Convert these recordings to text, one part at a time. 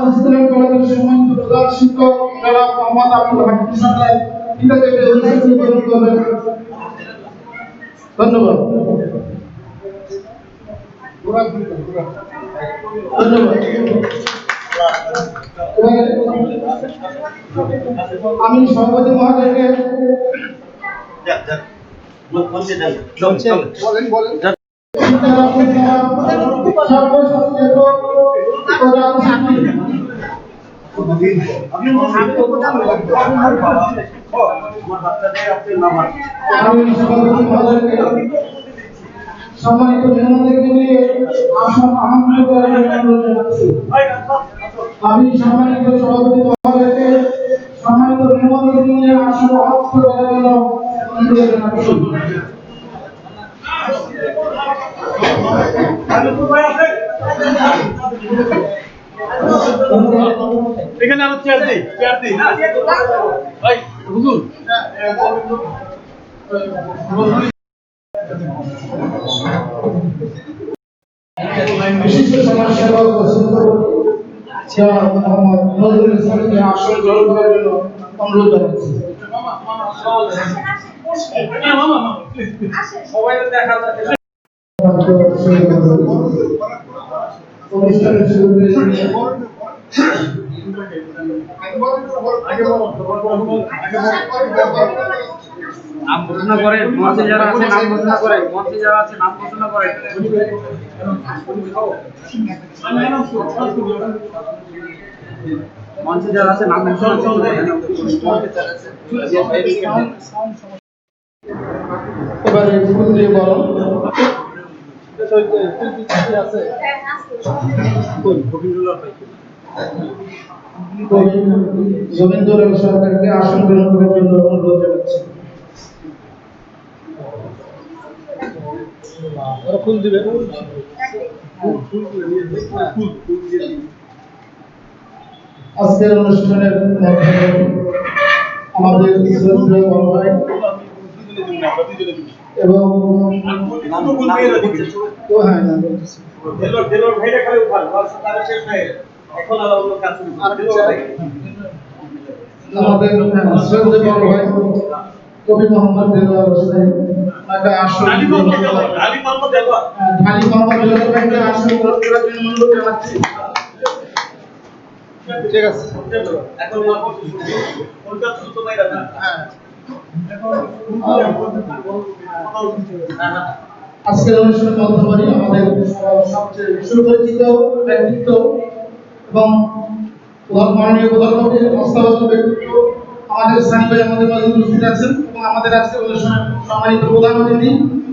ইসলাম কলেজের সম্মানিত প্রধান শিক্ষক জনাব মোহাম্মদ আব্দুল হাকিম সরকার বিদায় গ্রহণ করবেন। ধন্যবাদ। আমি সভাপতি মহোদয়কে সম্মানিত মেহমানদেরকে নিয়ে আসন আমন্ত্রণ করার জন্য অনুরোধ জানাচ্ছি। আমি সম্মানিত সভাপতি মহোদয়কে সম্মানিত মেহমানদেরকে নিয়ে আসন আমন্ত্রণ করার জন্য অনুরোধ জানাচ্ছি। এখানে আমার চেয়ার দিই ভাই হুজুর বিশিষ্ট সমাজসেবক ও মোহাম্মদ নজরুল ইসলামকে আসন গ্রহণ করার জন্য অনুরোধ জানাচ্ছি। অনুষ্ঠানের শুরুতে নাম ঘোষণা করেন, মঞ্চে যারা আছে নাম ঘোষণা করেন, মঞ্চে যারা আছে নাম ঘোষণা করেন। মঞ্চে যারা আছে নাম ঘোষণা করেন। এবারে ফুল দিয়ে বরণ জমিন্দুল সরকারকে আসন গ্রহণ করার জন্য অনুরোধ জানাচ্ছি। ফুল দিবে আজকের অনুষ্ঠানের মাধ্যমে আমাদের শ্রদ্ধেয় বড় ভাই এবং আমাদের শ্রদ্ধেয় বড় ভাই কবি মোহাম্মদ দেলোয়ার হোসেন তাকে আসন ঢালি মোহাম্মদ দেলোয়ার ভাইকে আসন গ্রহণ করার জন্য অনুরোধ জানাচ্ছি। ঠিক আছে এখন আজকের অনুষ্ঠানের মধ্যমণি আমাদের সবচেয়ে সুপরিচিত ব্যক্তিত্ব এবং মাননীয় প্রধানমন্ত্রী অবস্থাগত ব্যক্তিত্ব আমাদের সানি ভাই আমাদের মাঝে উপস্থিত আছেন এবং আমাদের আজকের অনুষ্ঠানের সম্মানিত প্রধান অতিথি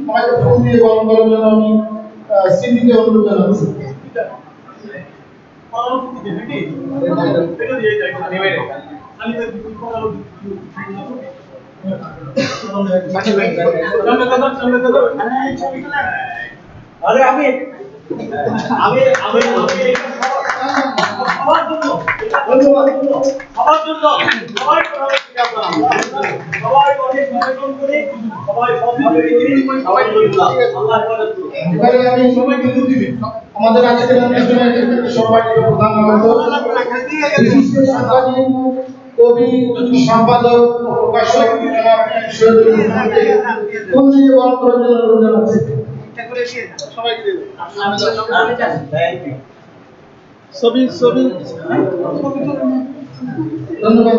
আমাদের ফুল দিয়ে বরণ করার জন্য আমি সিন্ডিকে অনুরোধ জানাচ্ছি। আমাদের আজকের অনুষ্ঠানের সম্মানিত প্রধান বিশিষ্ট সাংবাদিক কবি সম্পাদক প্রকাশক ধন্যবাদ।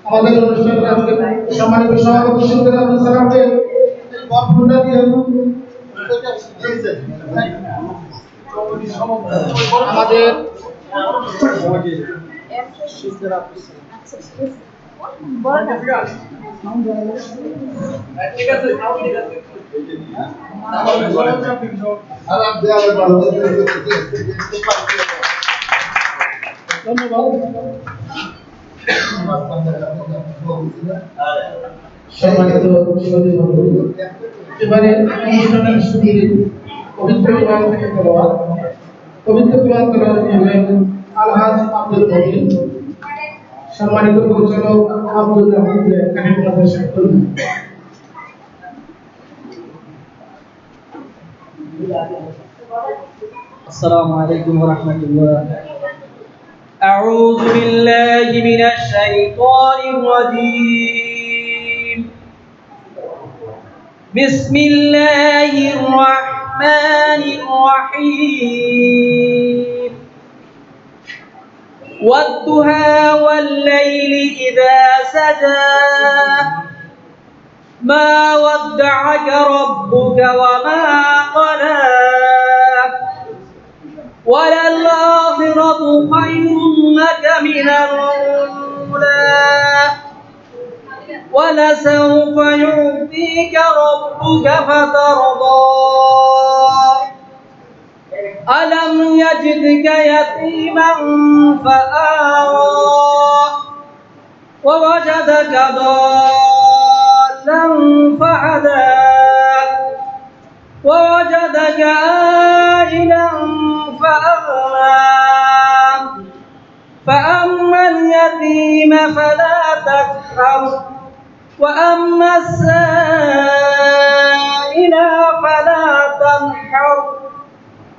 আমাদের অনুষ্ঠানে আজকে সম্মানিত সভাপতি সুন্দর আব্দুল সালামকে বরফুলটা দিয়ে আমাদের সম্মানিত এবারে অনুষ্ঠানের শুরুতে পবিত্র কোরআন থেকে তেলাওয়াত পবিত্র কোরআন তেলাওয়াত করবেন আলহাজ আব্দুল মঈন। সম্মানিত পরিচালক আব্দুল হামিদ এখানে প্রদর্শন করবেন। আসসালামু আলাইকুম ওয়া রাহমাতুল্লাহ। أعوذ بالله من الشيطان الرجيم. بسم الله الرحمن الرحيم. والضحى والليل إذا سجى ما ودعك ربك وما قلى وللآخرة خير لك من الأولى ولسوف يعطيك ربك فترضى ألم يجدك يتيما فآوى ووجدك ضالا فهدى ووجدك عائلا فأغنى فأما اليتيم فلا تقهر وأما السائل فلا تنحر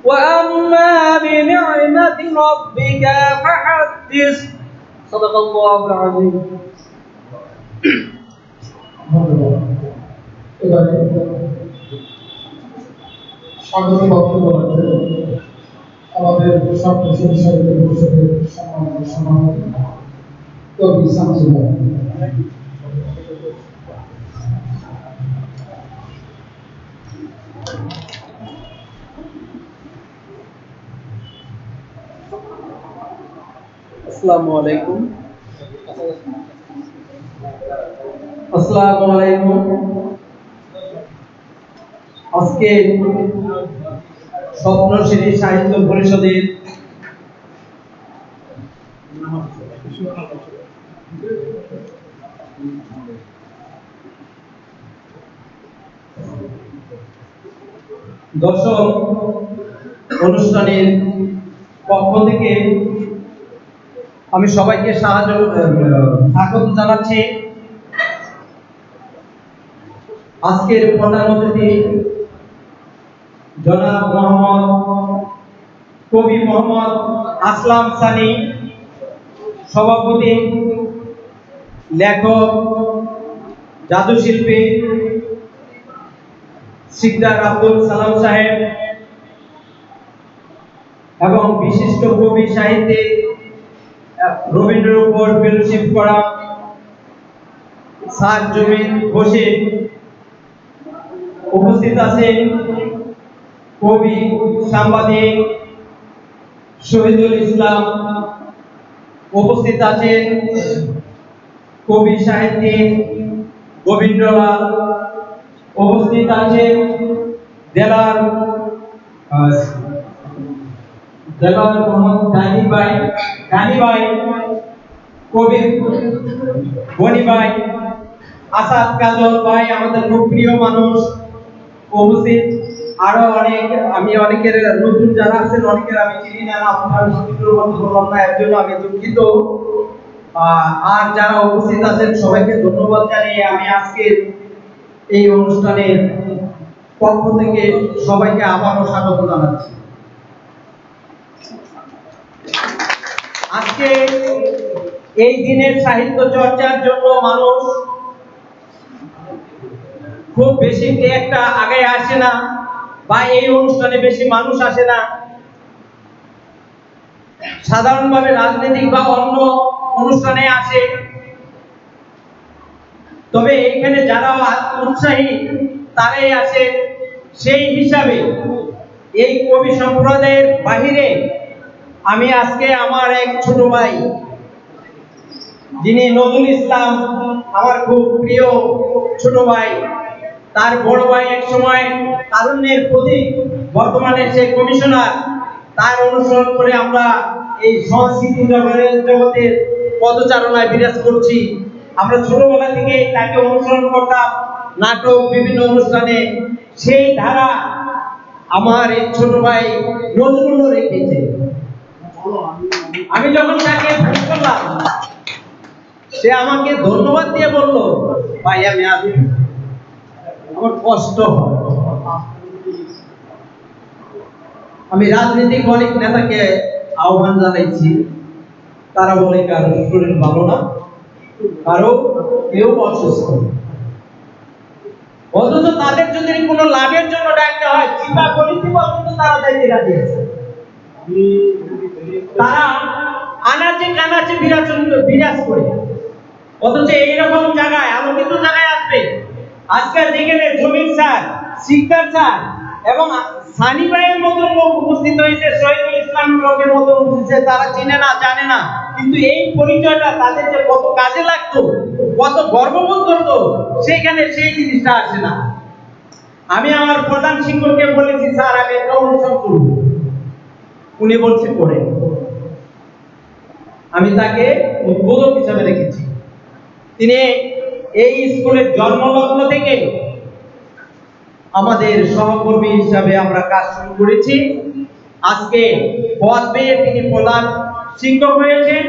وأما بنعمة ربك فحدث صدق الله العظيم. এবারে স্বাগত বক্তব্য রাখবেন আমাদের সপ্তম সাহিত্য পরিষদের সম্মানিত সভাপতি কবি শামসুল হক। আসসালামু আলাইকুম। আসসালামু আলাইকুম। আজকে স্বপ্নশ্রী সাহিত্য পরিষদের দর্শক অনুষ্ঠানের পক্ষ থেকে আমি সবাইকে স্বাগত জানাচ্ছি। আজকের প্রধান অতিথি জনাব কবি মোহাম্মদ আসলাম সানি, সভাপতি, লেখক, জাদুশিল্পী সিকদার আব্দুল সালাম সাহেব এবং বিশিষ্ট কবি সাহিত্যিক রবীন্দ্রের উপর ফেলোশিপ করা স্যার জমির হোসেন, উপস্থিত আছেন কবি সাংবাদিক শহীদুল ইসলাম, উপস্থিত আছেন কবি সাহিত্যিক গোবিন্দলাল, উপস্থিত আছেন জেলার মোহাম্মদ গানি ভাই, কবি গনি ভাই, আসাদ কাজল ভাই, আমাদের খুব প্রিয় মানুষ উপস্থিত। আরো অনেকের নতুন যারা আছেন অনেকের আমি চিনি না, আপনার বললাম না, এর জন্য আমি দুঃখিত। আর যারা উপস্থিত আছেন সবাইকে ধন্যবাদ জানিয়ে আমি আজকের এই অনুষ্ঠানের পক্ষ থেকে সবাইকে আবারও স্বাগত জানাচ্ছি। আজকে এই দিনের সাহিত্য চর্চার জন্য মানুষ খুব বেশি একটা আগে আসে না, বা এই অনুষ্ঠানে বেশি মানুষ আসে না। সাধারণভাবে রাজনৈতিক বা অন্য অনুষ্ঠানে আসে, তবে এখানে যারা উৎসাহী তারাই আসে। সেই হিসাবে এই কবি সম্প্রদায়ের বাহিরে আমি আজকে আমার এক ছোট ভাই, যিনি নজরুল ইসলাম, আমার খুব প্রিয় ছোট ভাই, তার বড় ভাই এক সময় তারুণ্যের প্রতীক, বর্তমানে সে কমিশনার, তার অনুসরণ করে আমরা এই সংস্কৃতি জগতের পদচারণায় বিরাজ করছি। আমরা ছোটবেলা থেকে তাকে অনুসরণ করতাম নাটক, বিভিন্ন অনুষ্ঠানে। সেই ধারা আমার এই ছোট ভাই নজরুলও রেখেছে। আমি যখন তাকে ফোন করলাম, সে আমাকে ধন্যবাদ দিয়ে বলল, ভাই আমি আসি, আমার কষ্ট হয়। আমি রাজনৈতিক অনেক নেতাকে আহ্বান জানাইছি, তারা বলে কারো শরীর ভালো না, কারো কেউ অসুস্থ। অথচ তাদের যদি কোনো লাভের জন্য ডাকতে হয়, চিন্তা করিতে পর্যন্ত তারা যাইতে রাজি আছে। তারা আনাচে কানাচে বিরাজ করে। অথচ এইরকম জায়গায়, আলোকিত জায়গায় আসবে। আজকে যেখানে জমির স্যার, শিক্ষার স্যার এবং সানি ভাইয়ের মতো লোক উপস্থিত হয়েছে, শহীদুল ইসলাম লোকের মতো উপস্থিত, তারা চিনে না, জানে না, কিন্তু এই পরিচয়টা তাদের যে কত কাজে লাগতো, কত গর্ববোধ করতো, সেখানে সেই জিনিসটা আসে না। আমি আমার প্রধান শিক্ষককে বলেছি, স্যার আমি একটা অনুষ্ঠান করব। উনি বলছে করে। আমি তাকে উদ্বোধক হিসাবে রেখেছি। তিনি এই স্কুলের জন্মলগ্ন থেকে আমাদের সহকর্মী হিসাবে আমরা কাজ শুরু করেছি। আজকে পদ পেয়ে তিনি প্রধান শিক্ষক হয়েছেন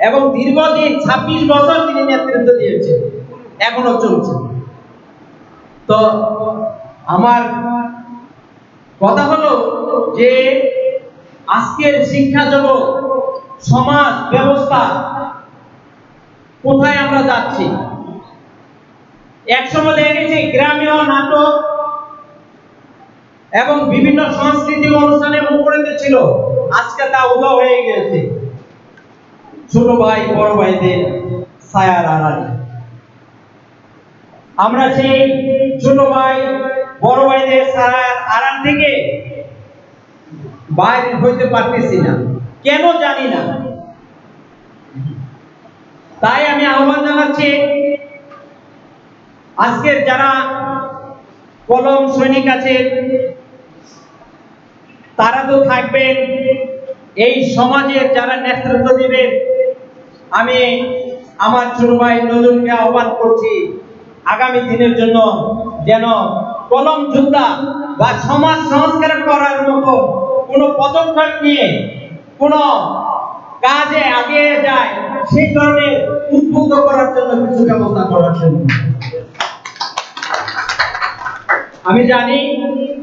এবং দীর্ঘদিন 26 বছর তিনি নেতৃত্ব দিয়েছেন, এখনো চলছে। তো আমার কথা হলো যে আজকের শিক্ষা জগৎ, সমাজ ব্যবস্থা কোথায় আমরা যাচ্ছি? একসময় দেখেছি গ্রামীয় নাটক এবং বিভিন্ন সাংস্কৃতিক অনুষ্ঠানে মুখরিত ছিল, আজকে তা উধাও হয়ে গেছে। ছোট ভাই বড় ভাইদের ছায়ার আড়ালে আমরা সেই ছোট ভাই বড় ভাইদের ছায়ার আড়াল থেকে বাইরে হইতে পারতেছি না, কেন জানি না। তাই আমি আহ্বান জানাচ্ছি, আজকের যারা কলম সৈনিক আছে তারা তো থাকবেন, এই সমাজের যারা নেতৃত্ব দিবেন, আমি আমার ছোট ভাই নজরুলকে আহ্বান করছি, আগামী দিনের জন্য যেন কলম যোদ্ধা বা সমাজ সংস্কার করার মতো কোনো পদক্ষেপ নিয়ে কোনো কাজে এগিয়ে যায়, সেই ধরনের উদ্বুদ্ধ করার জন্য কিছু ব্যবস্থা করার জন্য। আমি জানি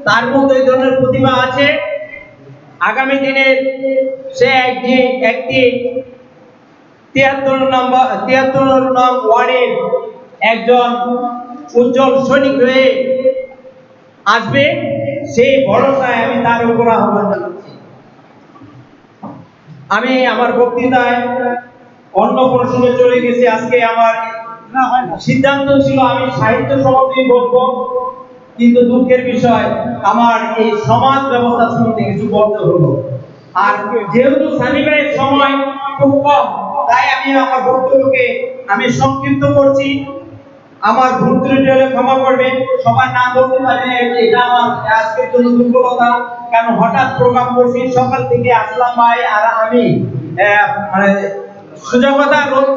তার মধ্যে এই ধরনের প্রতিভা আছে। আগামী দিনের সে একটি 73 নং ওয়ার্ডের একজন উজ্জ্বল সৈনিক হয়ে আসবে, সেই ভরসায় আমি তার উপর আহ্বান জানাচ্ছি। আমি আমার বক্তৃতায় অন্য প্রসঙ্গে চলে গেছি। আজকে আমার সিদ্ধান্ত ছিল আমি সাহিত্য সম্বন্ধে বলবো, কিন্তু দুঃখের বিষয় আমার এই সমাজ ব্যবস্থা সম্বন্ধে কিছু বলতে হলো। আর যেহেতু সানি ভাইয়ের সময় খুব কম, তাই আমি আমার বক্তব্যকে আমি সংক্ষিপ্ত করছি। আমার ভুল ত্রুটি হলে ক্ষমা করবেন। সবার নাম বলতে পারি এটা আমার আজকের জন্য দুর্বলতা, কারণ হঠাৎ প্রোগ্রাম করছি, সকাল থেকে আসলাম ভাই আর আমি মানে সোজা কথা, রোজ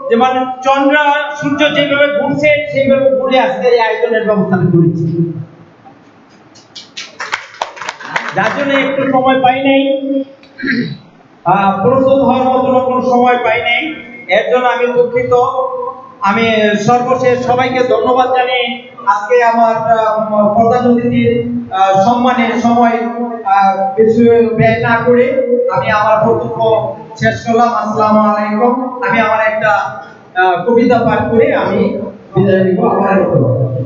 যে মানে চন্দ্র সূর্য যেভাবে ঘুরছে সেইভাবে ঘুরে আজকের এই আয়োজনের ব্যবস্থা করেছি, যার জন্য একটু সময় পাই নাই, প্রস্তুত হওয়ার মতো কোনো সময় পাই নাই, এর জন্য আমি দুঃখিত। আমি সর্বশেষ সবাইকে ধন্যবাদ জানিয়ে আজকে আমার প্রধান অতিথির সম্মানের সময় বেশি ব্যয় না করে আমি আমার বক্তব্য শেষ করলাম। আসসালামু আলাইকুম। আমি আমার একটা কবিতা পাঠ করে আমি বিদায় নিব। আমার কথা বলছি।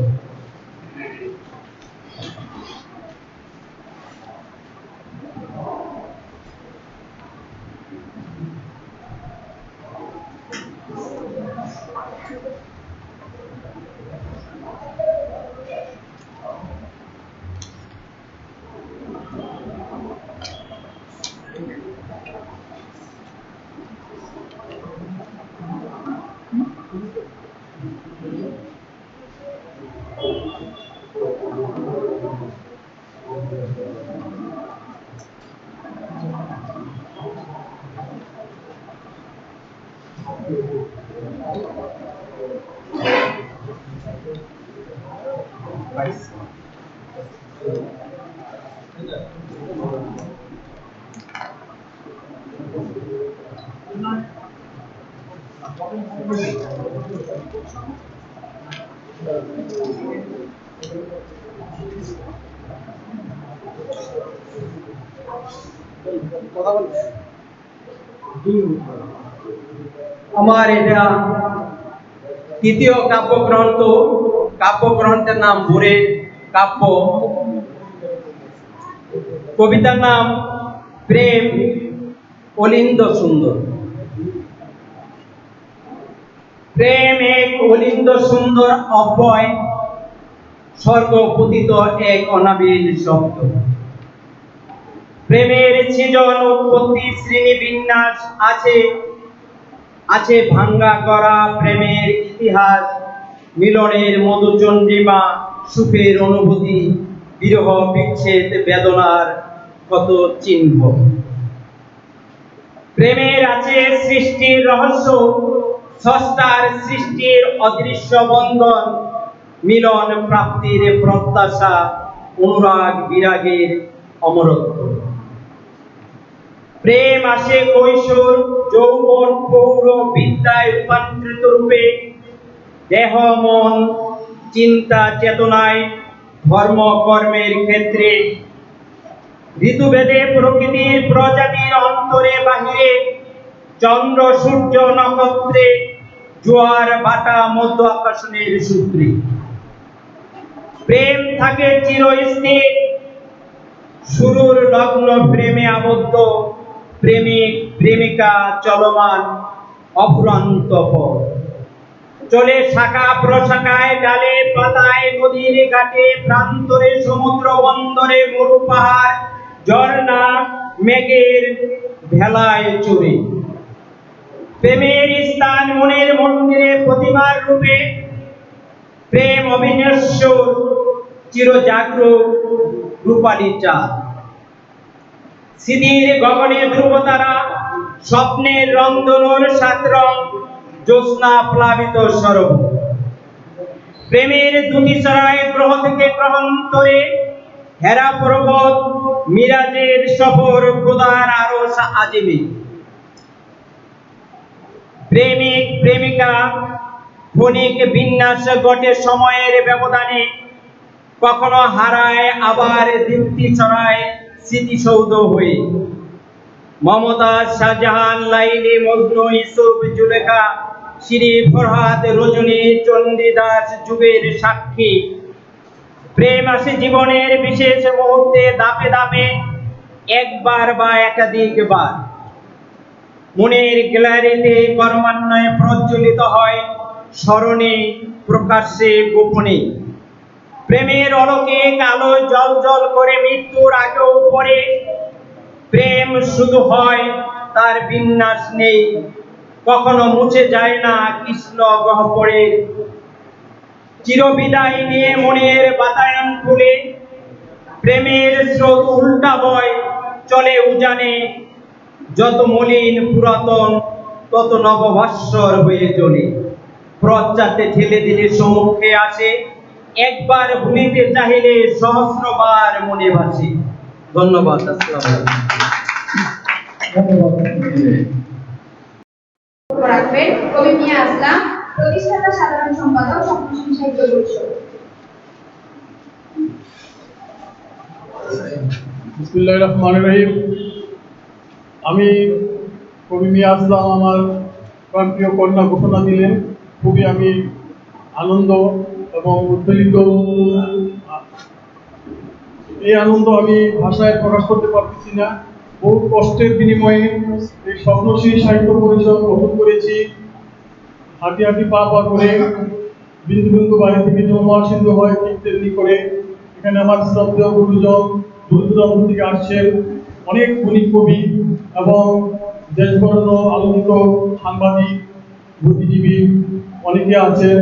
আমার এটা তৃতীয় কাব্যগ্রন্থ। কাব্যগ্রন্থের নাম ভোরের কাব্য। কবিতার নাম প্রেম অলিন্দ সুন্দর। প্রেম এক অলিন্দ সুন্দর অব্যয় স্বর্গ পতিত এক অনাবিল শব্দ। প্রেমের সৃজন উৎপত্তি শ্রেণী বিন্যাস আছে, আছে ভাঙ্গা করা প্রেমের ইতিহাস, মিলনের মধুচন্দ্রিমা, সুখের অনুভূতি, বিরহ বিচ্ছেদ বেদনার কত চিহ্ন। প্রেমের আছে সৃষ্টির রহস্য, স্রষ্টার সৃষ্টির অদৃশ্য বন্ধন, মিলন প্রাপ্তির প্রত্যাশা, অনুরাগ বিরাগের অমরত্ব। প্রেম আসে কৈশোর যৌবন পৌর বিদ্যায় রূপান্তরিত রূপে, দেহ মন চিন্তা চেতনায় ধর্ম কর্মের ক্ষেত্রে, ঋতুভেদে প্রকৃতির প্রজাতির অন্তরে বাহিরে, চন্দ্র সূর্য নক্ষত্রে, জোয়ার বাটা মধ্য আকর্ষণের সূত্রে। প্রেম থাকে চিরস্থির, শুরুর লগ্ন প্রেমে আবদ্ধ, প্রেমিক প্রেমিকা চলমান অফুরন্ত পথ। চলে শাখা প্রশাখায় ডালে পাতায় নদীর ঘাটে প্রান্তরে সমুদ্র বন্দরে মরু পাহাড় ঝর্ণা মেঘের ভেলায় চড়ে। প্রেমের স্থান মনের মন্দিরে প্রতিমার রূপে, প্রেম অবিনশ্বর চিরজাগ্রত রূপালী চাঁদ। স্মৃতির গগনে ধ্রুবতারা, স্বপ্নের রংধনুর সাত রং, জ্যোৎস্না প্লাবিত সরব। প্রেমের দুটি চড়ায় গ্রহ থেকে গ্রহান্তরে, হেরা পর্বত মিরাজের সফর খোদার আরশ আজিমে। প্রেমিক প্রেমিকা ক্ষণিক বিন্যাস ঘটে সময়ের ব্যবধানে, কখনো হারায় আবার দীপ্তি ছড়ায় স্মৃতিসৌধ হয়ে। মমতাজ শাহজাহান লাইলি মজনু ইউসুফ জুলেখা শ্রী ফরহাদ রজনী চণ্ডীদাস যুগের সাক্ষী। প্রেম আসে জীবনের বিশেষ মুহূর্তে ধাপে ধাপে, একবার বা একাধিকবার। মনের গ্যালারিতে ক্রমান্বয়ে প্রজ্বলিত হয় স্মরণে প্রকাশ্যে গোপনে। প্রেমের অলৌকিক আলো জল জল করে মৃত্যুর আগেও পরে, প্রেম শুধু হয় তার বিন্যাস নেই, কখনো মুছে যায় না কৃষ্ণ গহ্বরে। চিরবিদায় নিয়ে মনের বাতায়ন খুলে, প্রেমের স্রোত উল্টা বয় চলে উজানে, যত মলিন পুরাতন তত নবভাস্বর হয়ে চলে। পশ্চাতে ঠেলে দিলে সম্মুখে আসে, একবার ভুলিতে চাহিলে সহস্রবার মনে ভাসে। ধন্যবাদ। আসসালামু আলাইকুম। রাখবেন কবি মিয়া আসলাম, প্রতিষ্ঠাতা সাধারণ সম্পাদক স্বপ্নশ্রী সাহিত্য পরিষদ। বিসমিল্লাহির রহমানির রহিম। আমি কবি মিয়া আসলাম আমার প্রাণপ্রিয় কন্যা ঘোষণা দিলেন। খুবই আমি আনন্দ এবং উদ্বেলিত। এই আনন্দ আমি ভাষায় প্রকাশ করতে পারতেছি না। বহু কষ্টের বিনিময়ে এই স্বপ্নশ্রী সাহিত্য পরিষদ গঠন করেছি। হাঁটি হাঁটি পা পা করে, বিন্দু বিন্দু বাড়ি থেকে জন্মসিন্ধু হয় ঠিক তেমনি করে। এখানে আমার শ্রদ্ধেয় গুরুজন দূর দূরান্ত থেকে আসছেন, অনেক গুণী কবি এবং দেশবরণ্য আলোকিত সাংবাদিক বুদ্ধিজীবী অনেকে আছেন।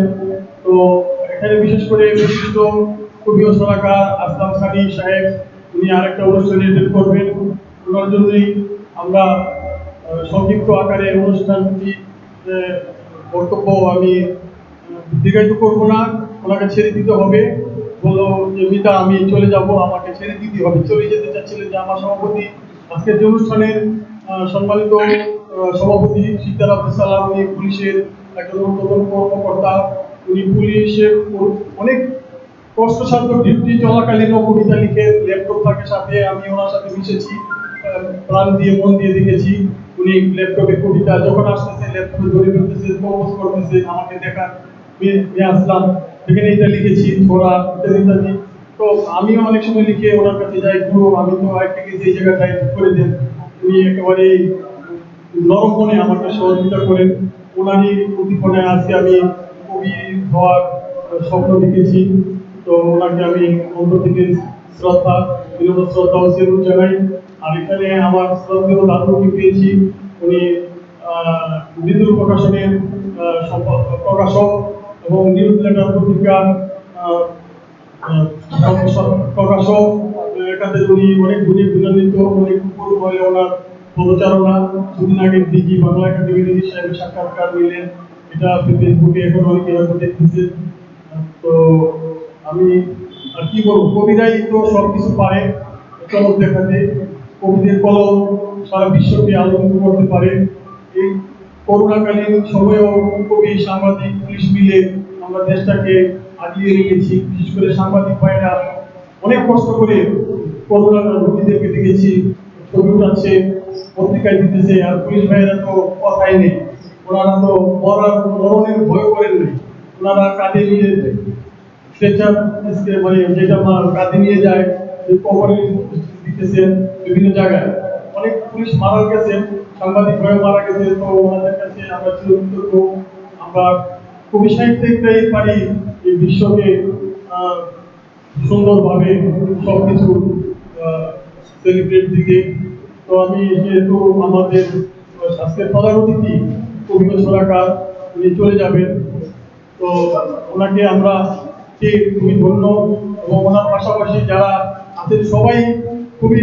তো এখানে বিশেষ করে বিশিষ্ট কবি ও সলাকার আসলাম সানি সাহেব, উনি আরেকটা অনুষ্ঠানে অ্যাটেন্ড করবেন। ওনার জন্যই আমরা সংক্ষিপ্ত আকারে অনুষ্ঠানটি বক্তব্য আমি দীর্ঘায়িত করবো না, ওনাকে ছেড়ে দিতে হবে। বললো যে মিতা আমি চলে যাব, আমাকে ছেড়ে দিতে হবে। চলে যেতে চাচ্ছিলেন যে আমার সভাপতি, আজকের যে অনুষ্ঠানের সম্মানিত সভাপতি সিদ্দার আব্দুল সালাম, উনি পুলিশের একজন ঊর্ধ্বতন কর্মকর্তা। উনি পুলিশের অনেক কষ্টসাধ্য ডিউটি চলাকালীনও কবিতা লিখে ল্যাপটপ থাকে সাথে। আমি ওনার সাথে মিশেছি, প্রাণ দিয়ে মন দিয়ে দেখেছি। উনি উনি ল্যাপটপে কবিতা যখন আসতেছে ল্যাপটপে ধরে ফেলতেছে, কম্পোজ করতেছে, আমাকে দেখা নিয়ে আসলাম, এখানে এটা লিখেছি ছোড়া ইত্যাদি ইত্যাদি। তো আমিও অনেক সময় লিখে ওনার কাছে যাই, গুরু আমি তো একটা গেছি এই জায়গাটায় করে দেন। উনি একেবারে নরম মনে আমাকে সহযোগিতা করেন। ওনারই উদ্দীপনায় আজকে আমি কবি হওয়ার স্বপ্ন দেখেছি। তো ওনাকে আমি অন্তর থেকে শ্রদ্ধা, বিনম্র শ্রদ্ধা ও সেলুট জানাই। আর এখানে আমার শ্রদ্ধেয় দাদুকে পেয়েছি, উনি বিদ্যুৎ প্রকাশনের প্রকাশক এবং নিউজ লেটার পত্রিকার প্রকাশক। এখানে উনি অনেক গুণে গুণান্বিত, অনেক উপর হলে ওনার পদচারণা। দুদিন আগে দিঘি বাংলা একাডেমি সাহেবের সাক্ষাৎকার নিলেন, এটা ফেসবুকে এখন অনেকে হয়তো দেখতেছে। তো আমি আর কি বলবো, কবিরাই তো সবকিছু পারে চমক দেখাতে। কবিদের কলম সারা বিশ্বকে আলোকিত করতে পারে। এই করোনাকালীন সময়েও কবি, সাংবাদিক, পুলিশ মিলে আমরা দেশটাকে আগিয়ে রেখেছি। বিশেষ করে সাংবাদিক ভাইরা অনেক কষ্ট করে করোনা রোগীদেরকে দেখেছি, ছবি উঠাচ্ছে, পত্রিকায় দিতেছে। আর পুলিশ ভাইয়েরা তো কথাই নেই, ওনারা তো মরণের ভয় করেন নাই। ওনারা কাঁধে নিয়ে স্ট্রেচার মানে যেটা কাঁধে নিয়ে যায়, কবরে দিতেছেন বিভিন্ন জায়গায়। অনেক পুলিশ মারা গেছেন, সাংবাদিক ভাই মারা গেছে। তো ওনাদের কাছে আমরা চিরকৃতজ্ঞ। আমরা কবি সাহিত্যিকরাই পারি এই বিশ্বকে সুন্দরভাবে সবকিছু সেলিব্রেট দিতে। তো আমি যেহেতু আমাদের আজকের প্রধান অতিথি কবি সরাকার, উনি চলে যাবেন, তো ওনাকে আমরা খুবই ধন্য। এবং ওনার পাশাপাশি যারা আছেন সবাই খুবই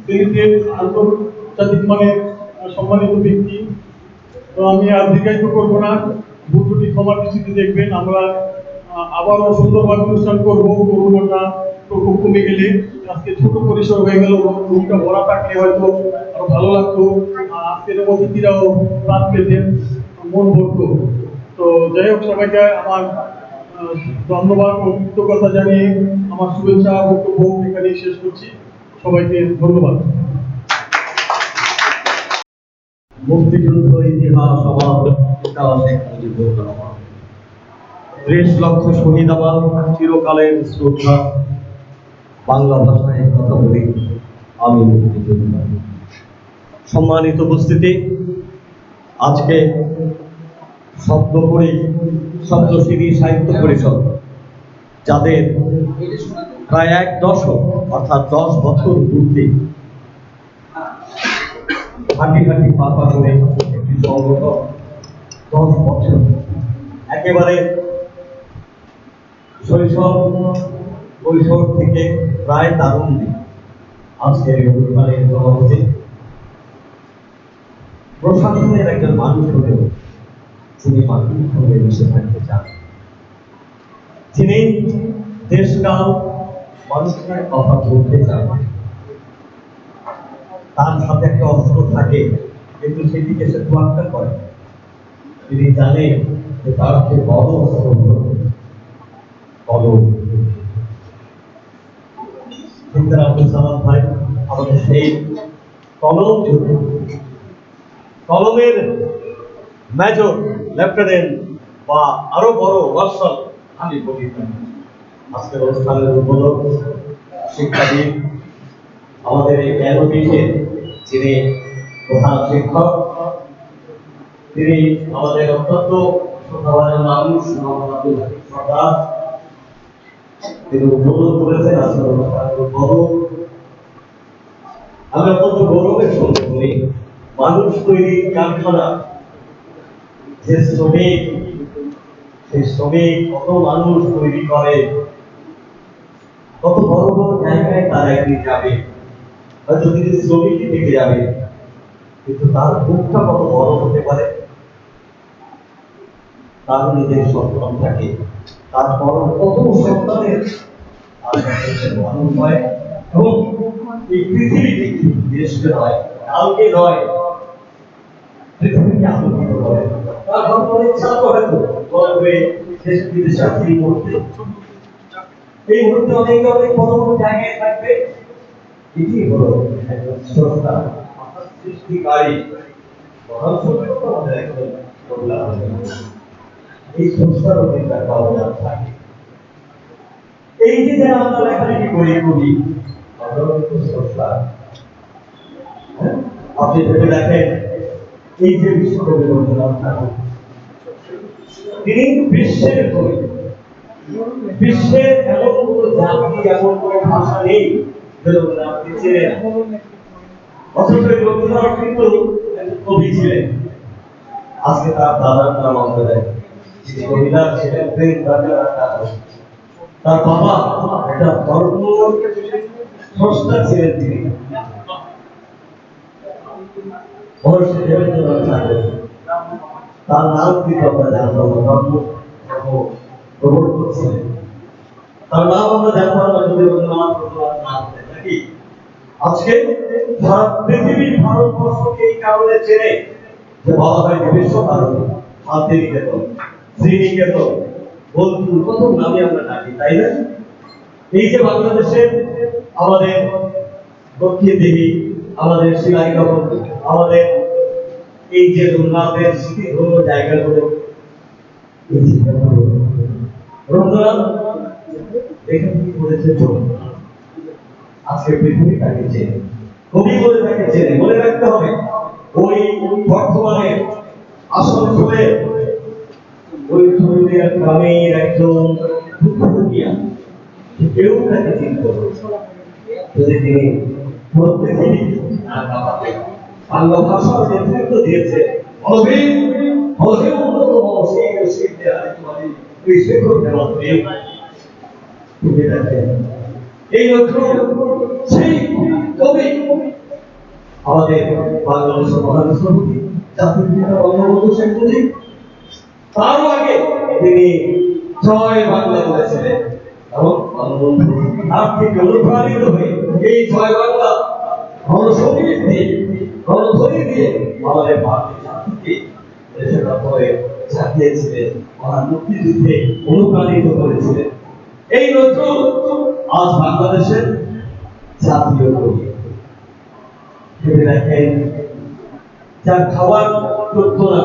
সেলিব্রেট, আন্তর্জাতিক মানের সম্মানিত ব্যক্তি। তো আমি আর দীর্ঘায়িত করবো না, ভুল ত্রুটি ক্ষমার দৃষ্টিতে দেখবেন। আমরা আবারও সুন্দরভাবে অনুষ্ঠান করবো। করোনাটা প্রকোপ কমে গেলে, আজকে ছোট পরিসর হয়ে গেল, রুমটা ভরা থাকলে হয়তো আরো ভালো লাগতো। আজকের অতিথিরাও প্রাণ পেতেন, মন ভরতো। তো যাই হোক, সবাইকে আমার ধন্যবাদ ও কৃতজ্ঞতা জানিয়ে আমার শুভেচ্ছা বক্তব্য এখানেই শেষ করছি। সবাইকে ধন্যবাদ। মুক্তিযুদ্ধ ইতিহাস আমার পিতা শেখ মুজিবুর রহমান, ৩০ লক্ষ শহীদ আমার চিরকালের শ্রদ্ধা। বাংলা ভাষায় কথা বলি আমি মুক্তিযোদ্ধা। সম্মানিত উপস্থিতি, আজকে সপ্তশ্রী সাহিত্য পরিষদ, যাদের প্রায় ১ দশক অর্থাৎ ১০ বছর পূর্বে হাঁটি হাঁটি পা পা করে একটি সংগঠন, ১০ বছর একেবারে কৈশোর থেকে প্রায় তারুণ্যে আজকের এই অনুষ্ঠানের সভাপতি, প্রশাসনের একজন মানুষ হলেও তিনি মানুষের সঙ্গে মিশে থাকতে চান। তিনি দেশকাল মানুষের কথা বলতে চান। তার সাথে একটা অস্ত্র থাকে, কিন্তু সেটিকে সে তোয়াক্কা করে। তিনি জানেন যে তার যে বড় অস্ত্র কলম। সিকদার আব্দুল সালাম ভাই আমাদের সেই কলম যুদ্ধ, কলমের মেজর, লেফটেন্যান্ট বা আরো বড় মার্শাল আমি বলি। আজকের অনুষ্ঠানের উদ্বোধক শিক্ষাবিদ, আমাদের এই জ্ঞানপীঠের যিনি প্রধান শিক্ষক, তিনি আমাদের অত্যন্ত শ্রদ্ধাভাজন মানুষ, সরকার, তিনি উদ্বোধন করেছেন আজকের অনুষ্ঠানের উদ্বোধক। আমি অত্যন্ত গৌরবের সঙ্গে বলি, মানুষ তৈরি কারখানা, যে শ্রমিক, সেই শ্রমিক কত মানুষ তৈরি করে, কত বড় বড় জায়গায় তারা একদিন যাবে। হয়তো তিনি শ্রমিকই থেকে যাবে, কিন্তু তার বুকটা কত বড় হতে পারে। তার নিজের সন্তান থাকে, তারপর কত সন্তানের মানুষ হয়। এবং এই পৃথিবী থেকে দেশকে নয়, কালকে নয়, পৃথিবীকে আলোকিত করে। তার বর্তমানে ইচ্ছা করে তো বলবে দেশ বিদেশে আছে এই মুহূর্তে অনেক অনেক বড় বড় জায়গায় থাকবে। এটি হলো স্রষ্টা, সৃষ্টিকারী, মহান সত্যতা আমাদের একজন মহিলা আছেন। এই সংস্কার অধিকার পাওয়া না থাকে। এই যে যারা আমরা লেখালেখি করি কবি, আমরা কিন্তু সংস্কার। আপনি ভেবে দেখেন, এই যে বিশ্বকবি রবীন্দ্রনাথ ঠাকুর, তিনি বিশ্বের কবি। বিশ্বের এমন কোন জাতি, এমন কোন ভাষা নেই যে রবীন্দ্রনাথকে চেনে না। অথচ রবীন্দ্রনাথ কিন্তু একজন কবি ছিলেন। আজকে তার দাদার নাম আমরা দেয়, তিনি কবিতা ছিলেন, প্রেম তার বাবা একটা ধর্ম স্রষ্টা ছিলেন। তিনি মহর্ষি দেবেন্দ্রনাথ ঠাকুর, তার নাম কিন্তু আমরা জানতাম না, ধর্ম প্রবর্তক ছিলেন। তার নাম আমরা জানতাম না যদি রবীন্দ্রনাথ না হতেন, নাকি? আজকে সারা পৃথিবীর ভারতবর্ষকে এই কারণে চেনে যে বলা হয় যে বিশ্বভারতী, শান্তিনিকেতন, শ্রীনিকেতন, বোলপুর, কত নামে আমরা ডাকি, তাই না? এই যে বাংলাদেশের আমাদের দক্ষিণ দিঘি, আমাদের শিলাইগড়, আমাদের এই যে রবীন্দ্রনাথের স্মৃতিধন্য জায়গাগুলো, এই জায়গাগুলো রবীন্দ্রনাথ এখানে কি করেছে? আজকে পৃথিবী তাকে চেনে, কবি বলে তাকে চেনে। মনে রাখতে হবে, ওই বর্তমানে আসানসোলে ওই ধরনের গ্রামের একজন দুঃখিয়া কেউ তাকে চিনত যদি তিনি পুরো পৃথিবী না কাঁপাতেন। বাংলা ভাষার নেতৃত্ব দিয়েছে অভিন অভিন অন্যতম সেই শিল্পে আরেকবারই ওই শেখর দেওয়াতে তুমি দেখেন এই নজরুল সেই কবি আমাদের বাংলাদেশের মহান সভাপতি জাতির পিতা বঙ্গবন্ধু শেখ মুজিব, তারও আগে তিনি জয় বাংলা বলেছিলেন এবং বঙ্গবন্ধু তার থেকে অনুপ্রাণিত হয়ে এই জয় বাংলা গণসঙ্গীত দিয়ে, গণধ্বনি দিয়ে আমাদের ভারতীয় জাতিকে দেশের ব্যাপারে জাগিয়েছিলেন, মহান মুক্তিযুদ্ধে অনুপ্রাণিত করেছিলেন। এই নজরুল আজ বাংলাদেশের জাতীয় কবি। ভেবে দেখেন, যার খাবার করতো না,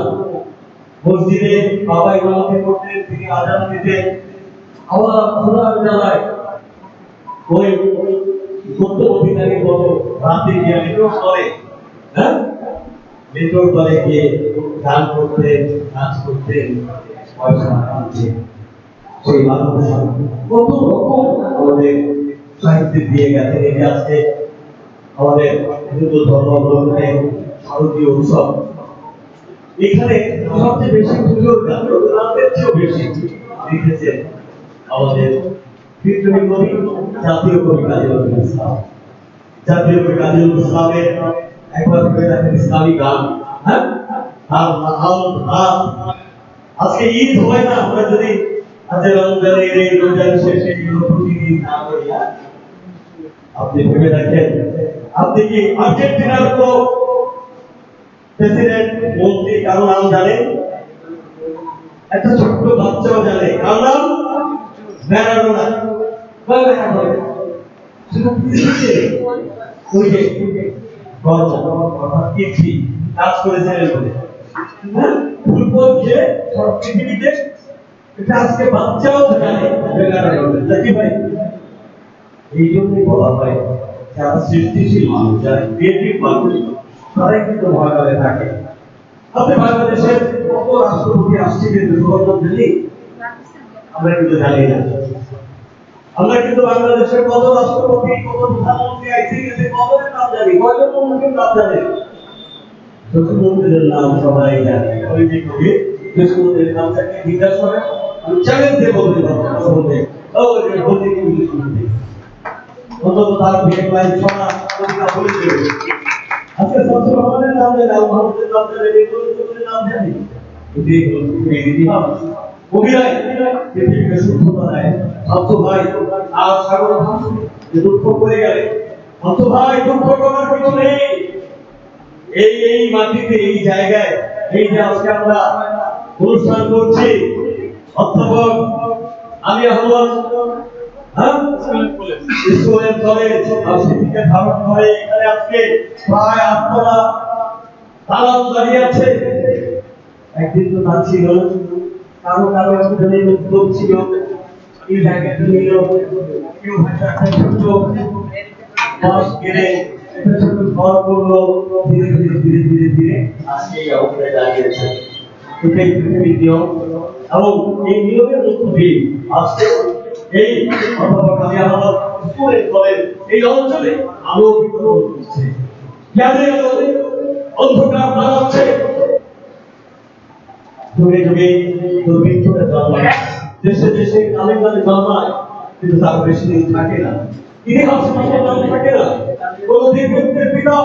মসজিদে বাবা ইমামতি করতেন, তিনি আজান দিতেন, আবার খোলার জ্বালায় ওই মধ্যবর্তীকালীন মতো রাতে গিয়ে মেট্রো করে, হ্যাঁ, মেট্রো করে গিয়ে গান করতেন, নাচ করতেন, পয়সা আনতেন। সেই মানুষ কত রকম আমাদের সাহিত্য দিয়ে গেছেন। এই যে আজকে আমাদের হিন্দু ধর্মাবলম্বনের ভারতীয় উৎসব, এখানে সবচেয়ে বেশি পুজোর গান রবীন্দ্রনাথের চেয়েও বেশি লিখেছেন আমাদের বিদ্রোহী কবি, জাতীয় কবি কাজী নজরুল ইসলাম। জাতীয় কবি কাজী নজরুল ইসলামের একবার ভেবে দেখেন ইসলামী গান, হ্যাঁ, আজকে ঈদ হয় না, আমরা যদি আজ রমজানের এই রোজার শেষে প্রতিদিন না করি, আপনি ভেবে দেখেন, আপনি কি আর্জেন্টিনার কোন প্রেসিডেন্ট, মন্ত্রী কারো নাম জানেন? একটা ছোট্ট বাচ্চাও জানে কার নাম? ম্যারাডোনা। ওই যে কাজ করেছিলেন বলে ফুটবল খেলে পৃথিবীতে এটা আজকে বাচ্চাও জানে নাকি ভাই? এই জন্যই বলা হয় যারা সৃষ্টিশীল মানুষ, যারা ক্রিয়েটিভ মানুষ, তারাই কিন্তু মহাকালে থাকে। আপনি বাংলাদেশের কত রাষ্ট্রপতি আসছে কিন্তু আমরা কিন্তু জানি না। আমরা কিন্তু বাংলাদেশের কত রাষ্ট্রপতি, কত প্রধানমন্ত্রী আইসি গেছে, কতদের নাম জানি, কয়জন মন্ত্রীর নাম জানে? প্রধানমন্ত্রীর নাম সবাই জানে। ওই যে কবি দেশমন্ত্রীর নামটাকে জিজ্ঞাসা করে, আমি চ্যালেঞ্জ দিয়ে বলতে পারবো সম্বন্ধে অন্তত তার বিয়ে ক্লাইন ছড়া কবিতা বলে দেবে। আজকে শামসুর রহমানের নাম জানে, আল মাহমুদের নাম জানে, রেগুলের নাম জানে। ইতিহাস কবিরাই পৃথিবীকে শুদ্ধতা দেয়। শামসু ভাই আর সাগর যে দুঃখ করে গেলে, শামসু ভাই দুঃখ করার কিছু নেই। এই মাটিতে, এই জায়গায়, এই যে আজকে আমরা অনুষ্ঠান করছি, অধ্যাপক আলী আহমদ স্কুলের কলেজ ধারণ করে এখানে আজকে প্রায় আপনারা তারা দাঁড়িয়ে আছে। একদিন তো তা ছিল, কারো কারো একজনের উদ্যোগ ছিল, এই জায়গাটা নিল, কেউ হয়তো একটা ছোট বাস কিনে একটা ছোট ঘর করলো, ধীরে ধীরে ধীরে ধীরে ধীরে আজকে এই অবস্থায় দাঁড়িয়েছে। এটাই পৃথিবীর নিয়ম, এবং এই নিয়মের মধ্য দিয়ে আজকে এই অথবা কালিয়াবাদ স্কুলের কলেজ এই অঞ্চলে আলো বিতরণ করছে, জ্ঞানের আলোতে অন্ধকার বাড়াচ্ছে। যুগে যুগে দুর্ভিক্ষরা জন্মায়, দেশে দেশে কালে কালে জন্মায়, কিন্তু তার বেশি দিন থাকে না, ইতিহাস নাম থাকে না। কোনদিন ব্যক্তির পিতা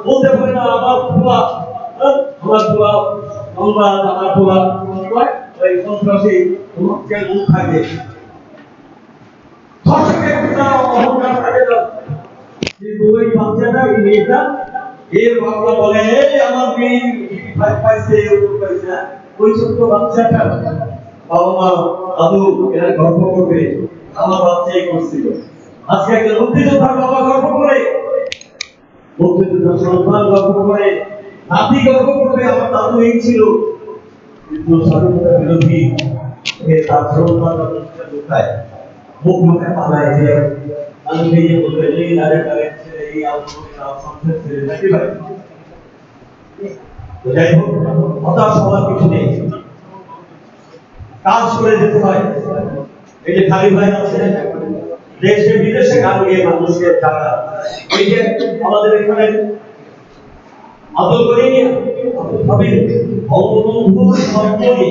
বলতে পারে না আমার ফুলা, আমার ফুলা সংবাদ, আমার ফুলা ওই সন্ত্রাসী মুখ থাকে, ধর্ষকের পিতা অহংকার থাকে না। কিন্তু ওই বাচ্চাটা, ওই মেয়েটা, এর বাবা বলে আমার মেয়ে পাইছে, পাইছে, ওই ছোট্ট বাচ্চাটা বাবা মা দাদু এরা গর্ব করবে আমার বাচ্চাই করছিল। আজকে একজন মুক্তিযোদ্ধার বাবা গর্ব করে, মুক্তিযোদ্ধার সন্তান গর্ব করে, নাতি গর্ব করবে আমার দাদু এই ছিল। কিন্তু স্বাধীনতা বিরোধী তার সন্তান কোথায় মুখ মুখে পালায় যে আমি এই যে বলবে এই রাজাকারের ছেলে, এই আন্দোলনের ছেলে নাকি ভাই। যাই হোক, হতাশ হওয়ার কিছু নেই, কাজ করে যেতে হয়। এই যে খালি ভাই আছে, দেশে বিদেশে গান গিয়ে মানুষকে টাকা, এই যে আমাদের এখানে আদল করে নিয়ে বঙ্গবন্ধুর সরকারি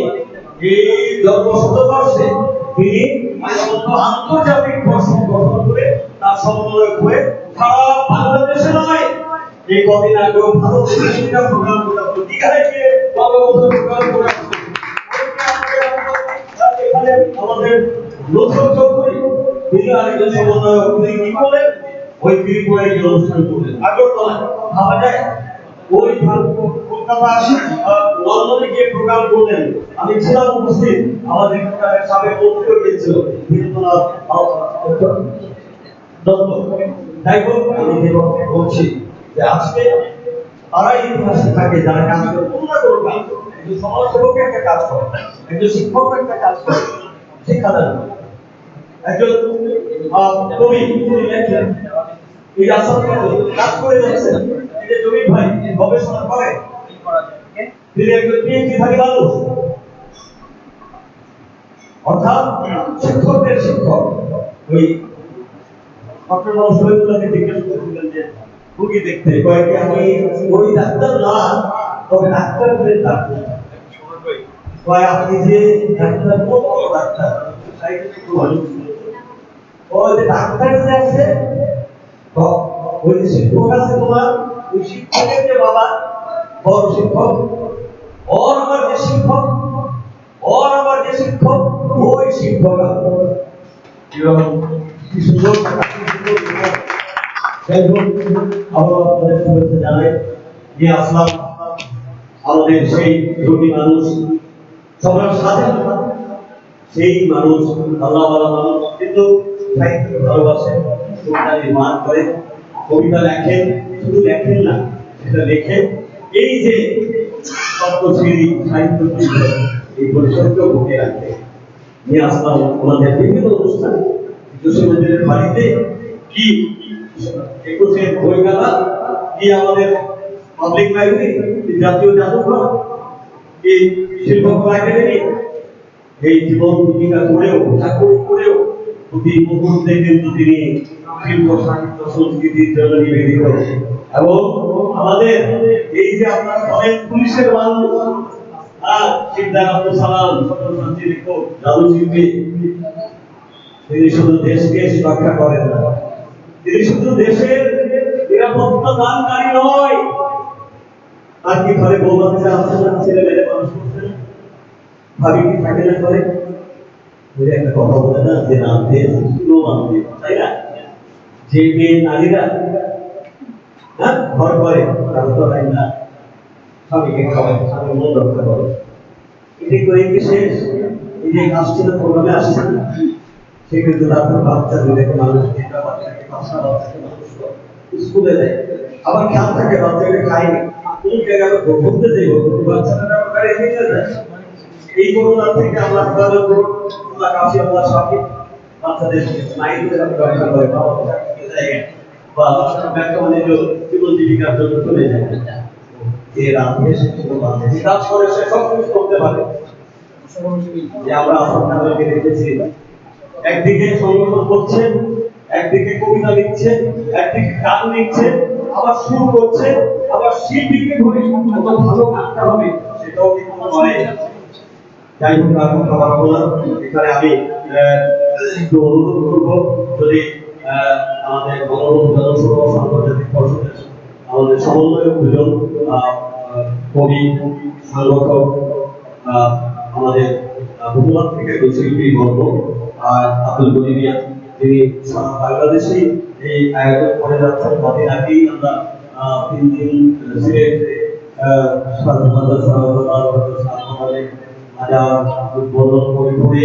এই জন্মশতবর্ষে তিনি আন্তর্জাতিক বর্ষ গঠন করে তার সমন্বয় করে সারা বাংলাদেশে নয়, এই কদিন আগেও ভারতের প্রোগ্রাম করে দীঘায় গিয়ে বঙ্গবন্ধু প্রোগ্রাম করে এখানে আমাদের নতুন চৌধুরী তিনি আরেকজন সমন্বয়ক, তিনি কি বলেন ওই ত্রিপুরায় গিয়ে অনুষ্ঠান করলেন আগরতলায়। ভাবা যায় ওই কলকাতা লন্ডনে গিয়ে প্রোগ্রাম করলেন, আমি ছিলাম উপস্থিত, আমাদের সাবেক মন্ত্রীও গিয়েছিল বীরেন্দ্রনাথ দত্ত। যাই হোক, আমি বলছি যে আজকে তারা ইতিহাসে থাকে যারা কাজ করে, কোনো না কোনো কাজ, একজন সমাজসেবক একটা কাজ করে, একজন শিক্ষক একটা কাজ করে, শিক্ষাদান, একজন কবি তিনি লেখেন, এই রাস্তা কাজ করে যাচ্ছেন, এই যে জমির ভাই গবেষণা করে, তিনি একজন পিএইচডি থাকি মানুষ, অর্থাৎ শিক্ষকদের শিক্ষক। ওই ডক্টর মোহাম্মদ শহীদুল্লাহকে জিজ্ঞেস করেছিলেন যে রোগী দেখতে, কয়েকে আমি ওই ডাক্তার না, তবে ডাক্তারদের ডাক্তার কয়, আপনি যে ডাক্তার কত ডাক্তার ওই যে ডাক্তার যে আছে, ওই যে শিক্ষক আছে তোমার, ওই শিক্ষকের যে বাবা বড় শিক্ষক, ওর আমার যে শিক্ষক, ওর আমার যে শিক্ষক, ওই শিক্ষক কি সুন্দর। যাই হোক, আবার আপনাদের শুভেচ্ছা জানাই, নিয়ে আসলাম আমাদের সেই যোগী মানুষ, সবার সাথে সেই মানুষ, আল্লাহওয়ালা মানুষ, কিন্তু সাহিত্য ভালোবাসেন, কবিতা নির্মাণ করেন, কবিতা লেখেন, শুধু লেখেন না, সেটা লেখে এই যে সপ্তশ্রী সাহিত্য এই পরিষদকে বুকে রাখতে নিয়ে আসলাম ওনাদের বিভিন্ন অনুষ্ঠানে। জসীমউদ্দিনের বাড়িতে কি 21 বই মেলা, কি আমাদের পাবলিক লাইব্রেরি, জাতীয় জাদুঘর, এই শিল্পকলা একাডেমি, এই জীবন জীবিকা করেও, চাকরি করেও প্রতি মুহূর্তে কিন্তু তিনি শিল্প সাহিত্য সংস্কৃতির জন্য নিবেদিত। এবং আমাদের এই যে আপনারা বলেন পুলিশের মানুষ, শিকদার আব্দুল সালাম ছাত্রছাত্রী লেখক জাদু শিল্পী, তিনি শুধু দেশকে রক্ষা করেন না, তিনি শুধু দেশের নিরাপত্তা দানকারী নয়, আর কি ঘরে বউ বাচ্চা আছে না, ছেলে মেয়ে মানুষ করছেন, ভাবি কি থাকে না করে, একটা কথা বলে না যে নামতে মানতে, তাই না? যে মেয়ে নারীরা ঘর করে তারা তো হয় না, স্বামীকে খাওয়ায়, স্বামীর মন রক্ষা করে, এটি করে কি শেষ? এই যে কাজটি প্রোগ্রামে আসছে না, সে কিন্তু তারপর বাচ্চা দুটাকে মানুষ, তিনটা বাচ্চাকে, পাঁচটা বাচ্চাকে মানুষ করে স্কুলে দেয়, আবার খেয়াল থাকে বাচ্চাকে খায়নি, কোন জায়গায় ঘুরতে যাবো বাচ্চারা গাড়ি নিয়ে যায় এই করোনা থেকে আমরা হেফাজত করব আল্লাহ কাছে আল্লাহ সাথে বাচ্চাদের মাইন্ডে রক্ষা করে বাবা ঠিক জায়গা বা ব্যবসা বাণিজ্য জীবন জীবিকার জন্য চলে যায় যে রাতে সেগুলো বাঁধে কাজ করে সে সব কিছু করতে পারে যে আমরা আপনাদেরকে দেখেছি একদিকে সংগঠন করছে একদিকে কবিতা লিখছে একদিকে গান লিখছে আবার সুর করছে আবার শিল্পীকে ধরে কত ভালো গানটা হবে সেটাও কিন্তু নয় যাই হোক আর কথা বলবো না এখানে আমি একটু অনুরোধ করবো যদি আমাদের বঙ্গবন্ধু জনসভা আন্তর্জাতিক পর্ষদের আমাদের সমন্বয়ক দুজন কবি সংগঠক আমাদের বহুমাত থেকে শিল্পী বর্গ আর আব্দুল গদিমিয়া তিনি সারা বাংলাদেশে এই আয়োজন করে যাচ্ছেন কদিন আগেই আমরা 3 দিন সিলেট উদ্বোধন করে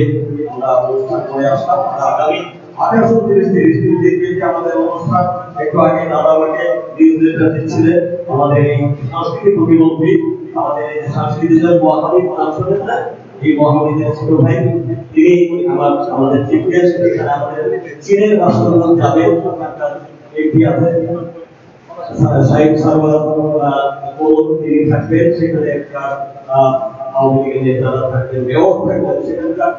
আমরা অনুষ্ঠান করে আসলাম আগামী 18-30 দিন দেখবে আমাদের অনুষ্ঠান একটু আগে দাদা আমাকে নিউজলেটার দিচ্ছিলেন আমাদের এই সাংস্কৃতিক প্রতিমন্ত্রী আমাদের এই সাংস্কৃতিক মহাকালী নাম শোনেন না এই মহাকালীদের ছোট ভাই তিনি আমাদের চিফ গেস্ট এখানে আমাদের চীনের রাষ্ট্রদূত যাবেন আপনার একটি আছে সাইড সার্ভার তিনি থাকবেন সেখানে একটা আওয়ামী লীগের নেতারা থাকবেন মেয়র থাকবেন সেখানকার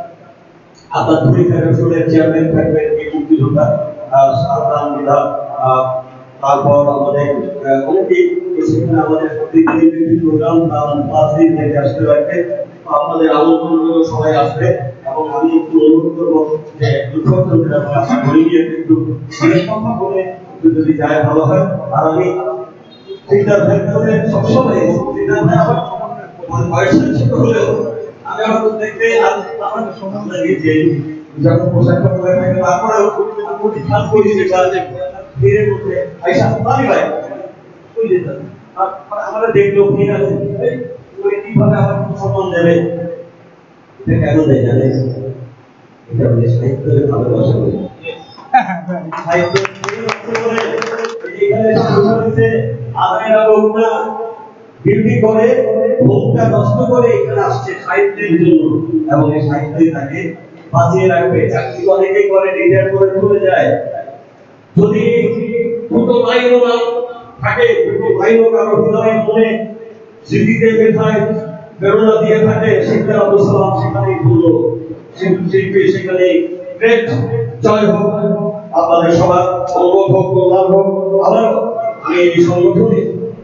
আপনার দুই ফেডারেশনের চেয়ারম্যান থাকবেন এই মুক্তিযোদ্ধা সারদান বিধান তারপর আমাদের অনেকেই সেখানে আমাদের প্রতিদিন প্রোগ্রাম পাঁচ দিন থেকে আসতে পারবে আপনাদের আমন্ত্রণ সবাই আসবে এবং আমি একটু অনুরোধ করবো যে দুঃখজনক আশা করি একটু কথা বলে যদি যায় ভালো হয় আর আমি চিন্তার ভেতরে সবসময় চিন্তার আমার বয়সের ছোট হলেও আমি হয়তো দেখতে আমার সমান লাগে যে যখন পোশাক পরে থাকে তারপরেও আমি খেয়াল করি যে ধীরে মধ্যে আইসা পানি ভাই ওই যেতাম আমরা দেখলো ঠিক আছে ওই কিভাবে আমার সম্মান দেবে এটা কেন দেয় জানে এটা বলে সাহিত্যের ভালোবাসা করি সাহিত্য এখানে হচ্ছে আদায়রা লোক না বিউটি করে ভোগটা নষ্ট করে এখানে আসছে সাহিত্যের জন্য এবং এই সাহিত্যই তাকে বাঁচিয়ে রাখবে চাকরি অনেকেই করে রিটায়ার করে চলে যায় যদি দুটো লাইনও না থাকে দুটো লাইনও কারো হৃদয়ে মনে স্মৃতিতে মেধায় প্রেরণা দিয়ে থাকে সেখানে অবসালাম সেখানেই বললো শিল্পী সেখানে গ্রেট জয় হোক আপনাদের সবার মঙ্গল হোক কল্যাণ হোক আবারও আমি এই সংগঠনে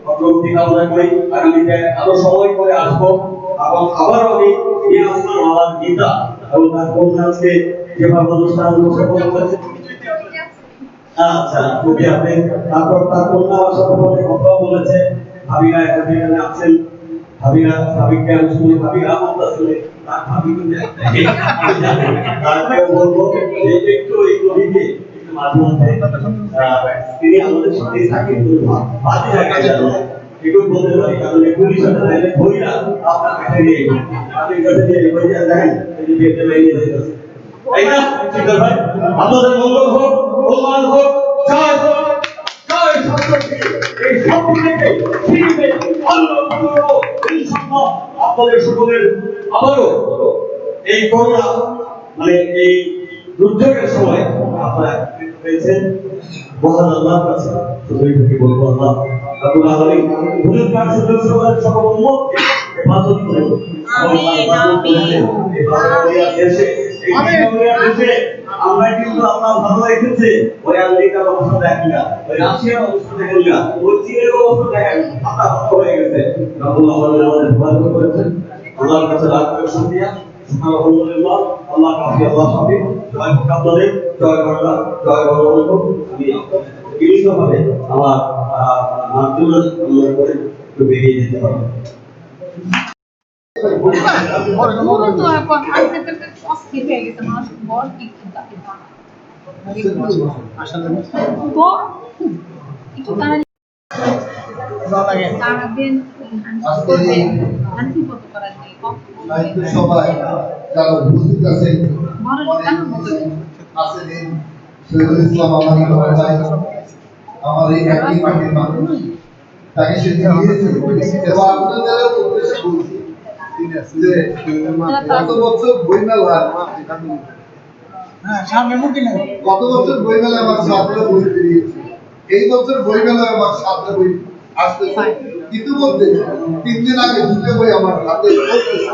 অগ্রগতি কামনা করি আগামীতে আরো সময় করে আসবো এবং আবারও আমি এই আসমান আমার গীতা এবং তার কন্যাকে যেভাবে অনুষ্ঠান উপস্থাপন করেছে আচ্ছা যদি আপনি তারপর তার কন্যা আমার সাথে কথা বলেছে ভাবিরা এখানে আছেন ভাবিকে আমি শুনি ভাবিরা বলতে শুনি তার ভাবি কিন্তু তারপরে বলবো যে একটু লিখে মাঝে মধ্যে তিনি আমাদের সাথে থাকেন বাদে জায়গায় যাবো একটু বলতে পারি কারণ পুলিশ সাথে ধরিরা আপনার কাছে নিয়ে আপনি কাছে নিয়ে বই দেখেন এই যে দেখতে বাইরে যাইতেছে তাই না ঠিক আছে ভাই আপনাদের মঙ্গল হোক কল্যাণ হোক জয় হোক জয় সত্যি এই সবথেকে ফিরবে আল্লাহ ইনশাআল্লাহ আপনাদের সকলের আবারও এই করোনা মানে এই দুর্যোগের সময় আপনারা একত্রিত হয়েছেন মহান আল্লাহর কাছে শুধু কি বলবো আল্লাহ রাব্বুল আলামিন হুজুর পাক সাল্লাল্লাহু আলাইহি সকল উম্মতকে হেফাজত করেন আমরা কিন্তু আল্লাহ ভালো রেখেছে ওই আমেরিকার অবস্থা দেখেন না ওই রাশিয়ার অবস্থা দেখেন না ওই চীনের অবস্থা দেখেন আমরা ভালো হয়ে গেছে রাব্বুল আলামিন আমাদের হেফাজত করেছেন আল্লাহর কাছে লাখ লাখ শুকরিয়া আলহামদুলিল্লাহ আল্লাহ কাফি আল্লাহ সাফি জয় আপনাদের জয় বাংলা জয় বঙ্গবন্ধু আমি বিভিন্নভাবে আমার মাধ্যমে আমরা করে একটু বেরিয়ে যেতে পারবো সবাই যারা উপস্থিত আছেন শহীদুল ইসলাম আমার এই একই পার্টির মানুষ তাকে সে দিয়েছে এবং আপনাদের উদ্দেশ্যে বলছি যে গত বছর বইমেলা গত বছর বইমেলা আমার 7টা বই বেরিয়েছে, এই বছর বইমেলা আমার 7টা বই আসতেছে। ইতিমধ্যে 3 দিন আগে 2টা বই আমার হাতে পড়তেছে।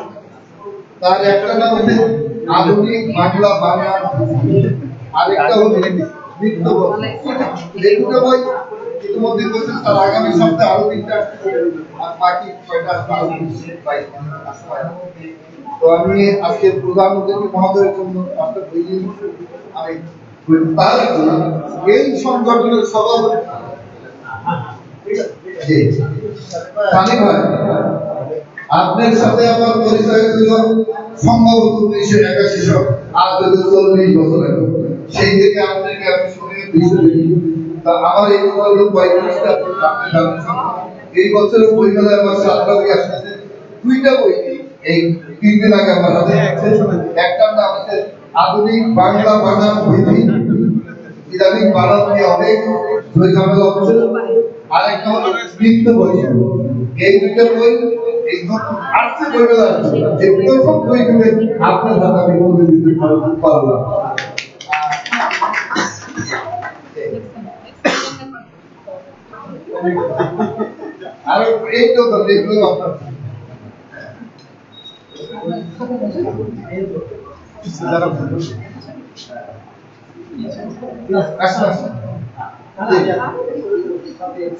তার একটা নাম হচ্ছে আধুনিক বাংলা বাংলা, আরেকটা হচ্ছে নৃত্য বই। এই দুটো বই ইতিমধ্যে বলছে তার আগামী সপ্তাহে আরো 3টা আসছে, আর বাকি 6টা আসবে আরো 22 আসবে। তো আমি আজকে প্রধান অতিথি মহোদয়ের জন্য একটা বই নিয়ে আমি তার এই সংগঠনের সভাপতি জি সানি ভাই, আপনার সাথে আমার পরিচয় ছিল সম্ভবত 1981 সাল, আজ থেকে 40 বছর আগে। সেই থেকে আপনাকে আমি শুনে বিষয় তা আমার এই কথা হলো 45টা আপনি জানেন। এই বছরের বই মেলায় আমার 7টা বই আসছে, 2টা বই এই 3 দিন আগে আমার হাতে আছে। একটার নাম হচ্ছে আধুনিক বাংলা বানান বিধি, ইদানিং বানান নিয়ে অনেক ঝামেলা হচ্ছে। আরেকটা হলো নৃত্য বই। এই দুটো বই এই নতুন আসছে বই মেলা, যে প্রথম বইগুলো আপনার হাতে আমি বলে দিতে পারলাম। আর এই তো দেখলো আপনার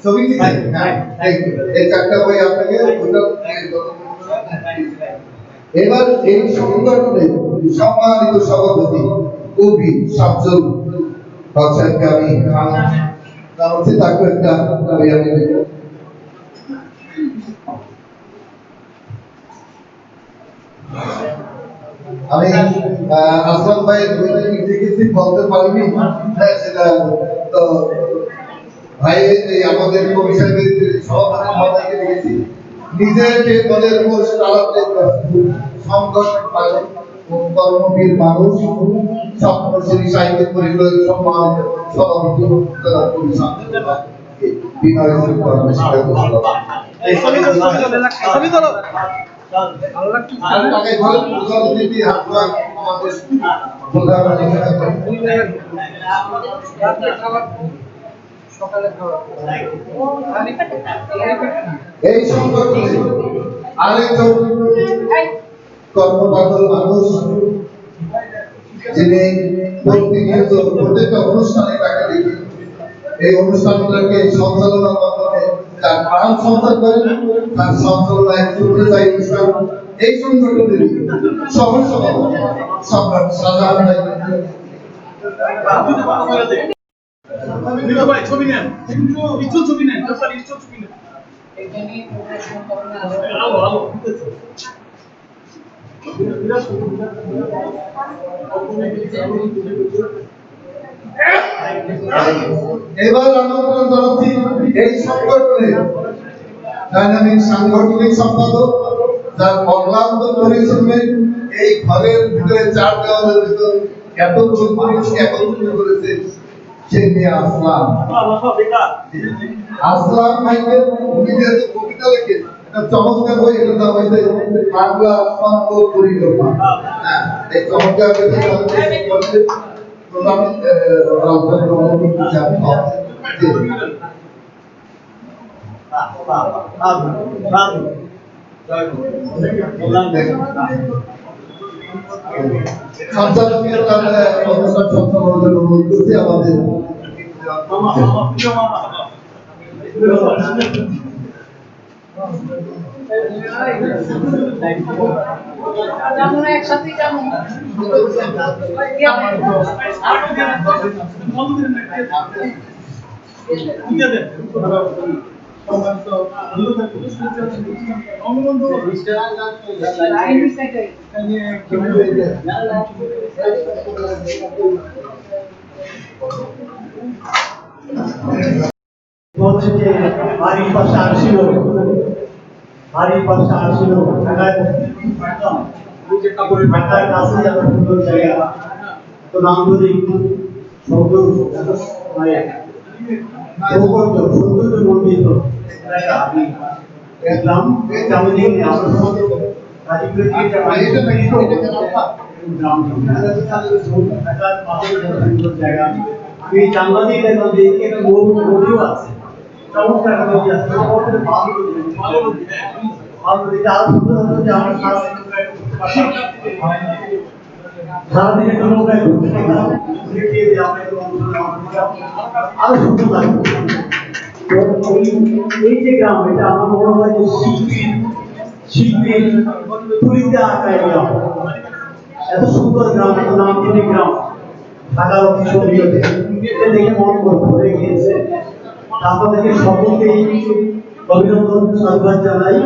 ছবি কি এই 4টা বই আপনাকে এবার এই সংগঠনের সম্মানিত সভাপতি কবি শামসুল হোসেনকে আমি হচ্ছে তাকে একটা বই আমি দেব। আমি আসলাম ভাইয়ের বইটা দেখেছি, বলতে পারিনি সেটা তো ভাই আমাদের কবি সাহেবের সভাপতি মহোদয়কে দেখেছি, নিজেকে দলের উপর চালাতে সংগঠন পালন কর্মবীর মানুষ স্বপ্নশ্রী সাহিত্য পরিষদের সম্মানিত সভাপতি কবি শামসুল বিনয় এই সংগঠনে আরেকজন কর্মপাগল মানুষ, যিনি প্রতিনিয়ত প্রত্যেকটা অনুষ্ঠানে তাকে দেখি, এই অনুষ্ঠানগুলোকে সঞ্চালনার মাধ্যমে তার প্রাণ সঞ্চার করেন, তার সঞ্চালনায় চলতে চাই অনুষ্ঠান। এই সংগঠনের সহ সভাপতি সম্রাট শাহজাহান ভাই। ছবি নেন, ছবি নেন, ছবি নেন। এবার আমন্ত্রণ জানাচ্ছি এই সংগঠনের ডাইনামিক সাংগঠনিক সম্পাদক, যার অক্লান্ত পরিশ্রমে এই ঘরের ভিতরে 4 দেওয়ালের ভিতর এতগুলো পরিশ্রম একত্রিত করেছে, সে নিয়ে আসলাম ভাইকে। উনি যেহেতু কবিতা লেখেন, একটা চমৎকার বই, এটার নাম হয়েছে বাংলা ছন্দ পরিকল্পনা। এই চমৎকার প্রধান সঞ্চালকের অনুষ্ঠান সম্পাদকের অনুরোধ করছি আমাদের একসাথে যাবো। বাড়ির পাশে আসছিল ঢাকার কাছে একটা সুন্দর জায়গা, তো নান্দনিক সৌন্দর্য সৌন্দর্য মন্ডিত আমি দেখলাম তেমনি আমরা আমি জানলা দিয়ে দেখলাম যে এখানে নদীও আছে, চমৎকার একটা নদী আছে, ভালো নদী, ভালো নদী। আরো সুন্দর হতো যে আমরা সারাদিন একটা নৌকায় ঘুরতে গেলাম, আরো সুন্দর লাগবে। এই যে গ্রাম, এটা আমার মনে হয় যে শিল্পীর তুলিতে আঁকা গ্রাম, এত সুন্দর গ্রাম, এত নামকরণ গ্রাম ঢাকার অতি সুন্দরীয়তে দেখে মন ভরে গিয়েছে। আপনাদেরকে সকলকেই অভিনন্দন, সাধুবাদ জানাই।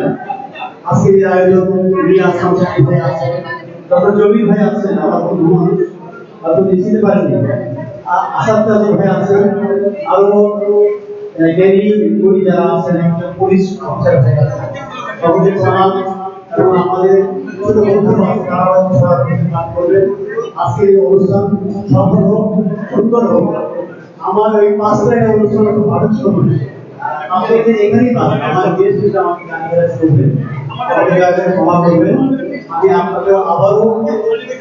আজকের এই আয়োজন ভাই আছেন, ডক্টর জমির ভাই আছেন, আমার বন্ধু মানুষ, আপনি নিশ্চিত পারেননি। আসাদ কাজল ভাই আছেন, আরো জ্ঞানী গুণী যারা আছেন, একজন পুলিশ অফিসার ভাই আছেন, সকলকে প্রণাম। এবং আমাদের ছোট বন্ধু আছে, তারা কাজ করবেন। আজকের এই অনুষ্ঠান সফল হোক, সুন্দর হোক। আমার ওই 5 লাইনের অনুষ্ঠান খুব ভালো ছিল। আপনাদের এখানেই পাবেন, আমার গেস্ট হিসেবে আমাকে গান করবেন, আমাদের কাছে ক্ষমা করবেন। আমি আপনাদের আবারও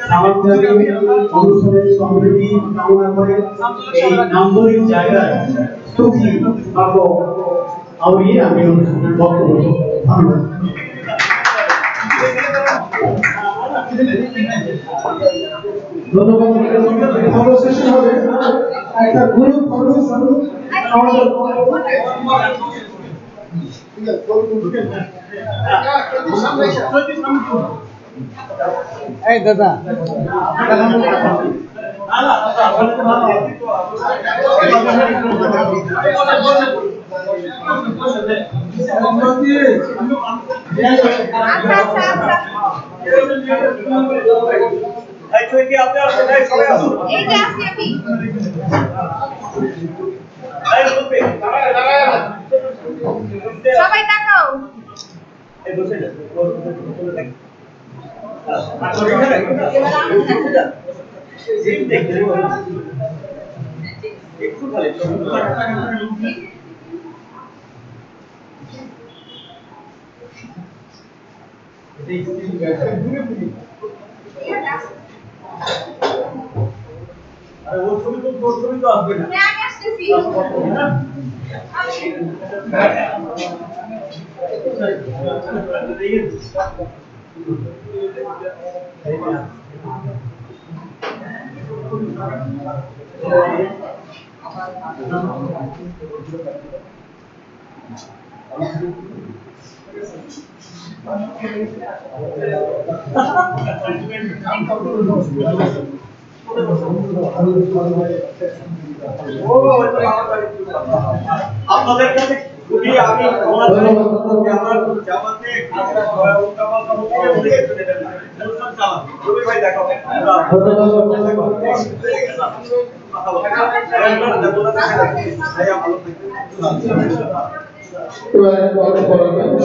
সামগ্রিক অনুষ্ঠানের সমৃদ্ধি কামনা করে এই নান্দনিক জায়গায় সুখী ভাগ্য আউড়িয়ে আমি অনুষ্ঠানের বক্তব্য ধন্যবাদ। ধন্যবাদ। কনভারসেশন হবে একটা গ্রুপ কনভারসেশন আমাদের এই দাদা সবাই তাকাও। আমি আসতেছি। আপনাদের কাছে খুবই আমি আমার জামাতে ভাই দেখো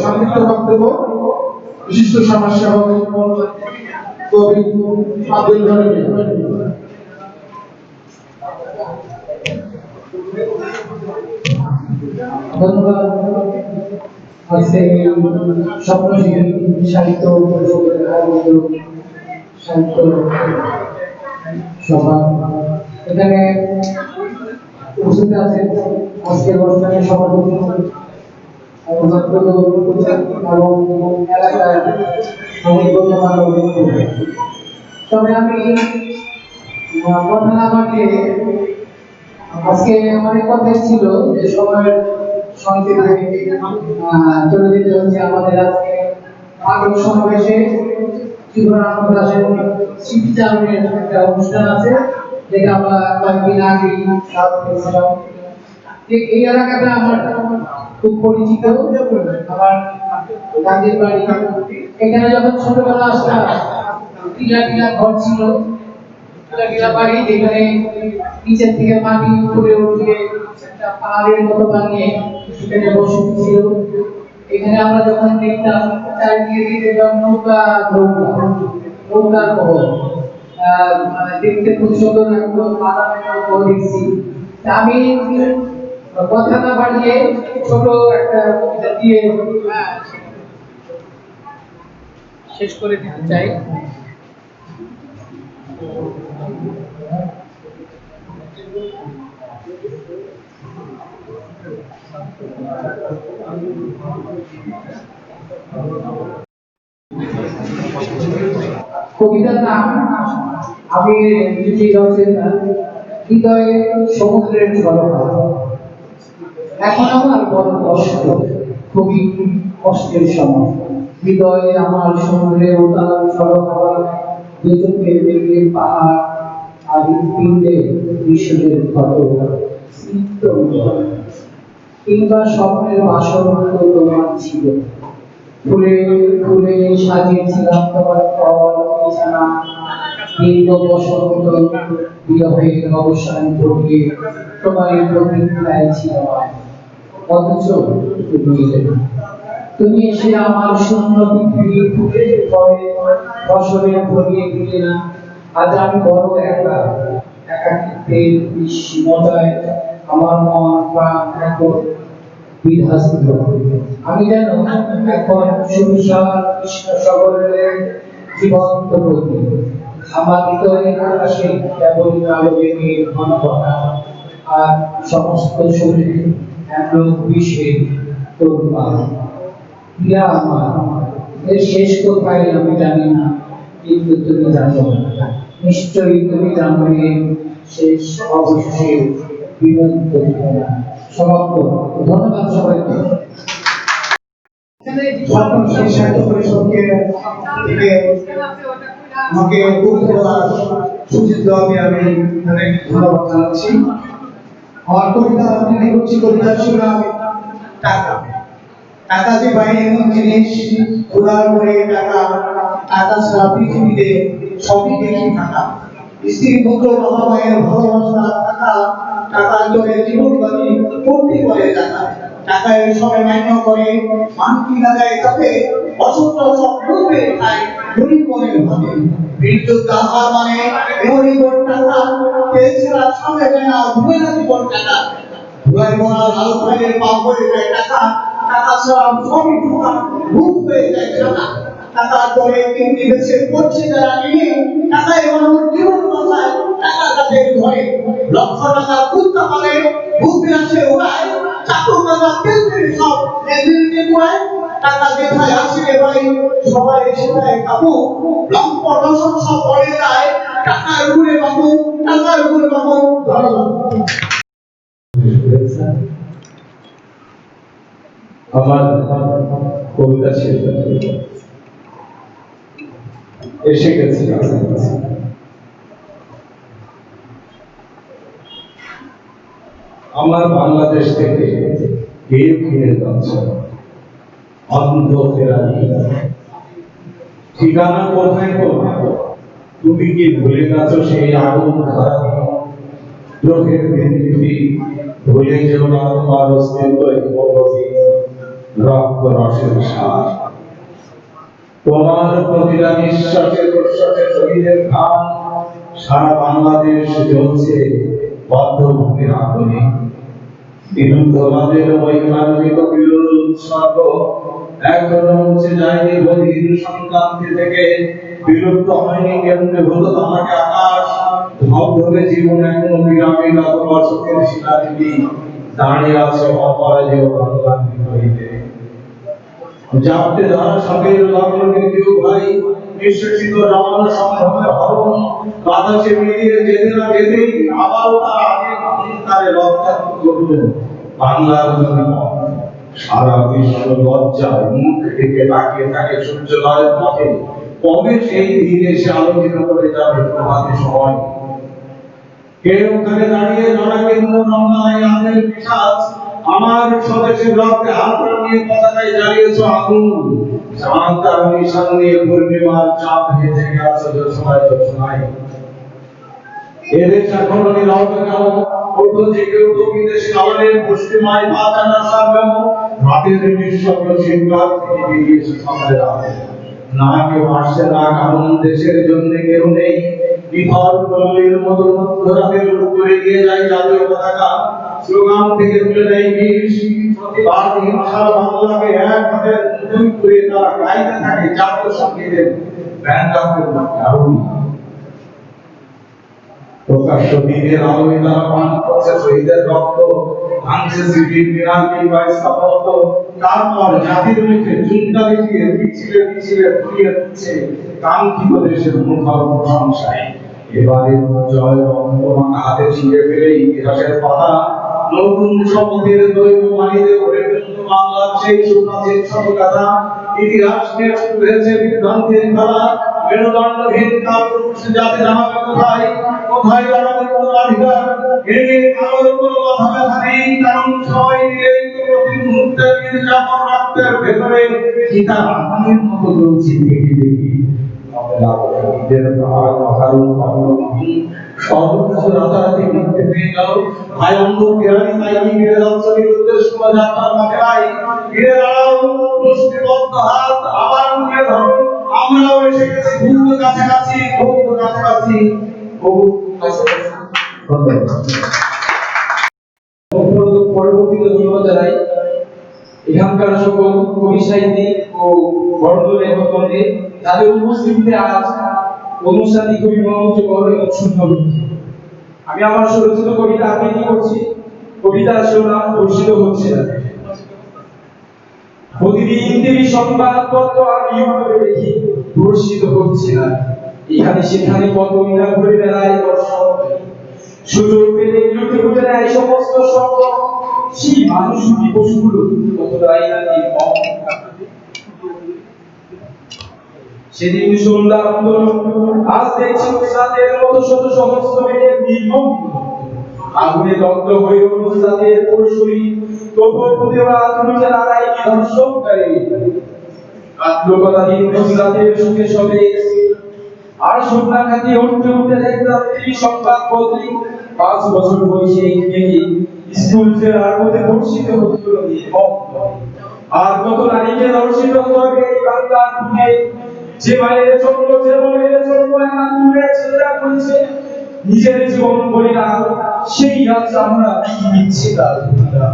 সংক্ষিপ্ত বক্তব্য বিশিষ্ট সমাজসেবক কবি আব্দুল গনি। ধন্যবাদ। আজকে স্বপ্নশীল সাহিত্য পরিষদের আয়োজিত সাহিত্য সভা, এখানে উপস্থিত আছেন আজকের অনুষ্ঠানের সভাপতি এবং এলাকার গণ্যমান্য ব্যক্তি। তবে আমি কথা না বাড়িয়ে আজকে অনেক কথা ছিল যে সময়ের সংক্ষেপে চলে যেতে হচ্ছে। আমাদের আজকে আগের সমাবেশে ত্রিপুরানন্দ দাসের স্মৃতিচারণের একটা অনুষ্ঠান আছে, যেটা আমরা কয়েকদিন আগেই করেছিলাম। এই এলাকাটা আমার খুব পরিচিত, আমার গান্ধীর বাড়ি। এখানে যখন ছোটবেলা আসতাম, টিলা টিলা ঘর ছিল, টিলা বাড়ি, যেখানে নিচের থেকে মাটি উপরে উঠিয়ে একটা পাহাড়ের মতো বানিয়ে সেখানে বসতি ছিল। এখানে আমরা যখন দেখতাম চারিদিকে দেখতাম নৌকা নৌকা নৌকার বহর, দেখতে খুব সুন্দর লাগতো। বাদামের বহর দেখছি। আমি কথা না বাড়িয়ে ছোট একটা কবিতা দিয়ে শেষ করে দিতে চাই। কবিতার নাম আমি নিজে রচনা, হৃদয়ে সমুদ্রের ঝলকা। এখন আমার বড় কষ্ট, খুবই কষ্টের সময়। হৃদয়ে আমার সমুদ্রের উতাল ঝলকা, দুচোখে মেঘের পাহাড়, আর হৃৎপিণ্ডে বিশ্বদের ক্ষত। স্নিগ্ধ উদয় কিংবা স্বপ্নের বাসর তো তোমার ছিল। ফুলে ফুলে সাজিয়েছিলাম তোমার ঘর বিছানা, দীর্ঘ বসন্ত বিরহের অবসান ঘটিয়ে তোমার প্রতীক্ষায় ছিলাম। অথচ তুমি এলে না। তুমি এসে আমার শূন্য পৃথিবী ফুটে পড়ে বছরে ভরিয়ে দিলে না। আজ আমি বড় একা, একাকিত্বের বিষমতায় আমার মন প্রাণ এখন বিধ্বস্ত। আমি যেন এখন সুবিশাল কৃষ্ণ সাগরের জীবন্ত নদী। আমার হৃদয়ের আকাশে কেবল কালো মেঘের ঘন ঘটা, আর সমস্ত শরীরে এমন বিষে তোলপাড়। প্রিয়া আমার, এর শেষ কোথায় আমি জানি না, কিন্তু তুমি জানো। নিশ্চয়ই তুমি জানো এর শেষ অবশেষে বিনন্ত ঠিকানা। সমাপ্ত। ধন্যবাদ সবাইকে। স্বপ্নশীল সাহিত্য পরিষদকে থেকে আমাকে গুরুত্ব দেওয়ার সুযোগ দেওয়াকে আমি অনেক ধন্যবাদ জানাচ্ছি। আমার কবিতা আপনি করছি, কবিতার শিরোনাম টাকা। টাকা যে বাইরে এমন জিনিস, খোলার পরে টাকা, টাকা ছাড়া পৃথিবীতে সবই দেখি টাকা। স্ত্রী পুত্র বাবা মায়ের ভালোবাসা টাকা, টাকার জন্য জীবন বাজি করতে পারে টাকা। টাকায় সবাই মান্য করে, মানকি লাগায় তাতে, অসত্য সব ডুবে খায়, গরিব মনে ভাবে। বিদ্যুৎ আহার মানে এমনই কোন টাকা, তেল ছাড়া সামনে যায় না, ধুয়ে না জীবন টাকা। ধুয়ে মরা লাল ভাইয়ের পাপ হয়ে যায় টাকা, টাকা ছাড়া সবই ঢোকা, ভূত হয়ে যায় টাকা। টাকার দরে কিডনি বেচে পড়ছে যারা নিয়ে, টাকায় মানুষ জীবন বাঁচায়, টাকা তাদের ঘরে। লক্ষ টাকা কুত্তা পালে, ভূত বিলাসে ওড়ায়, চাকর টাকা তেল মেরে সব এদিকে ঘুরায়। টাকা যেথায় আসে ভাই সবাই সেটাই কাবু, লম্প দশক সব পড়ে যায়, টাকার উপরে বাবু, টাকার উপরে বাবু। ধন্যবাদ। আমার কবিতা শেষ এসে গেছে। আমার বাংলাদেশ থেকে কেউ ফিরে যাচ্ছে, অন্ধ ফেরানি। ঠিকানা কোথায় তোমার? তুমি কি ভুলে গেছো সেই আগুন ধারা? চোখের বিন্দুটি ভুলে যেও না তোমার অস্তিত্ব, রক্ত রসের সার। তোমার প্রতিটা নিঃশ্বাসে প্রশ্বাসে শহীদের ঘাম। সারা বাংলাদেশ জ্বলছে বদ্ধভূমির আগুনে। বিরুদ্ধবাদের বৈজ্ঞানিক বিরোধ উৎসর্গ এখনো মুছে যায়নি গভীর সংক্রান্তি থেকে। বিলুপ্ত হয়নি কেন্দ্রীভূত আমাকে আকাশ। ধবধবে জীবন এখনো পিরামিড অথবা চোখের শিলালিপি দাঁড়িয়ে আছে অপরাজেয় বাংলার বিপরীতে। জাপটে ধারা সবের লাগলো কিন্তু ভাই, নিঃশেষিত রামানো সম্ভবের হরণ। বাতাসে মিলিয়ে যেতে না যেতেই আবার তার আগে তারে রক্তাক্ত করলো বাংলার জন্য। সারা বিশ্ব লজ্জায় মুখ ঢেকে তাকিয়ে থাকে সূর্যোদয়ের পথে। কবে সেই দিন এসে আলোকিত করে যাবে প্রভাতে সময়? কেউ ওখানে দাঁড়িয়ে নানাকিন্ন রঙায় আমের পিসাজ। আমার স্বদেশের রক্তে হাত রাঙিয়ে পতাকায় জ্বালিয়েছ আগুন। চাঁদ তার নিশান নিয়ে পূর্ণিমার চাঁদ হেজে গেছে জোছনায় জোছনায়। এদেশ এখনো নীরব কেন? ওঠো জেগে ওঠো বিদেশি আলোর পুষ্টিময় ভাত আনা সামনেও। রাতের নিঃশব্দ শৃঙ্গার থেকে বেরিয়েছে সকালের আলো। না কেউ আসছে না, কারণ দেশের জন্য কেউ নেই। বিফল পল্লীর মতো মধ্যরাতের উপরে দিয়ে যায় জাতীয় পতাকা। স্লোগান থেকে তুলে দেয় বিষ। প্রতিবাদ হিংসা বাংলাকে এক হাতের মুঠোয় করে তারা গাইতে থাকে জাতীয় সঙ্গীতের ব্যান্ডাপের আরোহী। প্রকাশ্য দিনের আলোয় তারা পান করছে শহীদের রক্ত, ভাঙছে স্মৃতির মিনার কিংবা স্থাপত্য। তারপর জাতির মুখে চুনটা দেখিয়ে মিছিলে মিছিলে ঘুরিয়ে দিচ্ছে কাঙ্ক্ষিত দেশের মুখর প্রশংসায়। এবারে জয় রক্তমাখা হাতে ছিঁড়ে ফেলে ইতিহাসের পাতা নতুন শপথের দৈব বাণীতে ভরে ফেলল বাংলার সেই সুপ্রাচীন শতগাথা। ইতিহাসকে হয়েছে বিভ্রান্তির খেলা, মেরুদণ্ডহীন কাপুরুষ জাতি জানাবে কোথায় কোথায় জনগণের এই কারোর কোনো মাথা ব্যথা নেই, কারণ সবাই মিলেই তো প্রতি মুহূর্তে নির্যাতন রক্তের ভেতরে সীতার আগুনের মতো জ্বলছে দেখি দেখি। ঈদের ভাগ অকারণ কর্মভূমি সর্বকিছু রাতারাতি মিথ্যে পেয়ে গেল। ভয়ঙ্কর কেরানি তাই কি ফিরে যাচ্ছে বিরুদ্ধে শোভাযাত্রার মাঠেরাই। ফিরে দাঁড়াও মুষ্টিবদ্ধ হাত আবার উঠে ধরো, আমরাও এসে গেছি খুব কাছাকাছি, খুব কাছাকাছি, খুব কাছাকাছি। পরবর্তীতে ধন্যবাদ জানাই এখানকার সকল কবি সাহিত্যিক ও বর্ণ লেখকদের তাদের উপস্থিতিতে আজ অনুষ্ঠানটি খুবই মনোমুগ্ধকর এবং সুন্দর। আমি আমার সুরক্ষিত কবিতা আবৃত্তি করছি। কবিতার শিরোনাম ধর্ষিত হচ্ছে না। প্রতিদিন টিভি সংবাদপত্র আমি ইউটিউবে দেখি ধর্ষিত হচ্ছে না। এখানে সেখানে কত মিনা ঘুরে বেড়ায় দর্শক, সুযোগ পেলে ইউটিউবে এই সমস্ত শব্দ সেই মানুষটি পশুগুলো কতটাই না নির্মম। সেদিন শুনলাম আন্দোলন, আজ দেখছি সাথের মতো শত সহস্র মেয়ের নির্মম আগুনে দগ্ধ হয়ে অনুজাতের পরশুরি, তবুও প্রতিবাদ রুখে দাঁড়ায় কি ধর্ষণকারী। আত্মকথা দিন গুজরাটের সুখে সবে আর শুকনা খাতি উঠতে উঠতে দেখলাম টিভি সংবাদ বলতে 5 বছর বয়সী এক মেয়ে স্কুল ফেরার পথে ধর্ষিত হচ্ছিল নির্মম। আর কত নারীকে ধর্ষিত করবে এই বাংলার বুকে, যে মায়ের জন্য যে বোনের জন্য একাত্তরে ছেলেরা করেছে নিজের জীবন বলিদান, সেই আজ আমরা কি দিচ্ছি তার বলিদান।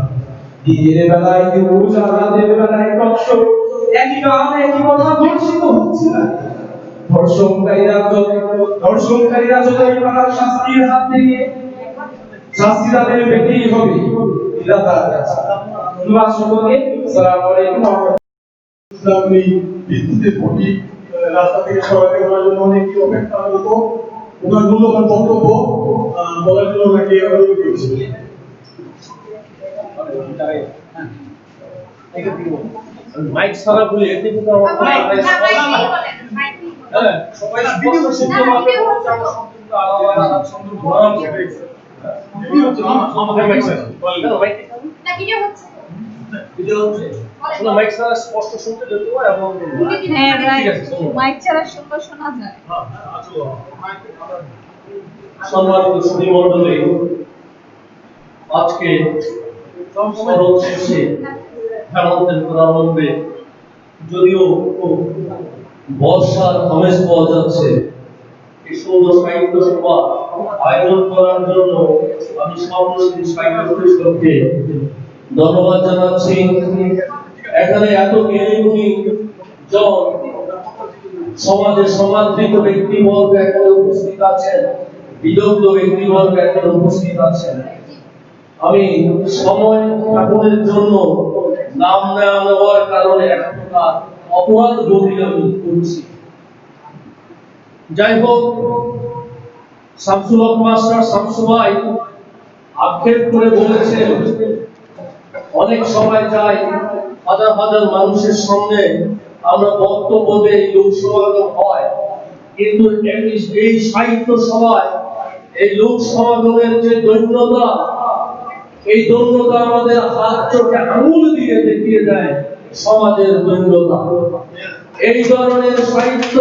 দিনের বেলায় নিউজ আর রাতের বেলায় টকশো, একই গান একই কথা, ধর্ষিত হচ্ছে না। ধর্ষণকারীরা যতই পারার শাস্তির হাত থেকে শাস্তি তাদের পেতেই হবে বিধাতার কাছে। ধন্যবাদ সকলকে। আসসালামু আলাইকুম। ইসলামী বিদ্যুতের খুঁটি রাস্তা থেকে সরাতে করার জন্য অনেকে অপেক্ষারত। ওনার মূল্যবান বক্তব্য বলার জন্য ওনাকে অনুরোধ করছি। মাইক ছাড়া বলে এতে কিন্তু আমার সবাই ভিডিও শুনতে পাবে, আলাদা সুন্দর বলার হবে। ভিডিও হচ্ছে আমাদের মাইক ছাড়া বলেন মাইক না ভিডিও হচ্ছে ভিডিও হচ্ছে শুনো মাইক ছাড়া স্পষ্ট শুনতে যেতে হয় এবং হ্যাঁ রাইট মাইক ছাড়া সুন্দর শোনা যায়। সম্মানিত সুধী মণ্ডলী, আজকে শরৎ শেষে হেমন্তের প্রারম্ভে যদিও বর্ষার আমেজ পাওয়া যাচ্ছে, এই সুন্দর সাহিত্য সভা আয়োজন করার জন্য আমি সর্বশ্রী সাহিত্য পরিষদকে ধন্যবাদ জানাচ্ছি। এখানে এত জ্ঞানী জন সমাজের সমাদৃত ব্যক্তিবর্গ এখানে উপস্থিত আছেন, বিদগ্ধ ব্যক্তিবর্গ এখানে উপস্থিত আছেন। আমি সময় ঠাকুরের জন্য নাম নেওয়ার কারণে একটা অপরাধ বোধই আমি করছি। যাই হোক, শামসুল হক মাস্টার শামসু ভাই আক্ষেপ করে বলেছেন অনেক সময় যাই হাজার হাজার মানুষের সামনে আমরা বক্তব্য দেই, লোক সমাগম হয়, কিন্তু এই সাহিত্য সভায় এই লোক সমাগমের যে দৈন্যতা, এই দৈন্যতা আমাদের হাত চোখে আঙুল দিয়ে দেখিয়ে দেয় সমাজের দৈন্যতা। এই ধরনের সাহিত্য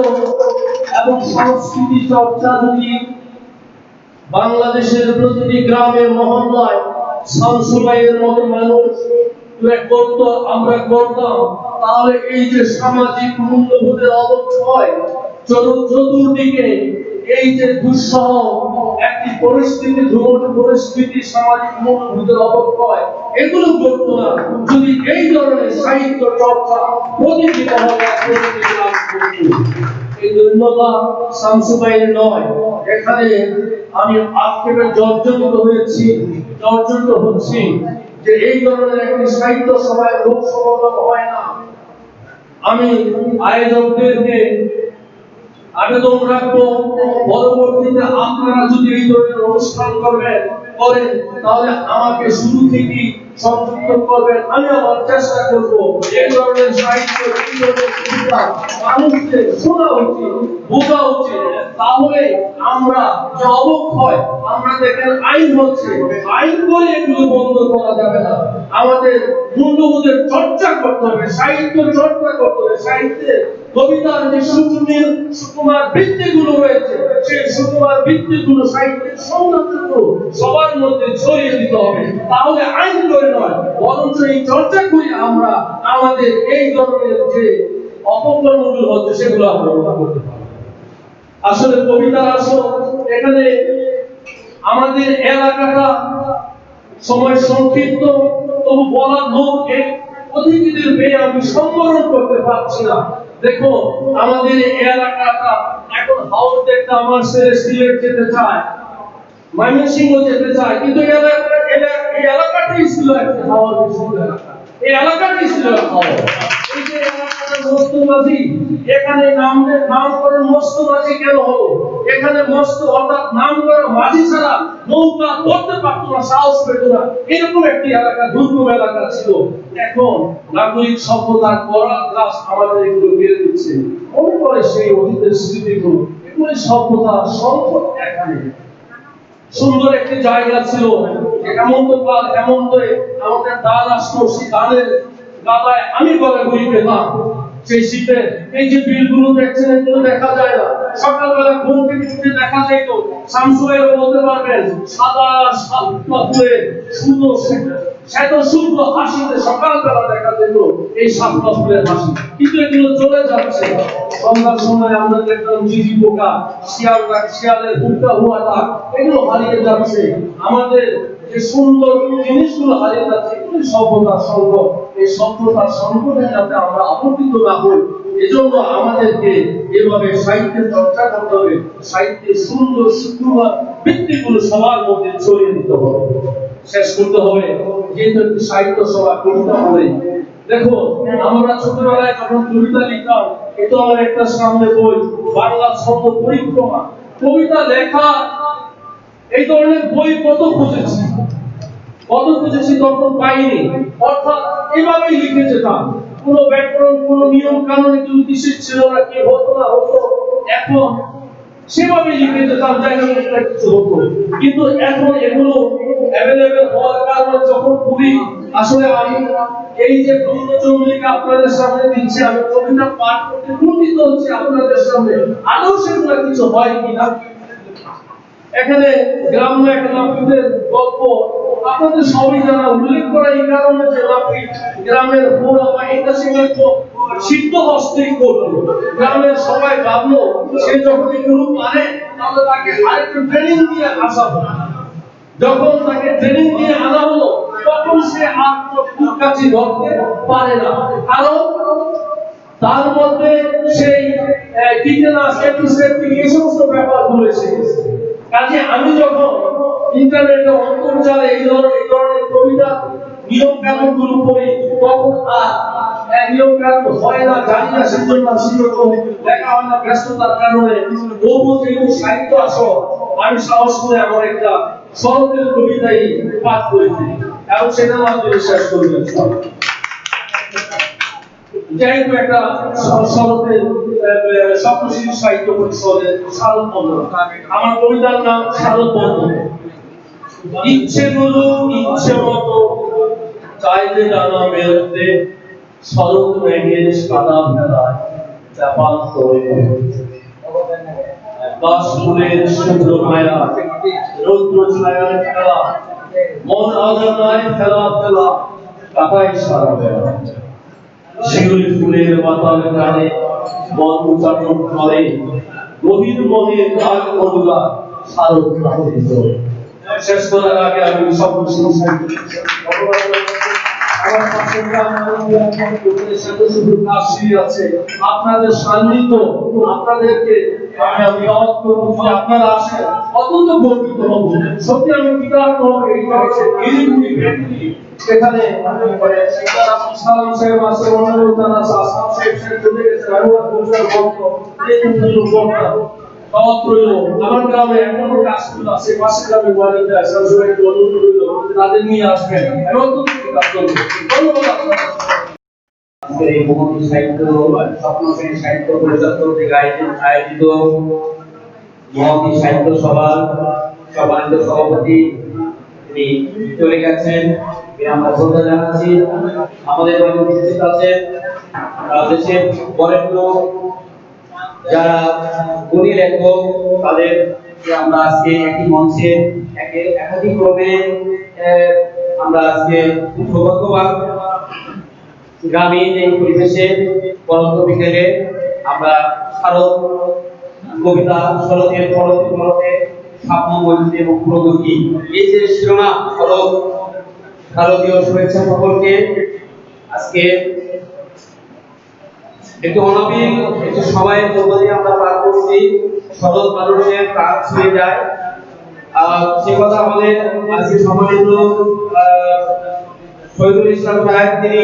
এবং সংস্কৃতি চর্চা যদি বাংলাদেশের প্রতিটি গ্রামে মহল্লায় শামসু ভাইয়ের মতো মানুষ করতো, আমরা করতাম, তাহলে এই যে সামাজিক মূল্যবোধের অবক্ষয় চতুর্দিকে এই যে দুঃসহ একটি পরিস্থিতি, ধ্রুবট পরিস্থিতি, সামাজিক মূল্যবোধের অবক্ষয়, এগুলো ঘটতো না যদি এই ধরনের সাহিত্য চর্চা প্রতিটি মহলে লাভ করত। এই দৈন্যতা শামসুবাইয়ের নয়, এখানে আমি আক্ষেপে জর্জরিত হচ্ছি যে এই ধরনের একটি সাহিত্য সভায় লোক সমাগম হয় না। আমি আয়োজকদেরকে আবেদন রাখবো, পরবর্তীতে আপনারা যদি এই ধরনের অনুষ্ঠান করেন তাহলে আমাকে শুরু থেকেই সংযুক্ত করবেন। আমি আমার চেষ্টা করবো এই ধরনের সাহিত্য, এই ধরনের কবিতা মানুষদের শোনা উচিত, বোঝা উচিত। তাহলে আমরা যে অবক্ষয়, আমরা দেখেন আইন হচ্ছে, আইন করে এগুলো বন্ধ করা যাবে না। আমাদের মূল্যবোধের চর্চা করতে হবে, সাহিত্য চর্চা করতে হবে। সাহিত্যের কবিতার যে সুকুমার বৃত্তিগুলো রয়েছে, সেই সুকুমার বৃত্তিগুলো, সাহিত্যের সৌন্দর্যগুলো সবার মধ্যে ছড়িয়ে দিতে হবে। তাহলে আইন করে নয়, বরঞ্চ এই চর্চা করে আমরা আমাদের এই ধরনের যে অপকর্মগুলো হচ্ছে সেগুলো আমরা রক্ষা করতে পারবো। আসলে কবিতার আসল এখানে আমাদের এলাকাটা সময় সংক্ষিপ্ত, তবু বলার লোক অতিথিদের পেয়ে আমি সম্বরণ করতে পারছি না। দেখো, আমাদের এই এলাকাটা এখন হাওড় দেখতে আমার ছেলে সিলেট যেতে চায়, ময়মনসিংহ যেতে চায়, কিন্তু এই এলাকাটাই ছিল একটা হাওড় বিশুদ্ধ এলাকা। এই এলাকাটাই ছিল হাওড়। এই যে এলাকাটা মস্তবাজি, এখানে নামকরণ মস্তবাজি কেন হলো? এখানে মস্ত অর্থাৎ নাম করা মাঝি ছাড়া নৌকা করতে পারতো না, সাহস পেত না, এরকম একটি এলাকা, দুর্গম এলাকা ছিল। এখন নাগরিক সভ্যতার কড়া গ্রাস আমাদের এগুলো বেড়ে দিচ্ছে। মনে করে সেই অতীতের স্মৃতিগুলো, এগুলো সভ্যতার সংকট। এখানে সুন্দর একটি জায়গা ছিল, হেমন্তকাল, হেমন্তে আমাদের দান আসতো, সেই দানের গাদায় আমি গড়াগড়ি পেতাম। সেই শীতে এই যে বিলগুলো দেখছেন, এগুলো দেখা যায় না। সকালবেলা ঘুম থেকে উঠে দেখা যায় তো, শামসুবাইও বলতে পারবেন, সাদা সাদা ফুলে সুন্দর শ্বেত শুভ্র হাসিতে সকালবেলা দেখা যেত এই সাদা ফুলের হাসি। কিন্তু এগুলো চলে যাচ্ছে। সন্ধ্যার সময় আমরা দেখলাম ঝিঝি পোকা, শিয়ালের হুক্কা হুয়াটা, এগুলো হারিয়ে যাচ্ছে। আমাদের যে সুন্দর জিনিসগুলো হারিয়ে যাচ্ছে, এগুলো সভ্যতার সংকট। এই সভ্যতার সংকটে যাতে আমরা আবর্তিত না হই, এজন্য আমাদেরকে এভাবে সাহিত্যের চর্চা করতে হবে। সাহিত্যের সুন্দর সুকুমার বৃত্তিগুলো সবার মধ্যে ছড়িয়ে দিতে হবে, শেষ করতে হবে। যেহেতু একটি সাহিত্য সভা, কবিতা বলে, দেখো আমরা ছোটবেলায় যখন কবিতা লিখতাম, এটা আমার একটা সামনে বই, বাংলা ছন্দ পরিক্রমা, কবিতা লেখা এই ধরনের বই কত খুঁজেছি, তখন পাইনি। অর্থাৎ এভাবেই লিখে যেতাম, কোনো ব্যাকরণ, কোনো নিয়ম কানুন একটু বিশেষ ছিল না, কি হতো না হতো, এখন সেভাবে লিখে যেতাম, যাই হোক একটা কিছু হতো। কিন্তু এখন এগুলো অ্যাভেলেবেল হওয়ার কারণে যখন পড়ি, আসলে আমি এই যে বঙ্গচন্দ্রিকা আপনাদের সামনে দিচ্ছি, আমি কবিতা পাঠ করতে কুণ্ঠিত হচ্ছে আপনাদের সামনে। আদৌ সেগুলো কিছু হয় কিনা? এখানে গ্রাম্য এক নাপিতের গল্প আপনাদের সবাই জানা, উল্লেখ করা এই কারণে যে নাপিত গ্রামের পোড়া বা এটা সেখানে সিদ্ধ হস্তেই করলো। গ্রামের সবাই ভাবলো সে যখন এগুলো পারে তাহলে তাকে আরেকটু ট্রেনিং দিয়ে আসা হলো। যখন তাকে ট্রেনিং দিয়ে আনা হলো, তখন সে আর কাছে ধরতে পারে না, কারণ তার মধ্যে সেই কীটনাশক এই সমস্ত ব্যাপারগুলো এসে গেছে। কাজে আমি যখন ইন্টারনেটে অন্তর্জালে এই ধরনের কবিতা নিয়ম কানুন গুলো পড়ি, তখন আর নিয়ম কানুন হয় না, জানি না, সেজন্য সেরকম লেখা হয় না ব্যস্ততার কারণে। তবু যেহেতু সাহিত্য আসো, আমি সাহস করে আমার একটা শরতের কবিতাই পাঠ করেছি এবং সেটা মাধ্যমে শেষ করবেন। যাই হোক, একটা শরতের স্বপ্নশীল সাহিত্য পরিষদের শারদ বন্ধন, আমার কবিতার নাম শারদ বন্ধন। ইচ্ছে গুলো ইচ্ছে মতো চাইলে ডানা মেলতে, শরৎ মেঘের সাদা ভেলায় চাপাল করে বাস ফুলের শুভ্র মায়া, রৌদ্র ছায়ার খেলা, মন আজানায় ফেলা কাটাই সারা বেলা। শিউলি ফুলের মাতাল গানে মন উচ্চারণ করে, গভীর মনের রাগ অনুরাগ শারদ প্রাকৃত। শেষ করার আগে আমি সকল আমার পাশে শুধু কাশি আছে, আপনাদের সান্নিধ্য, আপনাদেরকে আমি দাওয়াত করব যে আপনারা আসেন, অত্যন্ত গর্বিত হব। সত্যি আমি কৃতজ্ঞ হব এখানে সালাম সাহেব আছে, অন্যান্য আছে, আসাম সাহেব চলে গেছে, দাওয়াত রইল। আমার গ্রামে এখনো কাজগুলো আছে, পাশের গ্রামে বাড়িতে আছে, সবাইকে অনুরোধ রইল তাদের নিয়ে আসবেন। আমি অত্যন্ত কৃতজ্ঞ। ধন্যবাদ আপনাদের। আজকের এই মহতী সাহিত্য স্বপ্নশ্রী সাহিত্য পরিষদ কর্তৃক আয়োজিত মহতী সাহিত্য সভার সম্মানিত সভাপতি তিনি চলে গেছেন, আমরা শ্রদ্ধা জানাচ্ছি। আমাদের মাঝে উপস্থিত আছেন দেশের বরেণ্য যারা গুণী লেখক, তাদের আমরা আজকে একই মঞ্চে একাধিক ক্রমে আমরা আজকে সৌভাগ্যবান গ্রামীণ এই পরিবেশে পরন্ত বিকেলে আমরা শারদ কবিতা শরতের পরতে পরতে স্বপ্ন বলতে এবং প্রগতি, এই যে শিরোনাম শরৎ, শারদীয় শুভেচ্ছা সকলকে। আজকে একটু অনাবিল একটু সময়ের মধ্য দিয়ে আমরা পার করছি। শরৎ মানুষের প্রাণ ছুঁয়ে যায়, সে কথা আমাদের আজকে সম্মানিত শহীদুল ইসলাম সাহেব তিনি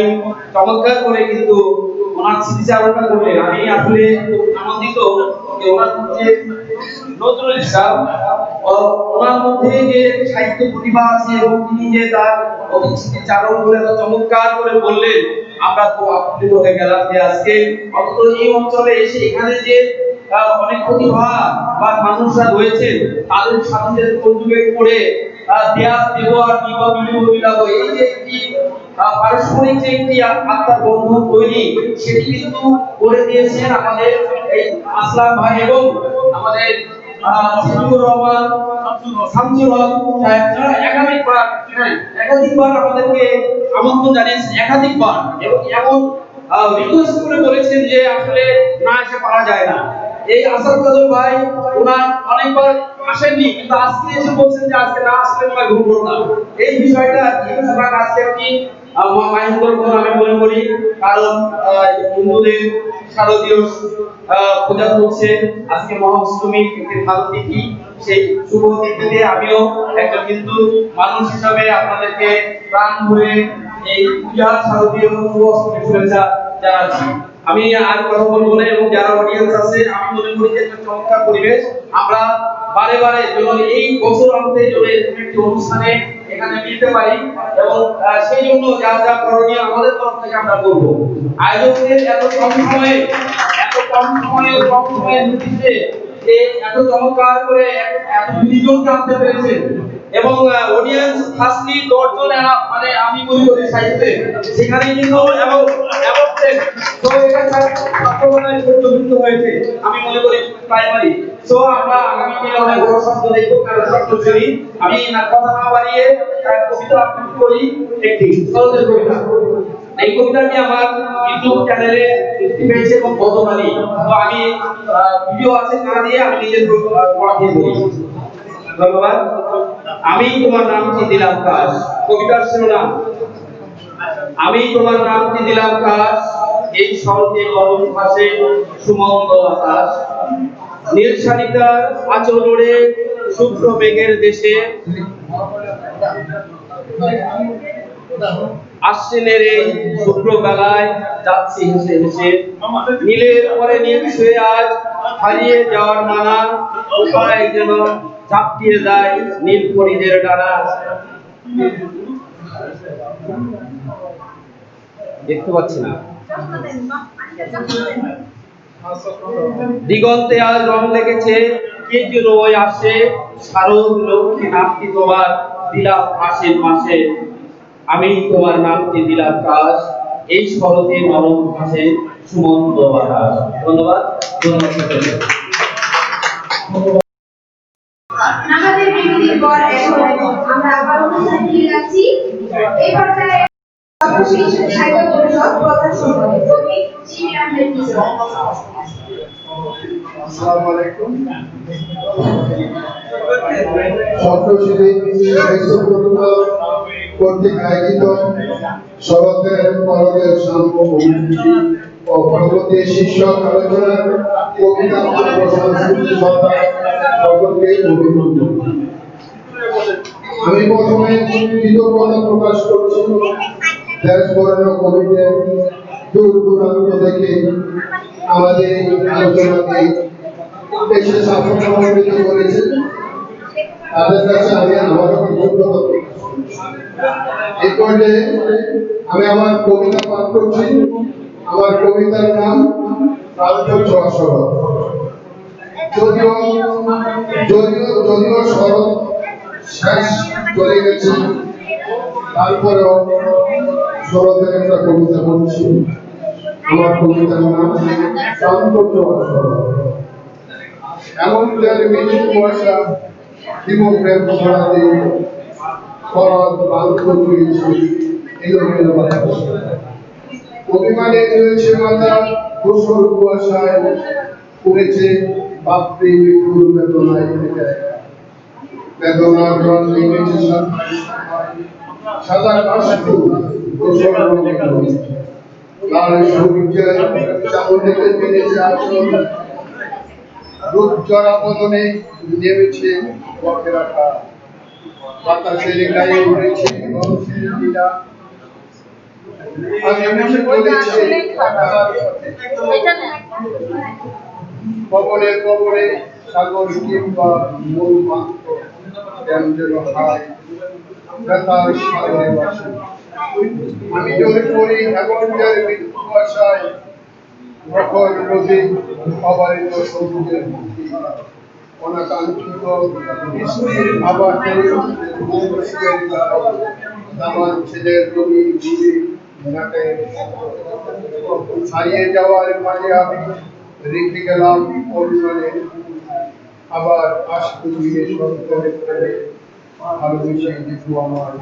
চমৎকার করে কিন্তু ওনার স্মৃতিচারণা করলেন। আমি আসলে আনন্দিত যে ওনার মধ্যে নজরুল ইসলাম ওনার মধ্যে যে সাহিত্য প্রতিভা আছে এবং তিনি যে তার স্মৃতিচারণ করে চমৎকার করে বললেন, আমরা খুব আপ্লুত হয়ে গেলাম যে আজকে অন্তত এই অঞ্চলে এসে এখানে যে অনেক প্রতিভা বা মানুষরা রয়েছেন তাদের সাথে কন্ট্রিবিউট করে দেয়া দেব আর নিব মিলাবো, এই যে একটি পারস্পরিক যে একটি আত্মার বন্ধন তৈরি, সেটি কিন্তু করে দিয়েছেন আমাদের এই আসলাম ভাই এবং আমাদের সিদ্দিকুর রহমান শামসুল হক সাহেব, যারা একাধিকবার আমাদেরকে আমন্ত্রণ জানিয়েছেন, একাধিকবার, এবং এমন রিকোয়েস্ট করে বলেছেন যে আসলে না এসে পারা যায় না। এই আসাদ কাজল ভাই ওনার অনেকবার আসেননি, কিন্তু আজকে এসে বলছেন যে আজকে না আসলে আমরা ঘুম করতাম। এই বিষয়টা আজকে একটি মাহেন্দ্রক্ষণ আমি মনে করি, কারণ হিন্দুদের শারদীয় পূজা হচ্ছে আজকে মহাষ্টমী, একটি ভালো তিথি। সেই শুভ তিথিতে আমিও একজন হিন্দু মানুষ হিসাবে আপনাদেরকে প্রাণ ভরে এই পূজা শারদীয় শুভ অষ্টমী শুভেচ্ছা জানাচ্ছি। আমি আর কথা বলবো না, এবং যারা অডিয়েন্স আছে আমি মনে করি যে একটা চমৎকার পরিবেশ, আমরা বারে বারে এই বছর অন্তে এরকম একটি অনুষ্ঠানে এখানে মিলতে পারি, এবং সেই জন্য যা যা করণীয় আমাদের তরফ থেকে আমরা করব। আয়োজকদের এত কম সময়ের মধ্যে যে এত চমৎকার করে এত দুইজনকে আনতে পেরেছেন, এবং অডিয়েন্স ফার্স্টলি 10 জন, মানে আমি মনে করি সাহিত্যে সেখানে কিন্তু এবং তো এটা যুক্ত হয়েছে আমি মনে করি প্রাইমারি। সো আমরা আগামী দিনে অনেক বড় শব্দ দেখব, কারণ সপ্তশ্রেণী। আমি কথা না বাড়িয়ে কবিতা আবৃত্তি করি একটি সরোজের কবিতা। এই কবিতাটি আমার ইউটিউব চ্যানেলে মুক্তি পেয়েছে এবং গতকালই, তো আমি ভিডিও আছে না দিয়ে আমি নিজের পড়া দিয়ে বলি। ধন্যবাদ। আমি তোমার নামটি দিলাম কাশ, কবিতার শিরোনাম আমি তোমার নামটি দিলাম কাশ, এই শরতে গরম ভাসে সুমঙ্গ আকাশ, নীল শালিকার আঁচল ওড়ে শুভ্র মেঘের দেশে, আশ্বিনের এই শুভ্র বেলায় যাচ্ছি হেসে হেসে, নীলের পরে নীল ছুঁয়ে আজ হারিয়ে যাওয়ার মানা, উপায় যেন ঝাঁপিয়ে যায় নীল পরিদের ডানা। দেখতে পাচ্ছি না, দিগন্তে আজ রং লেগেছে, কে যেন ওই আসে, শারদ লক্ষ্মী নামটি তোমার দিলাম আশের মাসে, আমি তোমার নামটি দিলাম কাশ, এই শরতে নরম ভাসে সুমন্ত বাতাস। ধন্যবাদ। আমাদের বিরতির পর এখন আমরা আবার অনুষ্ঠানে ফিরে যাচ্ছি। এই পর্যায়ে সাহিত্য পরিষদ প্রধান সম্পাদক কবি জি আলহামদুলিল্লাহ। আসসালামু আলাইকুম। স্বপ্নশিল্পী সাহিত্য পরিষদ কর্তৃক আয়োজিত সরকার ভারতের সাম্য অভিবৃদ্ধি ও প্রগতি শীর্ষক আলোচনার কবিতা ও সাংস্কৃতিক সভা সকলকে অভিনন্দন। আমি প্রথমে কৃতজ্ঞতা প্রকাশ করছি দেশ বরণ্য কবিদের দূর দূরান্ত থেকে আমাদের এই আলোচনাকে বেশি সাফল্যমণ্ডিত করেছে। তাদের কাছে আমি আবারও কৃতজ্ঞতা প্রকাশ করছি। এই পর্যায়ে আমি আমার কবিতা পাঠ করছি। আমার কবিতার নাম রাজযোগ শরৎ। যদিও যদিও যদিও শরৎ শেষ চলে গেছে, তারপরেও শরতের একটা কবিতা পড়ছি। আমার কবিতার নাম শান্ত শরৎ। এমন জলে মিষ্টি কুয়াশা হিমপ্রেম ছড়াতে শরৎ ক্লান্ত হয়েছে এলোমেলো বাতাস। অভিমানে রয়েছে মাথা ধূসর কুয়াশায়, পড়েছে বাপরে মৃত্যুর বেদনায় বেদনার জল নেমেছে সাদা কাষ্ঠ ধূসর লাল সূর্যের চাঁদনিতে মেলেছে আচল, রূপ জরা বদনে নেমেছে বকে রাখা বাতাসের গায়ে উড়েছে মানুষের লীলা। আমি মুছে বলেছি কবরে কবরে সাগর কিংবা মূল মাত্র জ্ঞান যেন হায় ব্যথার সাগরে বাসে। আমি জোরে পড়ি হেমন্তের মৃত্যু আশায়, প্রখর রোদে অবারিত সবুজের মুক্তি অনাকাঙ্ক্ষিত বৃষ্টির আবাসে আমার ছেলের রবি ঘুরে ঘাটে হারিয়ে যাওয়ার মাঝে আমি রেখে গেলাম অভিমানে, আবার আসতে গিয়ে সন্তানের প্রেমে ভালোবেসে কিছু আমার।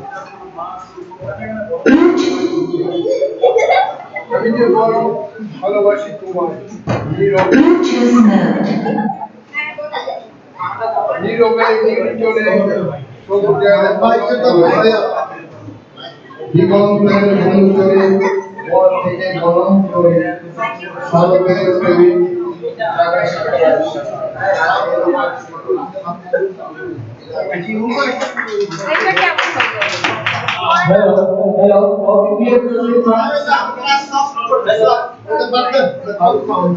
আমি যে বড় ভালোবাসি তোমায় নীরবে নীরবে নির্জনে সবুজের দিগন্তের মঞ্চরে পর থেকে গরম করে শরতের প্রেমে জাগা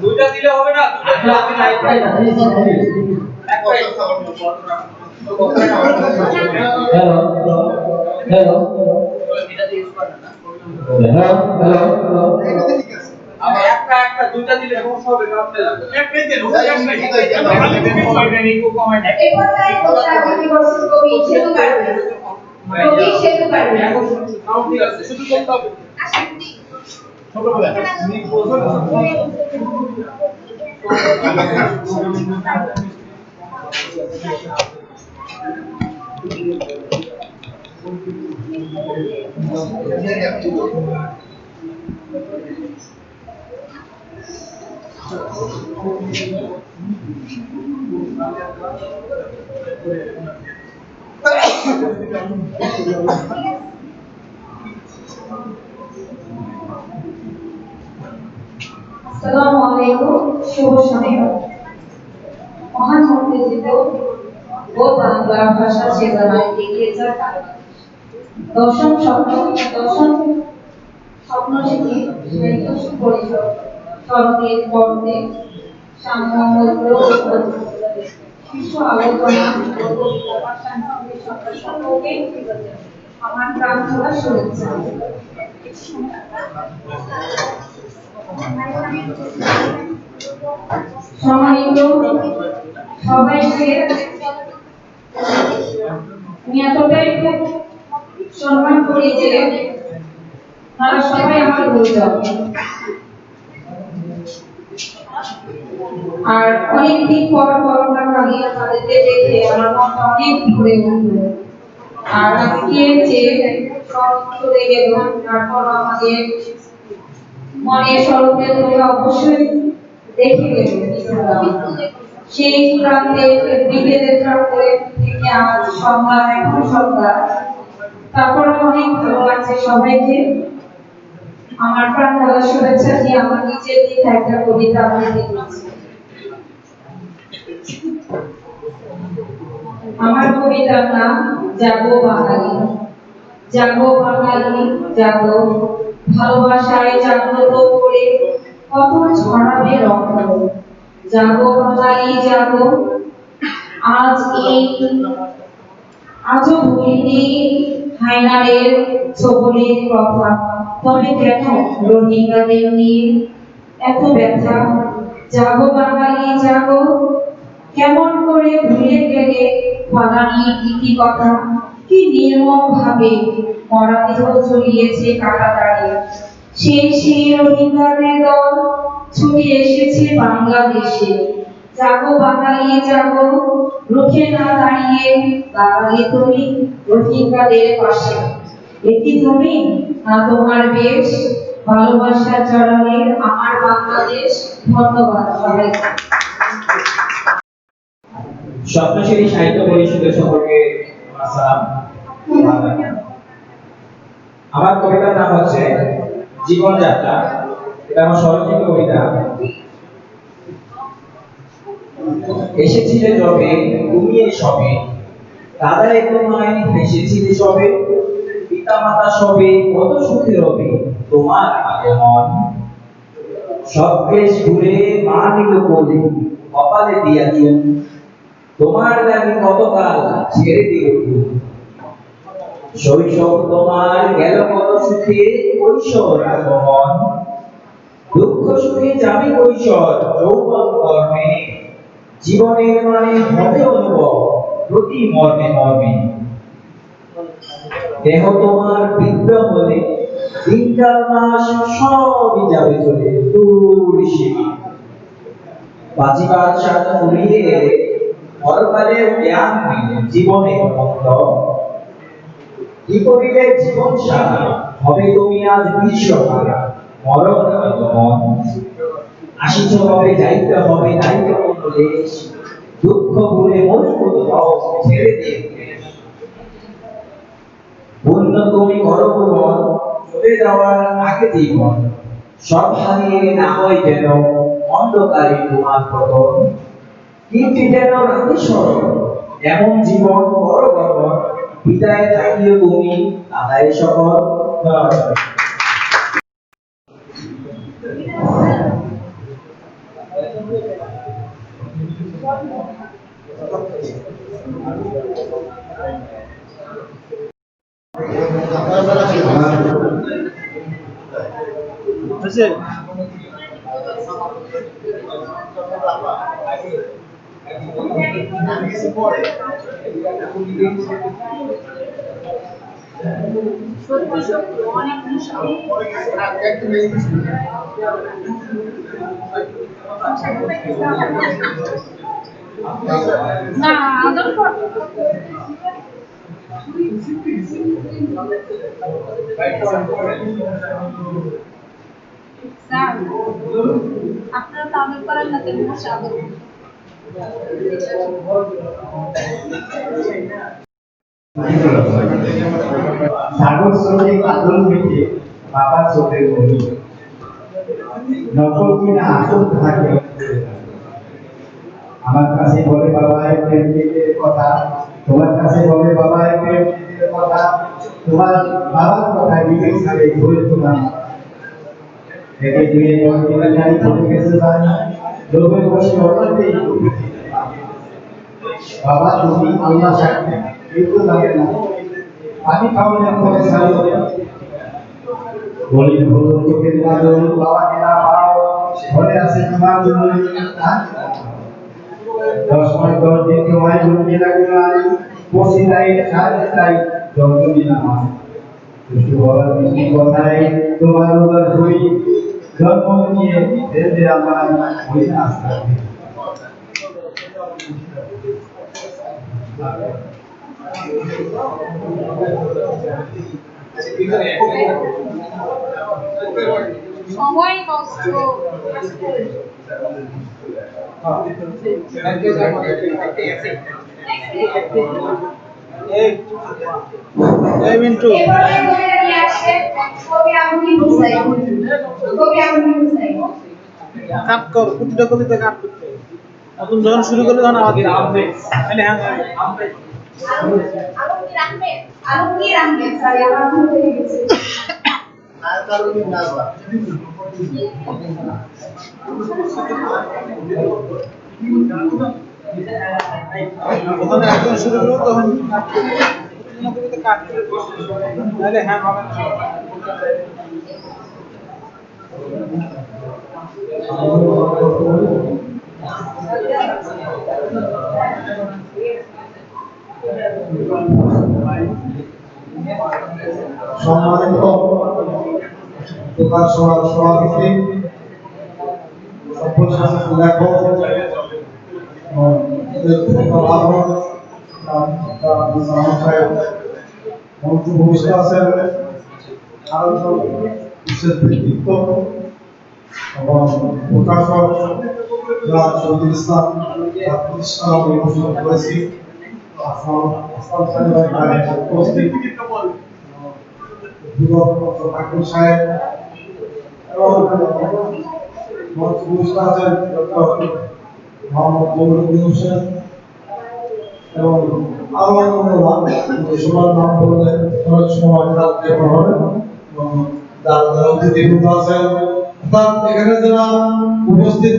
দুইটা দিলে হবে না, দুইটা আমি লাইভ হ্যালো আবার একটা একটা দুইটা দিলে সমস্যা হবে না আপনারা একটাই দেন ওটা একটাই এই পর্যায়ে কবি বলছেন কবি সেতু পারবে কবি সেতু পারবে সাউন্ড ঠিক আছে শুধু বলতে হবে আসেন আসসালামু আলাইকুম, শুভ সন্ধ্যা। মহান মুক্তিযুদ্ধ ও বাংলা ভাষা চেতনায় এগিয়ে যাওয়ার কারণ দশম স্বপ্নশিখী সাহিত্য পরিষদ শরতের পর্বে সাম্য শীর্ষ আলোচনা ও কবিতা পাঠ সাংস্কৃতিক সভা সকলকে আমার প্রাণ ধরা শুভেচ্ছা। সম্মানিত সবাইকে আমি এতটাই সম্মান করি যে তারা সবাই আমার গুরুজন, আর অনেকদিন পর করোনা কালে তাদেরকে দেখে আমার মনটা অনেক ভরে উঠল। আর আজকে যে সব চলে গেল, তারপর আমাদের মনে স্বরূপে তোমরা অবশ্যই দেখে গেছো সেই প্রান্তে বিকেলের প্রান্তে থেকে আজ সন্ধ্যা এখন সন্ধ্যা তারপর অনেক ভালো লাগছে সবাইকে আমার প্রাণ ঢালা শুভেচ্ছা দিয়ে আমার নিজের দিকে একটা কবিতা আবৃত্তি করছি। আমার কবিতার নাম জাগো বাঙালি। জাগো বাঙালি জাগো, ভালোবাসায় জাগ্রত করে কত ছড়াবে রক্ত। জাগো বাঙালি জাগো, আজ এই আজও ভুলিনি হায়নারের ছবলের কথা। তবে কেন রোহিঙ্গাদের নিয়ে এত ব্যথা? জাগো বাঙালি জাগো, কেমন করে ভুলে গেলে বাঙালি ইতি কথা? কি নির্মম ভাবে মরাদেহ ঝুলিয়েছে কাঁটাতারে। সেই রোহিঙ্গাদের দল ছুটে এসেছে বাংলাদেশে। জাগো বাঙালি জাগো, রুখে না দাঁড়িয়ে দাঁড়ালে তুমি রোহিঙ্গাদের পাশে। এটি তুমি না তোমার বেশ, ভালোবাসা জড়ালে আমার বাংলাদেশ। ধন্যবাদ সবাইকে। স্বপ্নশিরি সাহিত্য পরিষদের সম্পর্কে আসসালাম। আমার কবিতার নাম হচ্ছে জীবনযাত্রা। এটা আমার স্বরচিত কবিতা। এসেছিলে যবে তুমি এই সবে, দাদা তোমায় এসেছিলে সবে, পিতা মাতা সবে কত সুখে রবে তোমার আগমন। সব দেশ ঘুরে মা নিল কোলে, কপালে দিয়া চুন, তোমার দাবি কতকাল ছেড়ে দিল ঘুম। শৈশব তোমার গেল কত সুখে, কৈশোর আগমন। দুঃখ সুখে যাবে কৈশোর যৌবন কর্মে, জীবনের মানে হবে অনুভব প্রতি মর্মে মর্মে। দেহ তোমার বৃদ্ধ হলে দিনকাল মাস সবই যাবে চলে দূর সীমা। বাজিবার সাথ ফুরিয়ে এলে পরকালের জ্ঞান মিলে জীবনের মন্দ। কি করিলে জীবন সারা হবে তুমি আজ বিশ্বহারা, মরণ আগমন। আসিছ হবে যাইতে হবে দায়িত্ব মতো দেশ, দুঃখ ভুলে মজবুত হও ছেড়ে দিয়ে দেশ। পুণ্য তুমি করো পূরণ, চলে যাওয়ার আগে জীবন, সব হারিয়ে না হয় যেন অন্ধকারে তোমার পতন। কিন্তু যেন রাতে স্মরণ এমন জীবন বড় গঠন, বিদায় থাকিও তুমি আদায় সকল। না আদর কর স্যার, আপনারা তো আদর করেন না, তেমন আদর সাগর স্রোতে কাজল মেখে বাবা চোখের মনি, নকল কিনা আসল থাকে। আমার কাছে বলে বাবা প্রেম প্রীতির কথা, তোমার কাছে বলে বাবা প্রেম প্রীতির কথা। তোমার বাবার কথা বিবেক ছাড়ে ধরে তোমার থেকে দুয়ে দশ দিন জানি ধরে গেছে জানি, লোভের বসে হঠাৎই বাবা তুমি আল্লাহ সাক্ষী কিন্তু জানে না পানি খাওয়ানোর পরে ছাড়ো বলি হলো চোখের কাজল বাবাকে না পাও, ঘরে আছে তোমার জন্য 10 দিন তোমায় লুকিয়ে রাখবো আমি, বসে তাই সাথে তাই যন্ত্রণী না হয় দুষ্টু বলার মিষ্টি কথায় তোমার উদার হই, জন্ম নিয়ে দেবে আমার হই না আস্থা। Okay. সময় নষ্ট এবারে কবিরা নিয়ে আসে কবি আমি বুঝাই কবি আমি বুঝাই কাট কর প্রতিটা কবিতা কাট করতে এখন যখন শুরু করলে তখন আমাকে তাহলে হ্যাঁ আলমগীর আহমেদ সরি আমার ভুল হয়ে গেছে ওখানে একদম শুরু করবো তখন প্রতিটা কবিতা কাট তাহলে হ্যাঁ হবে না সম্মানিত প্রকাশ সভার সভাপতি লেখক মন্ত্রী ভূমিষ্ঠ আছেন আরো সব বিশেষ ব্যক্তিত্ব এবং প্রকাশক শহীদুল ইসলাম প্রতিষ্ঠান আমি ঘোষণা করেছি উপস্থিত ঠাকুর সাহেব এবং মন্ত্রী ভূমিষ্ঠ আছেন ডক্টর মোহাম্মদ জমিরুদ্দিন হোসেন এবং আরো অন্যরা সবার নাম বললে অনেক সময় থাকতে হবে এবং যারা অতিথিবৃন্দ আছেন অর্থাৎ এখানে যারা উপস্থিত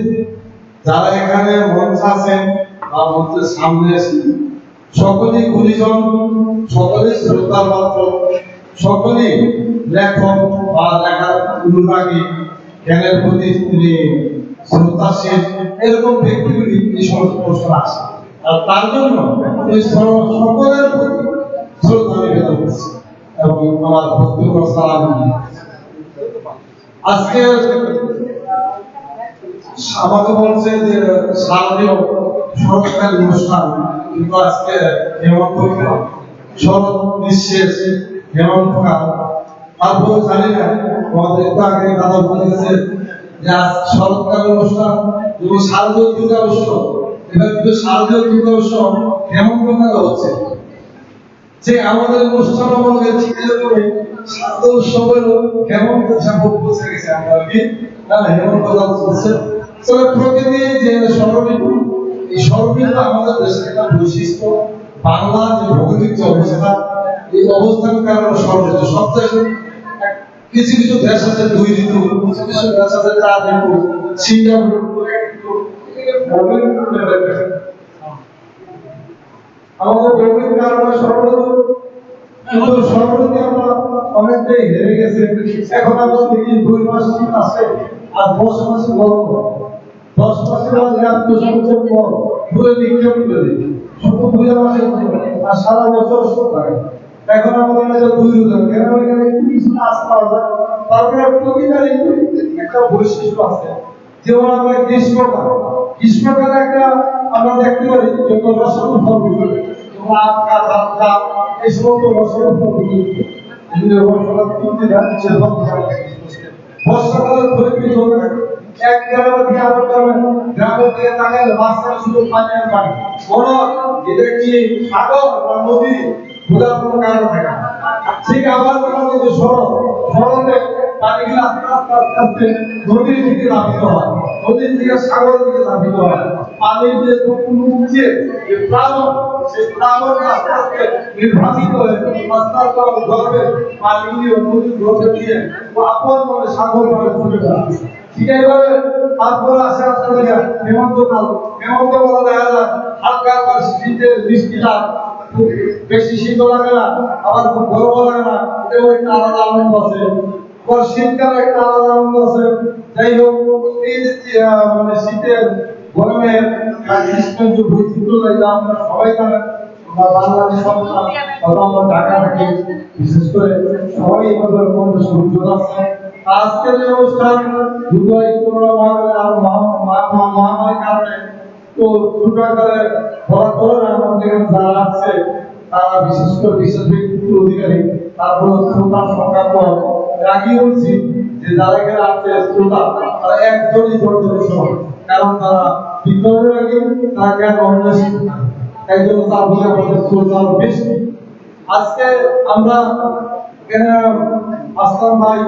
যারা এখানে মঞ্চে আছেন বা মঞ্চের সামনে আছেন সকলেই গুণীজন সকলেই শ্রদ্ধার পাত্র সকলেই লেখক বা লেখার অনুরাগী জ্ঞানের প্রতি তিনি শ্রদ্ধাশীল এরকম ব্যক্তিগুলি এই সমস্ত প্রশ্ন আসে আর তার জন্য এই সকলের প্রতি শ্রদ্ধা নিবেদন করছি এবং আমার ভক্তিপূর্ণ সালাম আজকে আমাকে বলছে যে শারদীয় শরৎকালীন অনুষ্ঠান কিন্তু আজকে হেমন্ত শরৎ নিঃশেষ হেমন্তকাল তারপরে জানি না আমাদের একটু আগে দাদা বলে গেছে যে আজ শরৎকালীন অনুষ্ঠান এবং শারদীয় দুর্গা উৎসব এবার কিন্তু শারদীয় দুর্গা উৎসব হেমন্তকালে হচ্ছে যে আমাদের অনুষ্ঠান আমাকে চিন্তা করে শারদীয় উৎসবের হেমন্ত ঝাপক বসে গেছে আমরা কি না হেমন্তকাল চলছে তবে প্রকৃতি যে স্মরণীয় এই স্মরণীয়তা আমাদের দেশের একটা বৈশিষ্ট্য বাংলা যে ভৌগোলিক যে অবস্থা এই অবস্থান কারণে স্মরণীয় সব দেশে কিছু কিছু দেশ আছে দুই ঋতু কিছু কিছু দেশ আছে চার ঋতু সিঙ্গাপুর আমাদের ভৌগোলিক কারণে স্মরণীয় কিন্তু স্মরণীয় আমরা অনেকটাই হেরে গেছে এখন আমরা দেখি 2 মাস শীত আছে আর 10 মাস গরম 10 মাসের মধ্যে আত্মসংযম পর পুরো নিক্ষেপ করে দিই শুধু 2 মাসের আর সারা বছর শীত লাগে এখন আমাদের কাছে 2 ঋতু কেন এখানে কিছু কাজ পাওয়া যায় তারপরে প্রকৃতির একটা বৈশিষ্ট্য আছে যেমন আমরা গ্রীষ্মকালে একটা আমরা দেখতে পারি যত রসায়ন ফল যেমন আম কাঁঠাল জাম এই সমস্ত রসায়ন ফল বর্ষাকালে ধরে চলবে এক গ্রামের থেকে আরেক গ্রামের দিকে তাকালে রাস্তায় শুধু পানি আর পানি বড় এটা কি সাগর বা নদী বোঝার কোনো কারণ থাকে না ঠিক আবার আমাদের যে সরতে পানিগুলো আস্তে আস্তে আস্তে আস্তে নদীর দিকে ধাবিত হয় নদীর দিকে সাগরের দিকে ধাবিত হয় পানির যে উপরে যে প্লাবন সেই প্লাবন আস্তে আস্তে নির্বাচিত হয়ে আস্তে আস্তে গর্ভে পানিগুলি নদীর গর্ভে দিয়ে আপন মনে সাগর মানে ফুটে যাচ্ছে ঠিক এইভাবে তারপরে আসে আসলে হেমন্তকাল দেখা যায় হালকা হালকা শীতের বৃষ্টিটা বেশি শীত লাগে না আবার খুব গরম লাগে না এটাও একটা আলাদা আনন্দ আছে আবার শীতকালে একটা আলাদা আনন্দ আছে যাই হোক এই মানে শীতের গরমের গ্রীষ্মের যে বৈচিত্র্য লাগে আমরা সবাই জানেন আমরা বাংলাদেশ সরকার আমরা ঢাকা থাকি বিশেষ করে সবাই এই কথা মধ্যে সূর্য আছে আজকের যে অনুষ্ঠান দুবাই করোনা মহামারীর কারণে তো ছোট আকারে বড় করে আমাদের যারা আছে তারা বিশেষ করে বিশেষ ব্যক্তিত্ব অধিকারী তারপর শ্রোতার সংখ্যা কম রাগি বলছি যে যারা এখানে আছে শ্রোতা তারা একজনই জনগণের সমান, কারণ তারা বিজ্ঞানের আগে তারা জ্ঞান অন্বেষণ করে, একজন তার বলে আমাদের শ্রোতা বেশি। আজকে আমরা এখানে আসলাম ভাই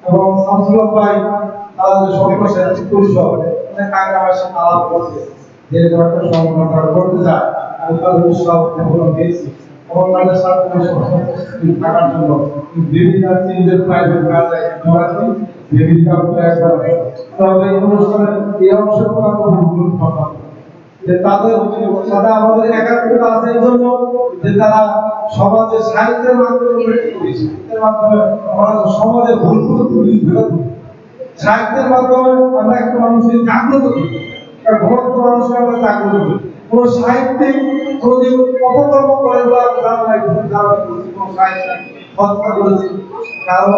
এবং শামসুল ভাই তাদের সর্বশেষ পরিষদ অনেক আগে আমার সাথে আলাপ করছে যে একটা সংগঠন করতে যায়, আমি তাদের উৎসাহ পেয়েছি এবং তাদের সাথে থাকার জন্য বিভিন্ন নিজের প্রাইভেট কাজে জড়াচ্ছি বিভিন্ন তবে এই অনুষ্ঠানের এই অংশের কথা যে তাদের সাথে আমাদের একাত্মতা আছে এই জন্য যে তারা সমাজে সাহিত্যের মাধ্যমে সাহিত্যের মাধ্যমে আমরা সমাজে ভুলগুলো তুলি ধরে সাহিত্যের মাধ্যমে আমরা একটা মানুষকে জাগ্রত করি, ঘটন্ত মানুষকে আমরা জাগ্রত করি। কোন সাহিত্যিক কোনদিন অপকর্ম করে কোন সাহিত্য হত্যা করেছে, কারণ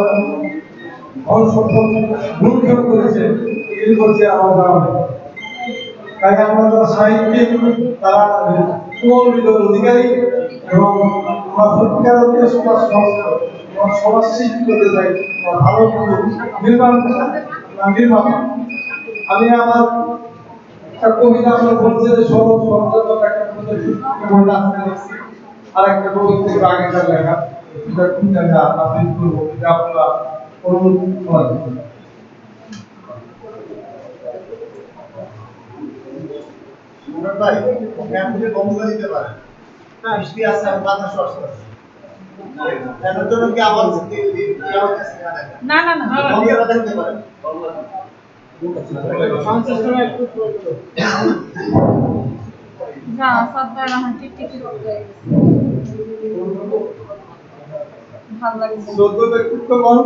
লুণ্ঠন করেছে, এগুলি করছে আমার গ্রামে। তাই আমরা যারা সাহিত্যিক তারা কোমলমৃত অধিকারী এবং আমরা সত্যিকার অর্থে সমাজ সংস্কার সমাজ সৃষ্টি করতে চাই, ভালো নির্মাণ। আমি আমার একটা কবিতা আমরা বলছি যে সরব সরঞ্জাতক একটা কবিতা লিখছি, আর একটা কবিতা আগেকার লেখা এটা কোনটা আবৃত্তি করবো, এটা আপনারা অনুরোধ করেন। ভাই আপনি বন্ধ দিতে পারেন বৃষ্টি আছে আর বাতাস আসছে এর জন্য কি আওয়াজ না না না বন্ধ করে দিতে পারেন সাউন্ড সিস্টেমে একটু না সাবধান রাখা টিকটিকি করতে ভালো লাগছে। চোদ্দ ব্যক্তিত্বগণ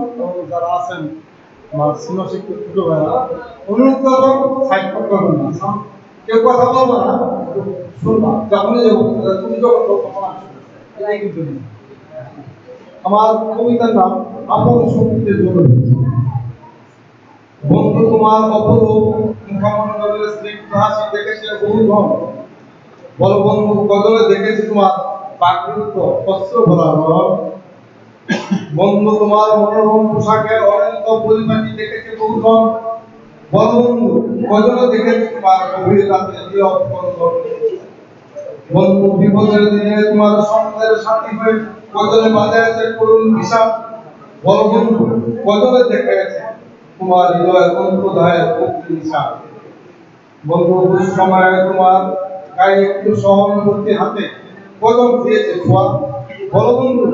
যারা আছেন আমার সিনিয়র শিক্ষক ছোট ভাইরা অনুরোধ করবো সাইড করবেন না, কেউ কথা বলবো না, শুনবা যখনই যাবো তুমি যখন তখন এটাই কিন্তু আমার কবিতার নাম আপন শক্তিতে জরুরি। বন্ধু তোমার অপরূপ মুখমণ্ডলের স্নিগ্ধ হাসি দেখেছে বহু ধন, বল বন্ধু গজলে দেখেছি তোমার প্রাকৃত অস্ত্র ভরা রণ। বন্ধু তোমার মনোরম পোশাকের অনন্ত পরিমাণি দেখেছে বহু ধন, বল বন্ধু গজলে দেখেছি তোমার গভীর রাতে নীরব স্পন্দন। বন্ধু বিপদের দিনে তোমার সঙ্গের সাথী হয়ে গজলে বাজাইছে করুণ বিষাদ, বল বন্ধু গজলে দেখেছে তোমার হৃদয়ের অন্তর্ধায়ের মুক্তি নিশা। বন্ধু সময় তোমার গায়ে একটু সহানুভূতি হাতে কদম দিয়েছে ছোঁয়া, বল বন্ধু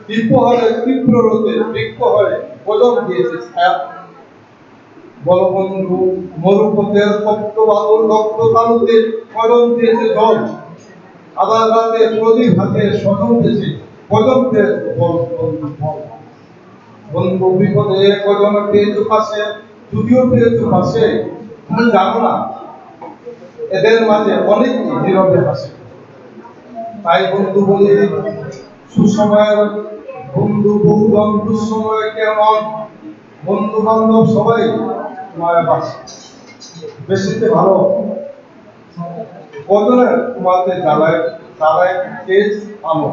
তীব্র হলে তীব্র রোদে বৃক্ষ হয়ে কদম দিয়েছে ছায়া। বল বন্ধু মরুপথের তপ্ত বালুর রক্ত তালুতে কদম দিয়েছে জল, আবার রাতে প্রদীপ হাতে সদম দিয়েছে কদম দিয়েছে বল বন্ধু বল। বন্ধু বিপদে কদম পেয়েছো পাশে, যদিও পেয়েছো পাশে তুমি জানো না এদের মাঝে অনেক নীরবে হাসে। তাই বন্ধু বলি সুসময়ের বন্ধু বহুজন দুঃসময়ে কেমন, বন্ধু বান্ধব সবাই তোমায় বাসে বেশিতে ভালো কদরের তোমাতে জ্বালায় জ্বালায় তেজ আলো।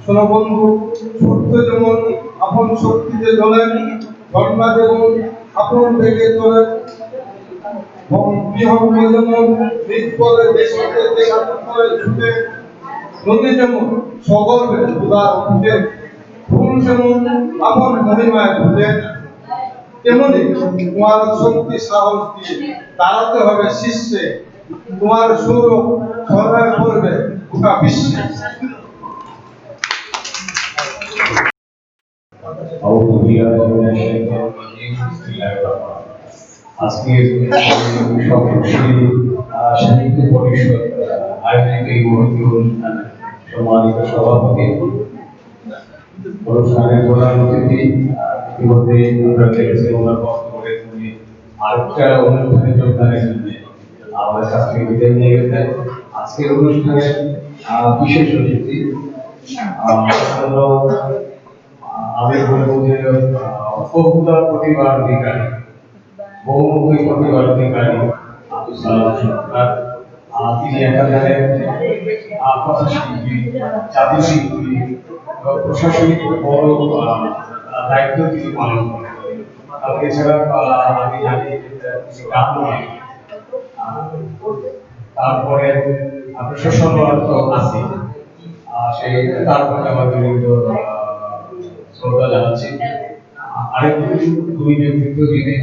শোনো বন্ধু সূর্য যেমন আপন শক্তিতে জ্বলে, ঝর্ণা যেমন আপন বেগে চলে, বিহঙ্গ যেমন নিষ্পদে দেশকে দেশান্তরে ছুটে, নদী যেমন সগর্বে উদার উঠে, ফুল যেমন আপন মহিমায় ফুটে, তেমনি তোমার শক্তি সাহস দিয়ে দাঁড়াতে হবে শীর্ষে, তোমার সৌরভ ছড়ায় পড়বে গোটা বিশ্বে। আজকের সবশেষে সাহিত্য পরিষদ আয়োজিত এই মহতী অনুষ্ঠানে সম্মানিত সভাপতি, অনুষ্ঠানের প্রধান অতিথি ইতিমধ্যে আমরা দেখেছি ওনার বক্তব্যে তিনি আরেকটা অনুষ্ঠানে যোগদানের জন্য আমাদের কাছ থেকে বিদায় নিয়ে গেছেন। আজকের অনুষ্ঠানের বিশেষ অতিথি আমি বলবো যে বহুদা প্রতিভার অধিকারী, বহুমুখী প্রতিভার অধিকারী আব্দুল সালাম সরকার। তিনি একাধারে কথা শিল্পী, জাতি শিল্পী, প্রশাসনিক বড় দায়িত্ব তিনি পালন করেন। এছাড়া আমি জানি গান নয়, তারপরে প্রশাসন তো আছে, সেই তারপরে আমার বিনীত শ্রদ্ধা জানাচ্ছি। আরেক দুই ব্যক্তিত্ব যিনি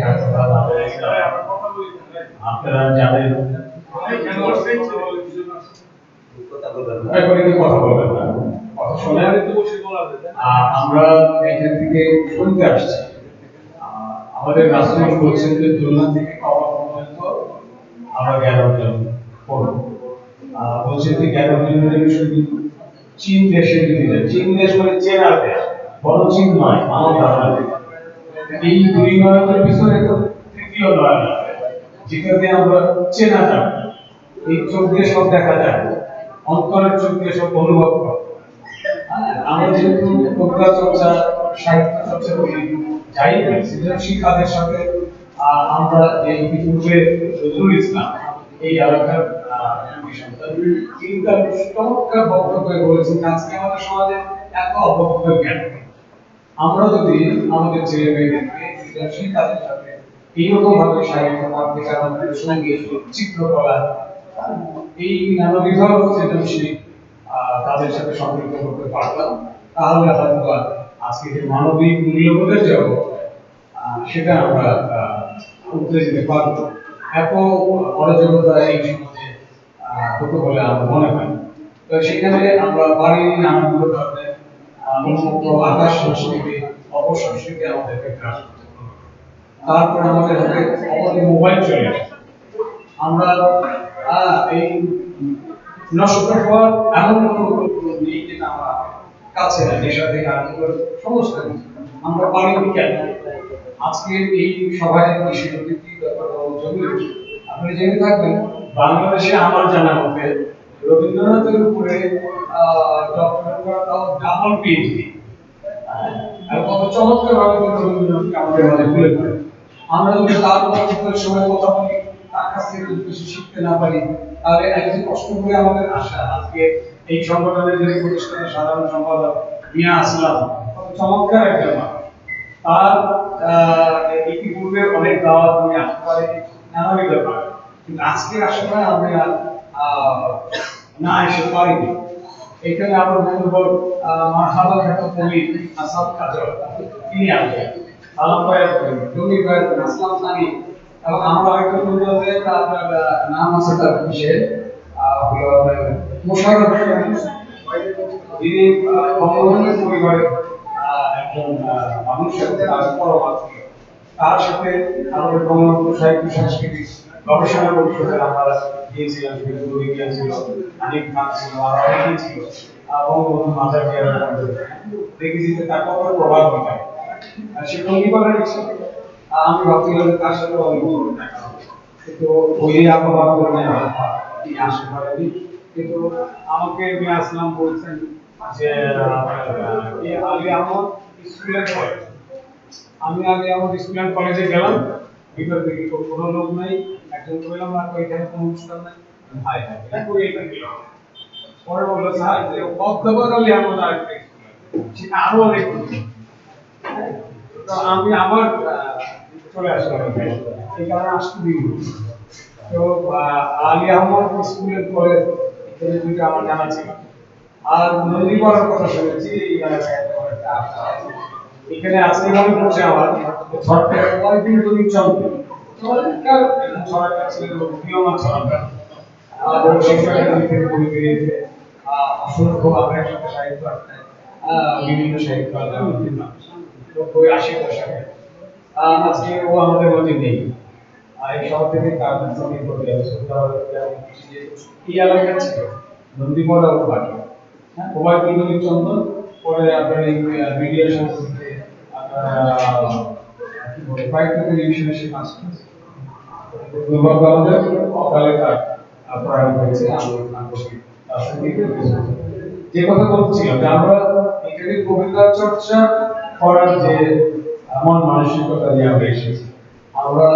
আপনারা জানেন, এখন কি কথা বলবেন না, কথা শোনেন। আমরা এখান থেকে শুনতে আসছি, আমাদের রাষ্ট্র বলছেন যে তুলনা থেকে পাওয়া পর্যন্ত আমরা জ্ঞান অর্জন করব। বলছেন যে জ্ঞান অর্জনের শুধু চীন দেশে যদি যায়, চীন দেশ মানে চেনার দেশ, বড় চীন নয়, মানব ধারণা। এই দুই নয়নের পিছনে তো তৃতীয় নয়ন আছে, যেখানে আমরা চেনা যাব। এই চোখ দিয়ে সব দেখা যায়, অন্তরের চোখ দিয়ে সব অনুভব করা। আমরা যেহেতু কবিতা চর্চা, সাহিত্য চর্চা করি, যাই সৃজনশীল কাজের সাথে আমরা এই ইতিপূর্বে নজরুল ইসলাম এই এলাকার তিনি তার চমৎকার বক্তব্য বলেছেন, আজকে আমাদের সমাজে এত অবক্ষ জ্ঞান। আমরা যদি আমাদের ছেলে মেয়েদেরকে সৃজনশীল কাজের সাথে এইরকম ভাবে সাহিত্য, পত্রিকা, সঙ্গীত, চিত্রকলা, এই নানাবিধ সৃজনশীল তাদের সাথে সম্পৃক্ত করতে পারতাম, তাহলে হয়তো আজকে যে মানবিক মূল্যবোধের জগৎ সেটা আমরা উঠতে যেতে পারব। এত অরাজকতা এই সমাজে হতো বলে আমরা মনে হয়। তো সেখানে আমরা পারি নানাবিধ ধরনের উন্মুক্ত আকাশ সংস্কৃতি, অপসংস্কৃতি আমাদেরকে গ্রাস করতে হবে। তারপরে আমাদের হাতে আমাদের মোবাইল চলে আসে, আমরা এই নষ্ট হওয়ার এমন কোনো নেই যেটা আমার কাছে না, নেশা থেকে আরম্ভ করে সমস্ত কিছু আমরা পারিনি কেন। আজকে এই সভায় কৃষি জমি আপনি জেনে থাকবেন, বাংলাদেশে আমার জানা মতে রবীন্দ্রনাথের উপরে ডক্টরেট করা তাও ডাবল পিএইচডি, আর কত চমৎকার ভাবে রবীন্দ্রনাথকে আমাদের মাঝে তুলে ধরে। আমরা যদি তার পরবর্তী সময় কথা বলি, তার কাছ থেকে যদি কিছু শিখতে না পারি, তাহলে একটু কষ্ট করে আমাদের আশা আজকে এই সংগঠনের যে প্রতিষ্ঠানের সাধারণ সম্পাদক মিয়া আসলাম, কত চমৎকার একজন মানুষ। তার ইতিপূর্বে অনেক দাওয়াত আমি আসতে পারি, নানাবিধ ব্যাপার, কিন্তু আজকে আসলে আমি না এসে পারিনি। এখানে আমরা বলবো মারহাবা খ্যাত কবি আসাদ কাজল, তিনি আসবেন, সালাম ভাই আসবেন, জমির ভাই আসবেন, আসলাম সানি, এবং আমরা আরেকটা বলবো যে আপনার নাম আছে তার বিশেষ মোশাররফ হোসেন, যিনি বঙ্গবন্ধু পরিবারের একজন মানুষ এবং তার পরমাত্মীয়। তার সাথে আমাদের বঙ্গবন্ধু সাহিত্য সাংস্কৃতিক গবেষণা পরিষদের আমরা গিয়েছিলাম, বিজ্ঞান ছিল, আনিক খান ছিল, আর অনেকেই ছিল, বঙ্গবন্ধু মাজার জিয়ারত দেখেছি যে তার কত প্রভাব হয়। সে টঙ্গিপাড়ারই ছিল, আমি ভাবছিলাম যে তার সাথে অনেক দেখা হবে, কিন্তু ওই আবহাওয়ার কারণে তিনি আসতে পারেনি। কিন্তু আমাকে মিয়া আসলাম বলছেন যে আলী আহমদ স্কুলের কলেজ, আমি আলী আহমদ স্কুল অ্যান্ড কলেজে গেলাম, ভিতর থেকে কোনো লোক নাই, একজন কইলাম না এখানে কোনো অনুষ্ঠান নাই, ভাই ভাই করে এটা গেলাম। পরে বললো স্যার যে বক্তব্য আলী আহমদ আরেকটা স্কুল, সেটা আরো অনেক। তো আমি আবার চলে আসলাম, এই কারণে আসতে দিই। তো আলী আহমদ স্কুলের কলেজ এখানে দুইটা আমার জানা ছিল। আর নদী পড়ার কথা শুনেছি, এই এলাকায় এখানে আজকে মনে পড়ছে আমার ছড়টা কয়েকদিন ধরে চলবে, ছড়াটা ছিল প্রিয়মা ছড়াটা, থেকে বই বেরিয়েছে, অসংখ্য আমরা একসাথে সাহিত্য আছে, বিভিন্ন সাহিত্য বই 80 দশকে। আজকে ও আমাদের মধ্যে নেই, এই শহর থেকে তার সঙ্গে করে এই এলাকা ছিল নদী পড়া ও বাকি, হ্যাঁ, ওবায়দুল চন্দন, পরে আপনার এই মিডিয়া সংস্কৃতিতে আপনার কি বলে কয়েকটা টেলিভিশনে সে কাজ করেছে। দুর্ভাগ্যভাবে অকালে তার প্রয়াণ হয়েছে। যে কথা বলছিলাম যে আমরা এখানে কবিতা চর্চা করার যে এমন মানসিকতা নিয়ে আমরা এসেছি, আমরা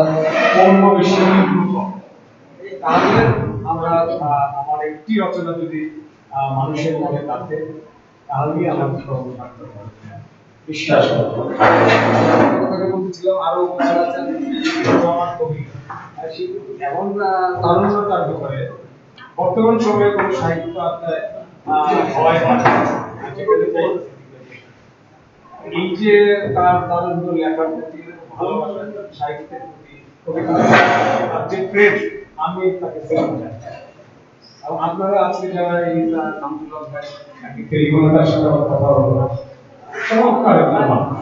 কর্ম বেশি তাহলে আমরা আমার একটি রচনা যদি মানুষের মনে থাকে, তাহলেই আমার বিশ্বাস করতো। কথাটা বলছিলাম আরো কিছু আছে আমার কবি আর সেই এমন তারুণ্য তার ভিতরে বর্তমান সময়ে কোনো সাহিত্য আপনার হয় না যেখানে যাই এই যে তার তারুণ্য লেখার প্রতি ভালোবাসা সাহিত্যের প্রতি কবিতার আর যে প্রেম আমি তাকে সেলুট জানাই। এবং আপনারা আজকে যারা এই নামগুলো টেলিফোনের সাথে আমার কথা বলবো চমৎকার একটা মানুষ।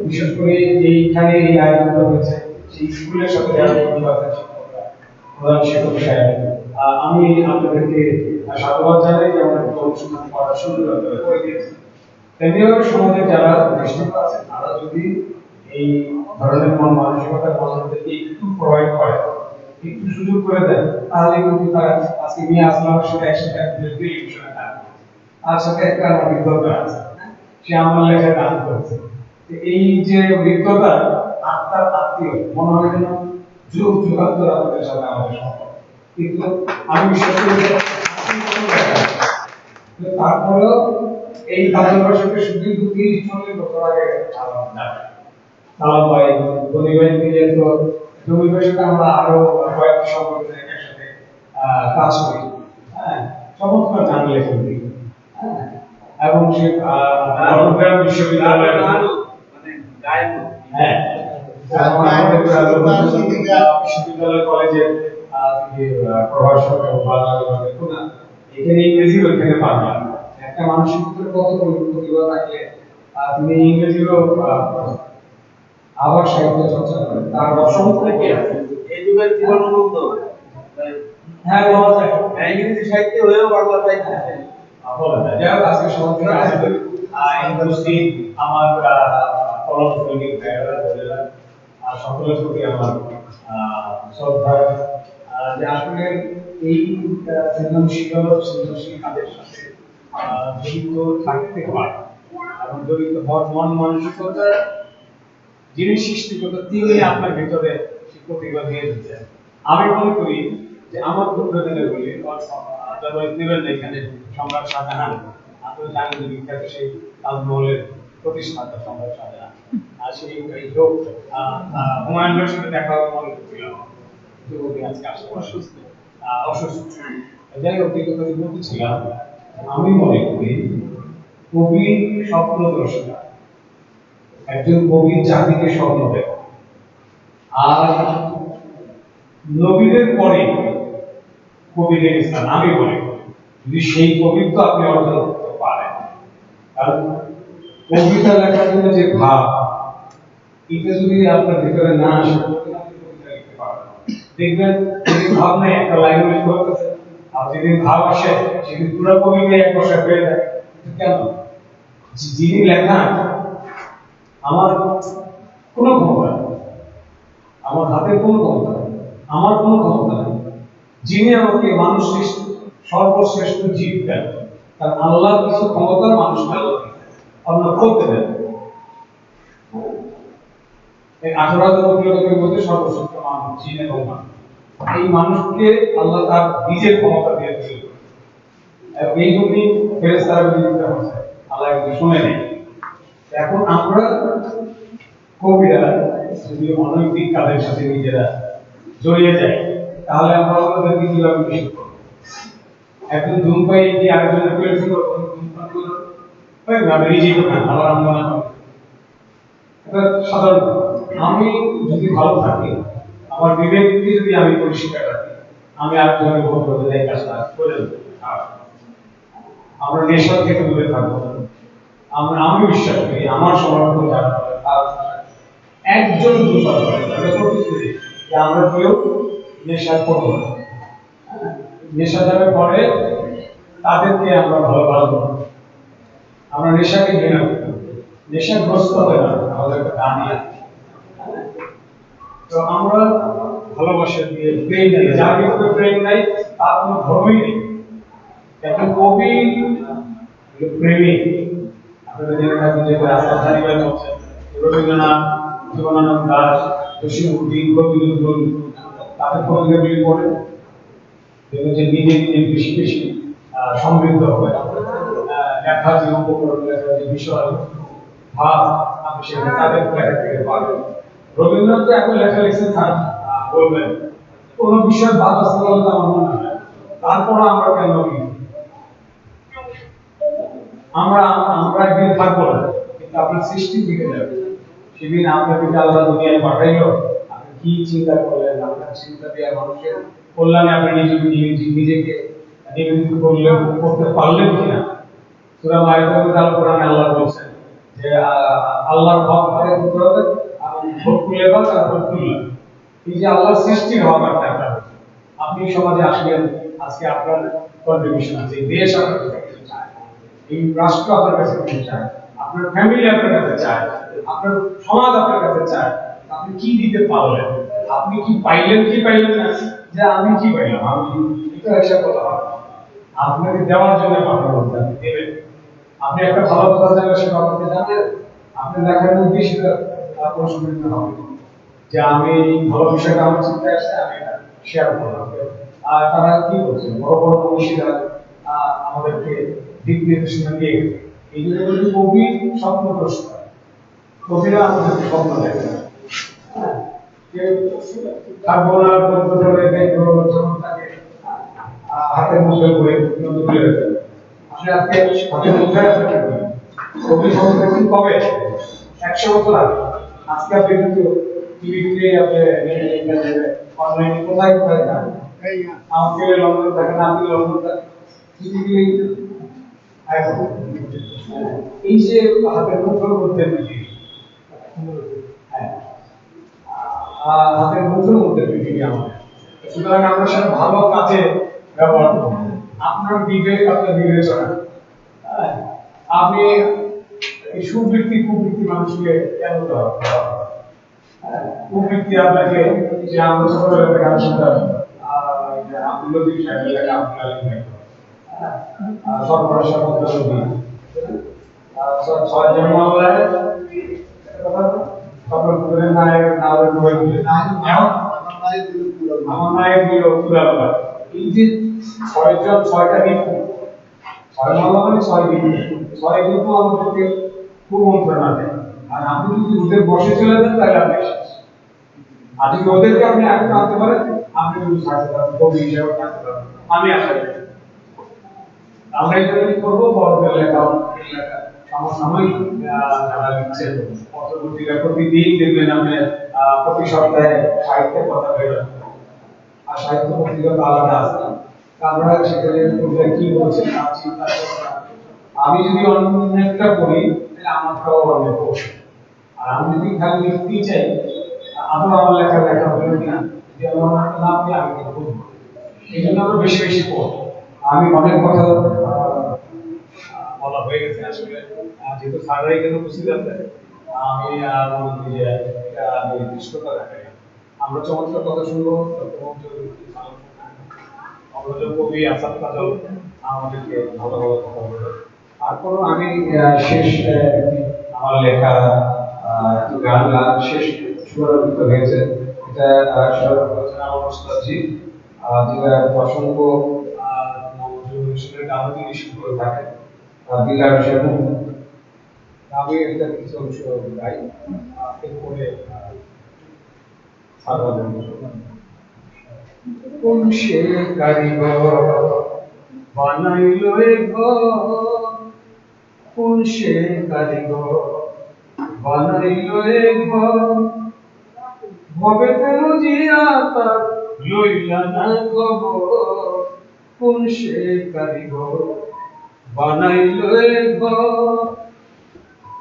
বিশেষ করে এইখানে এই আয়োজনটা হয়েছে সেই স্কুলের সাথে যারা যুক্ত আছেন শিক্ষকরা প্রধান শিক্ষক সাহেব আমি আপনাদেরকে সাধুবাদ জানাই যে আমাদের অনুসন্ধান করার সুযোগ আপনারা করে দিয়েছেন। তেমনিভাবে সমাজে যারা প্রতিষ্ঠিত আছেন তারা যদি এই ধরনের মন মানসিকতার মানুষদেরকে একটু প্রোভাইড করে একটু সুযোগ করে দেয় তাহলে কিন্তু তারা আজকে নিয়ে আসলামের সাথে একসাথে টেলিভিশনে থাকবে তার সাথে একটা আমার অভিজ্ঞতা আছে সে আমার লেখায় গান করেছে এই যে অভিজ্ঞতা আত্মার আত্মীয় মনে হয় যেন যুগ যুগান্তর আমাদের সাথে আমাদের সম্পর্ক কিন্তু আমি বিশ্বাস করি তারপরেও এই ভালোবাসাকে সুদীর্ঘ 30-40 বছর আগে সালাম ভাই গনি ভাই মিলে তো জমির সাথে আমরা আরো কয়েকটি সম্পর্কে একসাথে কাজ করি। হ্যাঁ চমৎকার গান লেখেন হ্যাঁ এবং সে চট্টগ্রাম বিশ্ববিদ্যালয়ের মানে গায়ক হ্যাঁ বিশ্ববিদ্যালয় কলেজের প্রভাষক এবং বাংলা বিভাগের প্রধান এখানে ইংরেজি ওইখানে বাংলা একটা মানুষের ভিতরে কত প্রতিভা থাকলে তুমি ইংরেজিরও আবার সাহিত্য চর্চা করেন তার অসংখ্য কি আছে এই যুগের জীবনানন্দ হ্যাঁ বলা যায় ইংরেজি সাহিত্যে হয়েও বাংলা সাহিত্য যাই হোক আজকে সমাজে উপস্থিত আমার কলম সৈনিক ভাইয়েরা বোনেরা সকলের প্রতি আমার শ্রদ্ধা যে আসলে এই সৃজনশীল কাজের সাথে জড়িত থাকতে পারে এবং জড়িত হওয়ার মন মানসিকতা যিনি সৃষ্টি করতে তিনি আপনার ভিতরে প্রতিভা দিয়ে দিচ্ছেন। আমি মনে করি যে আমার দুঃখজনক বলি যারা নেবেন এখানে সম্রাট শাহজাহান আপনারা জানেন যে বিখ্যাত সেই তাজমহলের প্রতিষ্ঠাতা সম্রাট শাহজাহান আর সেই লোক হুমায়ুনের সাথে দেখা হবে মনে করছিলাম যুবতী আজকে আসলে অসুস্থ যাই হোক এই কথা বলতেছিলাম আমি মনে করি কবি স্বপ্নদ্রষ্টা একজন কবি জাতিকে স্বপ্ন দেয় আর নবীদের পরে কবিদের স্থান আমি মনে করি যদি সেই কবিত্ব আপনি অর্জন করতে পারেন কারণ কবিতা লেখার জন্য যে ভাব এটা যদি আপনার ভিতরে না আসে কবিতা লিখতে পারবেন দেখবেন যদি ভাব নেই একটা লাইন লিখতে হতেছে আর যদি ভাব আসে সেদিন পুরো কবিতা এক বছর হয়ে যায় কেন যিনি লেখা আমার কোনো ক্ষমতা নেই আমার হাতে কোনো ক্ষমতা নেই আমার কোনো ক্ষমতা নেই যিনি আমাকে মানুষ সর্বশ্রেষ্ঠ জীব দেন কারণ আল্লাহর কিছু ক্ষমতা মানুষ আল্লাহ করতে দেন এই 18,000 উপলব্ধির মধ্যে সর্বশ্রেষ্ঠ মানুষ জিন এবং মানুষ এই মানুষকে আল্লাহ তার নিজের ক্ষমতা দিয়েছিল এই জন্যই ফেরেশতারা বিরোধিতা করছে আল্লাহ কিন্তু শুনে নেই এখন আমরা কবিরা যদি অনৈতিক কাজের সাথে নিজেরা জড়িয়ে যাই তাহলে আমরা আমাদেরকে কিভাবে নিষেধ করবো এখন ধূমপাই কি আরেকজনের প্রেরণ করবো ধূমপান করবো আমি নিজেই খান আবার আমরা না এটা সাধারণ আমি যদি ভালো থাকি আমার বিবেককে যদি আমি পরিষ্কার রাখি আমি আরেকজনের ভোট করতে যাই কাজটা করে দেবো আমরা নেশা থেকে দূরে থাকবো আমি বিশ্বাস করি আমার সমর্থন যারা একজন দুর্বল করে আমরা প্রতিশ্রুতি যে আমরা কেউ নেশা করবো না নেশা যারা করে তাদেরকে আমরা ভালোবাসবো আমরা নেশাকে ঘৃণা করি নেশাগ্রস্ত হয়ে না আমাদের একটা গানই আছে তো আমরা ভালোবাসা দিয়ে প্রেম দিয়ে যার ভিতরে প্রেম নাই তার কোনো ধর্মই নেই একজন কবি প্রেমিক আপনারা জেনে থাকবেন যে আসাদ হারিবাই বলছেন রবীন্দ্রনাথ জীবনানন্দ দাস জসীমউদ্দিন কবি নজরুল তাদের কবিতাগুলি পড়ে দেখবেন যে নিজে নিজে বেশি বেশি সমৃদ্ধ হবে লেখার যে উপকরণ লেখার যে বিষয় ভাব আপনি সেটা তাদের লেখা থেকে পাবেন। রবীন্দ্রনাথ তো এত লেখা লিখছেন স্যার বলবেন কোন বিষয় ভাব আসতে পারলে তো আমার মনে হয় তারপর আমরা কেন লিখি? আমরা আমরা একদিন থাকবো না, কিন্তু আপনার সৃষ্টি থেকে যাবে। সেদিন আপনাকে আল্লাহ দুনিয়ায় পাঠাইলো, আপনি কি চিন্তা করলেন? আপনার চিন্তা দিয়ে মানুষের কল্যাণে আপনি নিজেকে নিবেদিত করতে পারলেন কিনা? সূরা মাইদার মধ্যে আল কোরআনে আল্লাহ বলছেন যে আল্লাহর হক আদায় করতে হবে, হক লেবাস আর হক তুল্লাহ। এই যে আল্লাহর সৃষ্টির হক আপনার, আপনি সমাজে আসলেন, আজকে আপনার কন্ট্রিবিউশন আছে, এই দেশ আপনার কাছে কিছু চায়, এই রাষ্ট্র আপনার কাছে কিছু চায়, আপনার ফ্যামিলি আপনার কাছে চায়, আপনার সমাজ আপনার কাছে চায়, আপনি কি দিতে পারলেন? আপনি কি পাইলেন কি পাইলেন না, যে আমি কি পাইলাম, আমি এটা এসব কথা হবে। আপনাকে দেওয়ার জন্য পাঠানো হচ্ছে, আপনি দেবেন। আপনি একটা ভালো কথা জানেন, সেটা আপনাকে জানেন, আপনি লেখার মধ্যে সেটা প্রশ্নিত হবে যে আমি ভালো বিষয়টা আমার চিন্তায় আসছে, আমি এটা শেয়ার করলাম। আর তারা কি করছে, বড় বড় মনীষীরা আমাদেরকে দিক নির্দেশনা দিয়ে গেছে। এই জন্য যদি কবি স্বপ্নগ্রস্ত হয়, কবিরা আমাদেরকে স্বপ্ন দেখে থাকবো না বলতে পারে দেখবো যখন তাকে হাতের মুঠে করে তুলে রেখে আপনি আজকে হাতের মুঠে রাখবেন। কবি স্বপ্ন দেখছেন কবে? 100 বছর আগে। আজকে আপনি কিন্তু টিভিতে আপনি অনলাইনে কোথায় কোথায় যান, আমার ছেলে লন্ডন থাকে, নাতি লন্ডন থাকে, এই যে হাতের মুঠোর মধ্যে হাতের মুঠোর মধ্যে পৃথিবী আমাদের। সুতরাং আমরা সেটা ভালো কাজে ব্যবহার করব। আপনার বিবেক, আপনার বিবেচনা, আপনি এই সুবৃত্তি কুবৃত্তি মানুষকে কেন দেওয়া? কুবৃত্তি আপনাকে যে আমরা ছোটবেলা গান শুনতাম, আব্দুল লতিফ সাহেবের লেখা আব্দুল আলী ভাই, সর্বনাশা পদ্মনদী, ছয় জন মামলায় সকলের নায়ক নাওয়ের ডুবাই দিলে আমার নায়ক দিল পুরালা। এই যে ছয়জন, ছয়টা দিন, ছয় মামলা মানে 6 দিন, 6 দিন তো আমাদেরকে খুব মন্ত্রণা দেয়। আর আপনি যদি ওদের বসে চলে যান তাহলে আপনি শেষ। আর যদি ওদেরকে আপনি আগে আনতে পারেন, আপনি কিন্তু থাকতে পারেন, কবি হিসেবে থাকতে পারেন। আমি আশা করি আমরা এই জন্য করবো, বড়দের লেখা সমসাময়িক যারা লিখছেন পত্রপত্রিকা প্রতিদিন দেখবেন আপনি প্রতি সপ্তাহে সাহিত্যের কথা বেরোয়। আর সাহিত্য পত্রিকা তো আলাদা আছে, আমরা সেখানে কি বলছে তার চিন্তা করা। আমি যদি অনেকটা পড়ি তাহলে আমারটাও অনেক পড়ি, আর আমি যদি খালি লিখতেই চাই আদৌ আমার লেখা লেখা হলো কিনা, যদি আমার না পড়ি আমি কিন্তু বুঝবো। এই জন্য আমরা বেশি বেশি পড়ব। আমি অনেক কথা বলা হয়ে গেছে, আসলে যেহেতু স্যাররা এখানে উপস্থিত আছে, আমি মনে করি যে এটা নির্দিষ্টতা রাখে। আমরা চমৎকার কথা শুনবো, কবি আসাদ কাজল আমাদেরকে ভালো ভালো কথা বলবে। তারপরও আমি শেষ আমার লেখা একটু গান শেষ সুরাবৃত্ত হয়েছে, এটা অবস্থাজি যেটা প্রসঙ্গ গানও তিনি শুরু করে থাকেন দিলার সেবু। আমি একটা কিছু অংশ গাই, এরপরে কোন সে কারিগর বানাইলো এ ঘর, কোন সে কারিগর বানাইলো এ ঘর, ভবে কেন জিয়া তার লইলা না খবর, কোন সে কারিগর বানাইলো এ ঘর।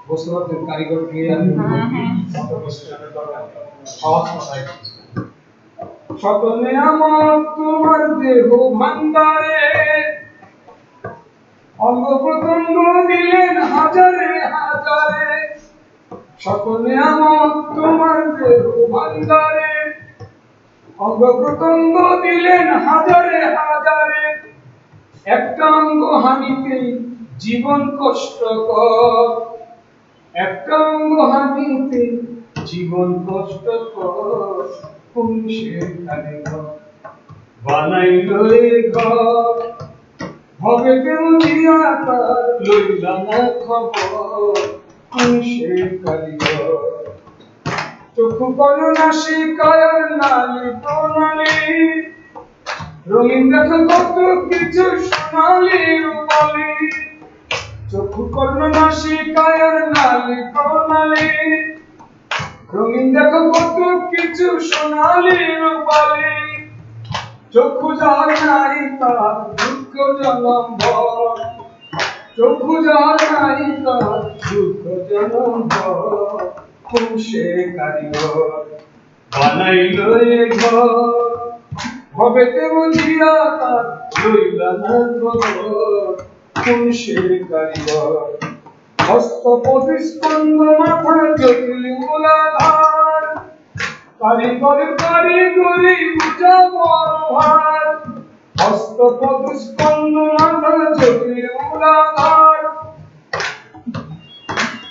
বুঝতে পারছেন কারিগর কে? সকলে আমার তোমার দেহ ভান্ডারে, অঙ্গ প্রত্যঙ্গ দিলেন হাজারে হাজারে। সকলে আমার তোমার দেহ ভান্ডারে, অঙ্গ প্রত্যঙ্গ দিলেন হাজারে হাজারে। একটা অঙ্গ হানিতে জীবন কষ্টকর, একটা অঙ্গ হানিতে জীবন কষ্টকর, কোন সে কারিগর বানাইলো এ ঘর, হবে কেউ জিয়া তার লইলা না খবর, সে কারিগর চক্ষু করুণা শিকায়র নালী প্রণালী রঙিন দেখো কত কিছু সোনালি রূপালী চক্ষু করুণা শিকায়র নালী প্রণালী রঙিন দেখো কত কিছু সোনালি রূপালী চক্ষু যার নাই তার দুঃখ জনম ভর চক্ষু যার নাই তার দুঃখ জনম ভর কোন সে কারিগর বানাইল এ ঘর হবে তে বুঝিয়া তার লইলা না খবর কোন সে কারিগর হস্ত প্রতিস্পন্দ মাথা জটিল মূলাধার কারিগরি বুঝা বড় ভার হস্ত প্রতিস্পন্দ মাথা জটিল মূলাধার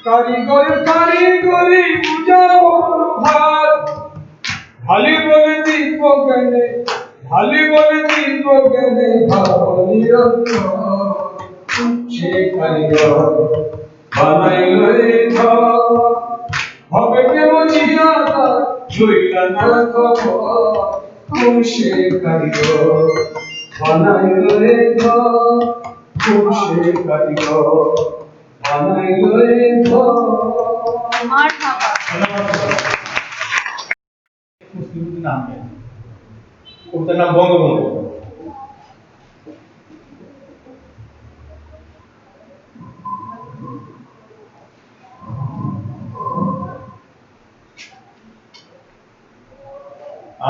কারিগরি বুঝা বড় ভার ঢালি বলে দীপ জ্ঞানে ভাবলি রত্ন সে কারিগর বানাইল এ ঘর হবে কে বুঝিয়া তার লইলা না খবর কোন সে কারিগর বানাইল এ ঘর কোন সে কারিগর বানাইল এ ঘর মুসলিমদের নাম নেই কবিতার নাম বঙ্গবন্ধু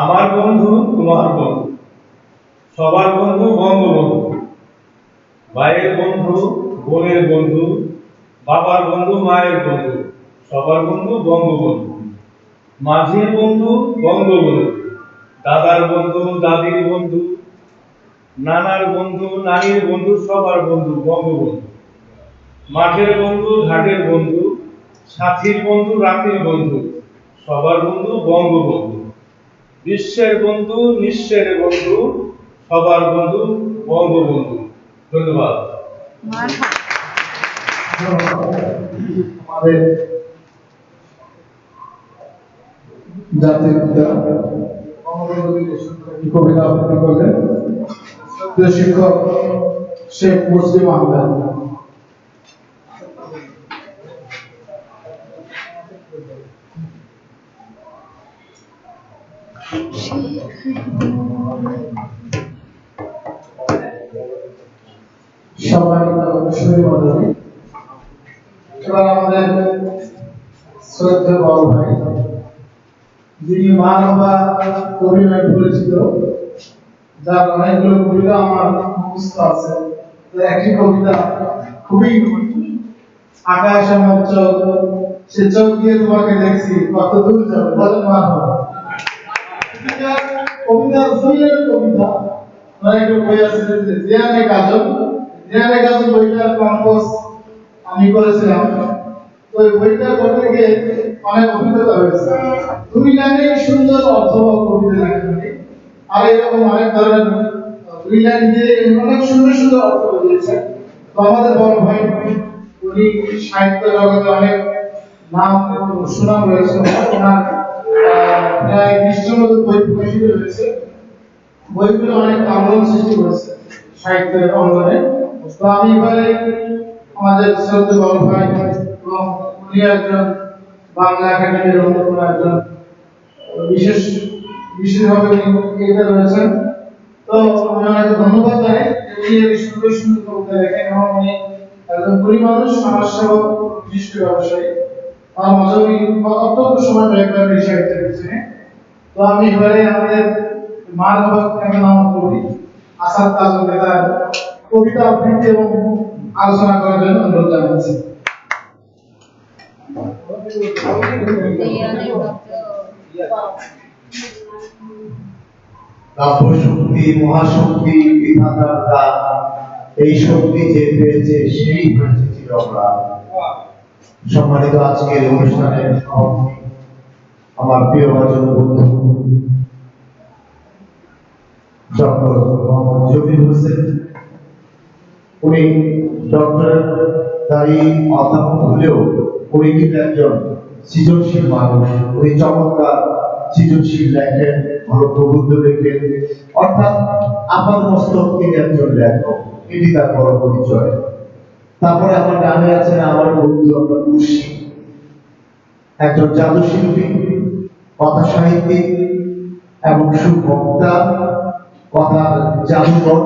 আমার বন্ধু তোমার বন্ধু সবার বন্ধু বঙ্গবন্ধু ভাইয়ের বন্ধু বোনের বন্ধু বাবার বন্ধু মায়ের বন্ধু সবার বন্ধু বঙ্গবন্ধু মাঝির বন্ধু বঙ্গবন্ধু দাদার বন্ধু দাদির বন্ধু নানার বন্ধু নানির বন্ধু সবার বন্ধু বঙ্গবন্ধু মাঠের বন্ধু ঘাটের বন্ধু সাথীর বন্ধু রাতের বন্ধু সবার বন্ধু বঙ্গবন্ধু বিশ্বের বন্ধু নিঃস্বের বন্ধু সবার বন্ধু বঙ্গবন্ধু ধন্যবাদ আমাদের জাতির পিতা বঙ্গবন্ধু একটি কবিতা আবৃত্তি করলেন প্রিয় শিক্ষক শেখ মুসলিম আহমেদ। সম্মানিত সুধী মণ্ডলী, এবার আমাদের শ্রদ্ধেয় বড় ভাই যিনি মানবা কবি নামে পরিচিত, যার অনেকগুলো কবিতা আমার মুখস্থ আছে। একটি কবিতা খুবই আকাশ আমার চোখ, সে চোখ দিয়ে তোমাকে দেখছি কত দূর যাবে বলেন মানবা। কবিতা ফুলের কবিতা অনেকগুলো বই আছে, জিয়ানে কাজল বইটার কম্পোজ আমি করেছিলাম। তো এই বইটা পড়তে গিয়ে অনেক অভিজ্ঞতা হয়েছে। দুই লাইনে সুন্দর অর্থবহ কবিতা লেখা, আর এরকম অনেক ধরনের দুই লাইন দিয়ে অনেক সুন্দর সুন্দর অর্থ দিয়েছে। তো আমাদের বড় ভাই উনি সাহিত্য জগতে অনেক নাম সুনাম রয়েছে, ওনার প্রায় 20টার মতো বই প্রকাশিত হয়েছে। বইগুলো অনেক আন্দোলন সৃষ্টি করেছে সাহিত্যের অঙ্গনে। তো আমি এবারে আমাদের শ্রদ্ধেয় বড় ভাই এবং উনি একজন বাংলা একাডেমির অন্যতম একজন বিশেষভাবে এতে রয়েছেন। তো আমি ওনাকে ধন্যবাদ জানাই যে উনি এই সুন্দর সুন্দর কবিতা লেখেন এবং উনি একজন গরিব মানুষ, সমাজসেবক, বিশিষ্ট ব্যবসায়ী। আর মাঝে অত্যন্ত সময় ব্যয় করেন এই সাহিত্যের পিছনে। তো আমি এবারে আমাদের মার বাবা নাম কবি আসাদ কাজলকে তার কবিতা আবৃত্তি এবং আলোচনা করার জন্য অনুরোধ জানাচ্ছি। কাব্য শক্তি মহাশক্তি বিধাতার দান, এই শক্তি যে পেয়েছে সেই হয়েছে চিরপ্রাণ। সম্মানিত আজকের অনুষ্ঠানের সভাপতি আমার প্রিয় ভাজন বন্ধু ডক্টর মোহাম্মদ জমির হোসেন, উনি ডক্টরেট দায়ী অধ্যাপক হলেও উনি কিন্তু একজন সৃজনশীল মানুষ। উনি চমৎকার সৃজনশীল লেখেন, ভালো প্রবন্ধ লেখেন, অর্থাৎ আপাতমস্তক তিনি একজন লেখক, এটি তার বড় পরিচয়। তারপরে আমার ডানে আছেন আমার বন্ধু, আমার মুর্শি, একজন জাদুশিল্পী, কথা সাহিত্যিক এবং সুবক্তা, কথার জাদুকর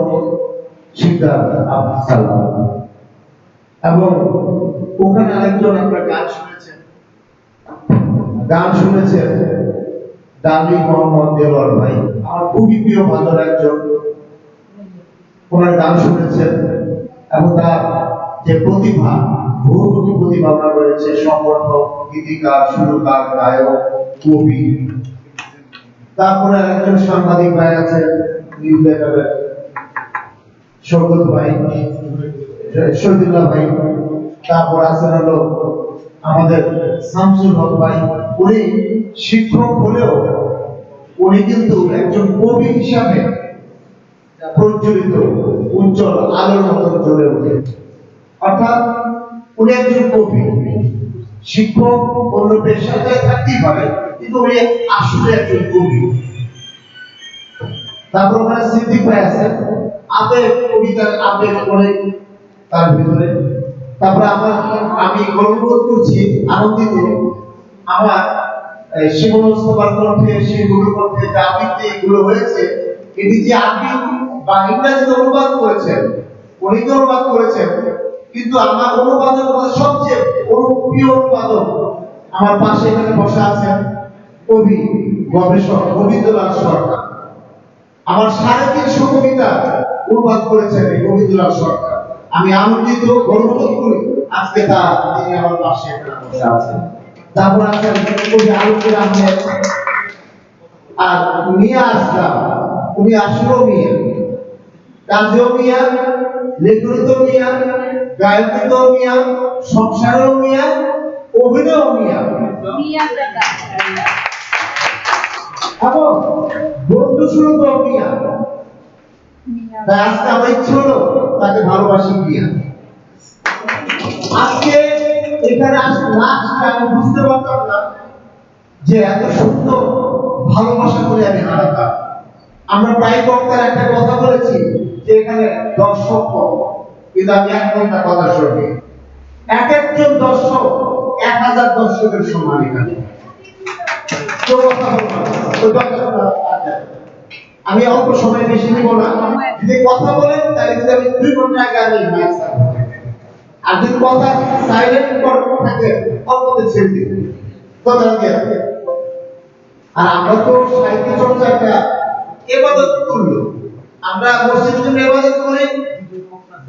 সিদ্ধার্থ আব্দুল সালাম। এবং ওখানে আরেকজন আপনার গান শুনেছেন ডালি মোহাম্মদ দেওয়ার ভাই, আমার খুবই প্রিয় বাদর একজন, ওনার গান শুনেছেন এবং তার যে প্রতিভা, বহুমুখী প্রতিভা ওনার রয়েছে, সংগঠক, গীতিকার, সুরকার, গায়ক, কবি। তারপরে একজন সাংবাদিক ভাই আছেন, নিউজ লেটারের শওকত ভাই, শহীদুল্লাহ ভাই। তারপর আছেন হলো আমাদের শামসুল হক ভাই, উনি শিক্ষক হলেও উনি কিন্তু একজন কবি হিসাবে প্রজ্বলিত উজ্জ্বল আলোর মতো জ্বলে ওঠে। অর্থাৎ উনি একজন কবি, শিক্ষক অন্য পেশাতে থাকতেই পারে, কিন্তু উনি আসলে একজন কবি। তারপর ওখানে সিদ্দিক ভাই আছেন, আবেগ, কবিতার আবেগ অনেক তার ভিতরে। তারপরে আমি গর্ববোধ করছি, আনন্দিত, আমার শিবনস্তবার কণ্ঠে, শিবগুরুর কণ্ঠে যে আবৃত্তি এগুলো হয়েছে, এটি যে আবৃত্তি বা ইংরেজিতে অনুবাদ করেছেন, উনি তো অনুবাদ করেছেন, কিন্তু আমার অনুবাদের মধ্যে সবচেয়ে প্রিয় অনুবাদক আমার পাশে এখানে বসা আছেন কবি গবেষক গোবিন্দলাল সরকার। আমার 350 কবিতা অনুবাদ করেছেন এই গোবিন্দলাল সরকার। আমি আনন্দিত, গর্ববোধ করি আজকে তিনি আমার পাশে এখানে বসে আছেন। তারপর আছেন কবি আলমগীর আহমেদ আর মিয়া আসলাম, উনি আসলেও মিয়া, কাজেও মিয়া, লেখনীতেও মিয়া, গায়কিতেও মিয়া, সংসারেও মিয়া, অভিনয়েও মিয়া, এবং বন্ধু শুরুতেও মিয়া। তাই আজকে আমার ইচ্ছে হলো তাকে ভালোবাসি মিয়া। আজকে এখানে না আসলে আমি বুঝতে পারতাম না যে এত সুন্দর ভালোবাসা করে আমি হারাতাম। আমরা প্রায় বক্তার একটা কথা বলেছি যে এখানে দর্শক কম, কিন্তু আমি 1 ঘন্টা কথা শুনি, এক একজন দর্শক 1000 দর্শকের সমান এখানে। আমি অল্প সময় বেশি নিব না, যদি কথা বলেন তাহলে যদি আমি 2 ঘন্টা আগে আমি মাইক চালাবো, আর যদি কথা সাইলেন্ট থাকে অল্পতে ছেড়ে দিব, কথা দিয়ে। আর আমরা তো সাহিত্য চর্চা একটা ইবাদত করল, আমরা মসজিদের জন্য ইবাদত করি,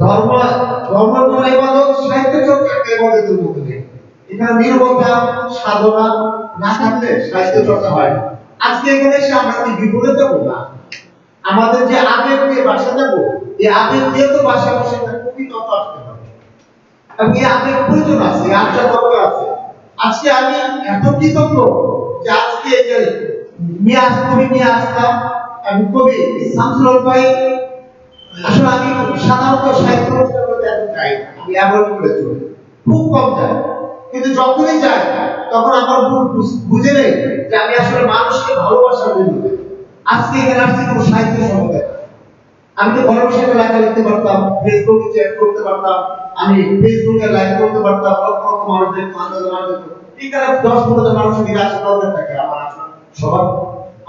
ধর্মের জন্য ইবাদত, সাহিত্য চর্চা একটা ইবাদতের মধ্যে। এখানে নির্ভরতা সাধনা না থাকলে সাহিত্য চর্চা হয় না। আজকে এখানে এসে আমরা কি বিপদে যাবো না? আমাদের যে আবেগ দিয়ে বাসা যাবো, এই আবেগ দিয়ে তো বাসা বসে একটা কবিতা আসতে হবে, এবং এই আবেগ প্রয়োজন আছে, এই আশা দরকার আছে। আজকে আমি এত কৃতজ্ঞ যে আজকে এই যে কবি নিয়ে আসলাম, আমি কবি শামসুল হক ভাই, আসলে আমি সাধারণত সাহিত্য অনুষ্ঠান করতে এত চাই, আমি অ্যাভয়েড করে চলি, খুব কম যাই, কিন্তু যখনই যাই তখন আমার বুঝে নেই যে আমি আসলে মানুষকে ভালোবাসার জন্য। আজকে এখানে আসছি কোনো সাহিত্য সম্বন্ধে, আমি তো ঘরে বসে লেখা লিখতে পারতাম, ফেসবুকে চ্যাট করতে পারতাম, আমি ফেসবুকে লাইভ করতে পারতাম, লক্ষ লক্ষ মানুষ দেখতো, এখানে 10-15 মানুষ মিলে আসে দরকার থাকে আমার আসলে সবার।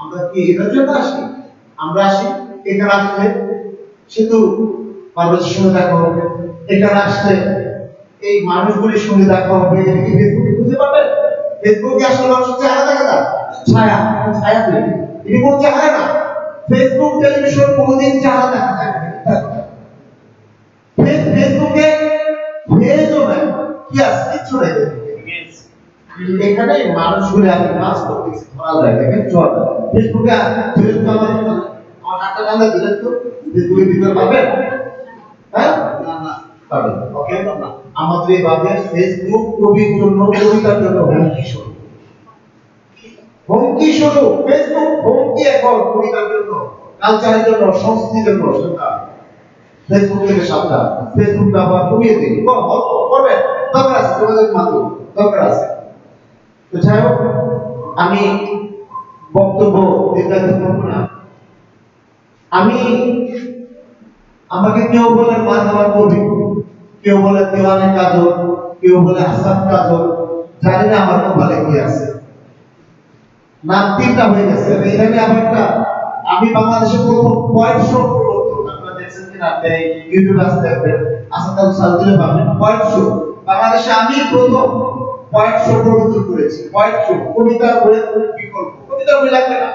আমরা কি এটার জন্য আসি? আমরা আসি এখানে আসলে শুধু মানুষের সঙ্গে দেখা হবে, এখানে আসলে এই মানুষগুলির সঙ্গে দেখা হবে। এটা কি ফেসবুকে খুঁজে পাবেন? ফেসবুকে আসলে মানুষের চেহারা দেখা যায়, ছায়া ছায়া তুলে, এটি কোন চেহারা না। ফেসবুক টেলিভিশন কোনোদিন চেহারা দেখা যায় না। ফেসবুকে ফেজও নাই, কি আছে? কিচ্ছু নাই। এখানে মানুষগুলি আমি কাজ করতেছি, ধরা যায়, দেখেন চল ফেসবুকে আমার হাতটা টানা দিলেন তো ফেসবুকের ভিতরে পাবেন? হ্যাঁ, না না পাবেন। ওকে, আমাদের এইভাবে ফেসবুক কবির জন্য, কবিতার জন্য হুমকি শুরু, হুমকি শুরু। ফেসবুক হুমকি এখন কবিতার জন্য, কালচারের জন্য, সংস্কৃতির জন্য। ফেসবুক থেকে সাবধান, ফেসবুক ব্যবহার কমিয়ে দিন, করবেন, দরকার আছে যোগাযোগ মাধ্যম। দরকার আছে। তো যাই হোক, আমি বক্তব্য দীর্ঘায়িত করবো না। আমাকে কেউ বলে মানহার কবি, কেউ বলে দেওয়ানে কাজল, কেউ বলে হাসান কাজল, জানি না আমার কপালে কি আছে। নাম তিনটা হয়ে গেছে। এখানে আমারটা, আমি বাংলাদেশের প্রথম পয়েন্ট শো প্রবর্তক। আপনারা দেখছেন কিনা, আপনি ইউটিউবে আসতে দেখবেন, হাসান কাজল সাল দিলে পাবেন পয়েন্ট শো। বাংলাদেশে আমি প্রথম পয়েন্ট শো প্রবর্তন করেছি। পয়েন্ট শো, কবিতার বইয়ের বিকল্প। কবিতার বই লাগবে না,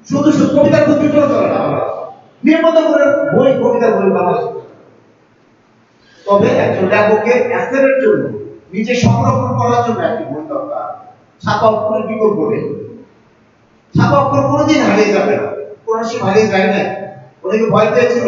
শুধু শুধু কবিতার বই দুটো চলে না। আমরা নির্মাত করে বই, কবিতার বই বাংলাদেশে। তবে একজন লেখকের অ্যাসেটের জন্য, নিজে সংরক্ষণ করার জন্য একটি বই দরকার। ছাপা অক্ষরের বিকল্প নেই। ছাপা অক্ষর কোনোদিন হারিয়ে যাবে না, কোন সে হারিয়ে যায় না। অনেকে ভয় পেয়েছিল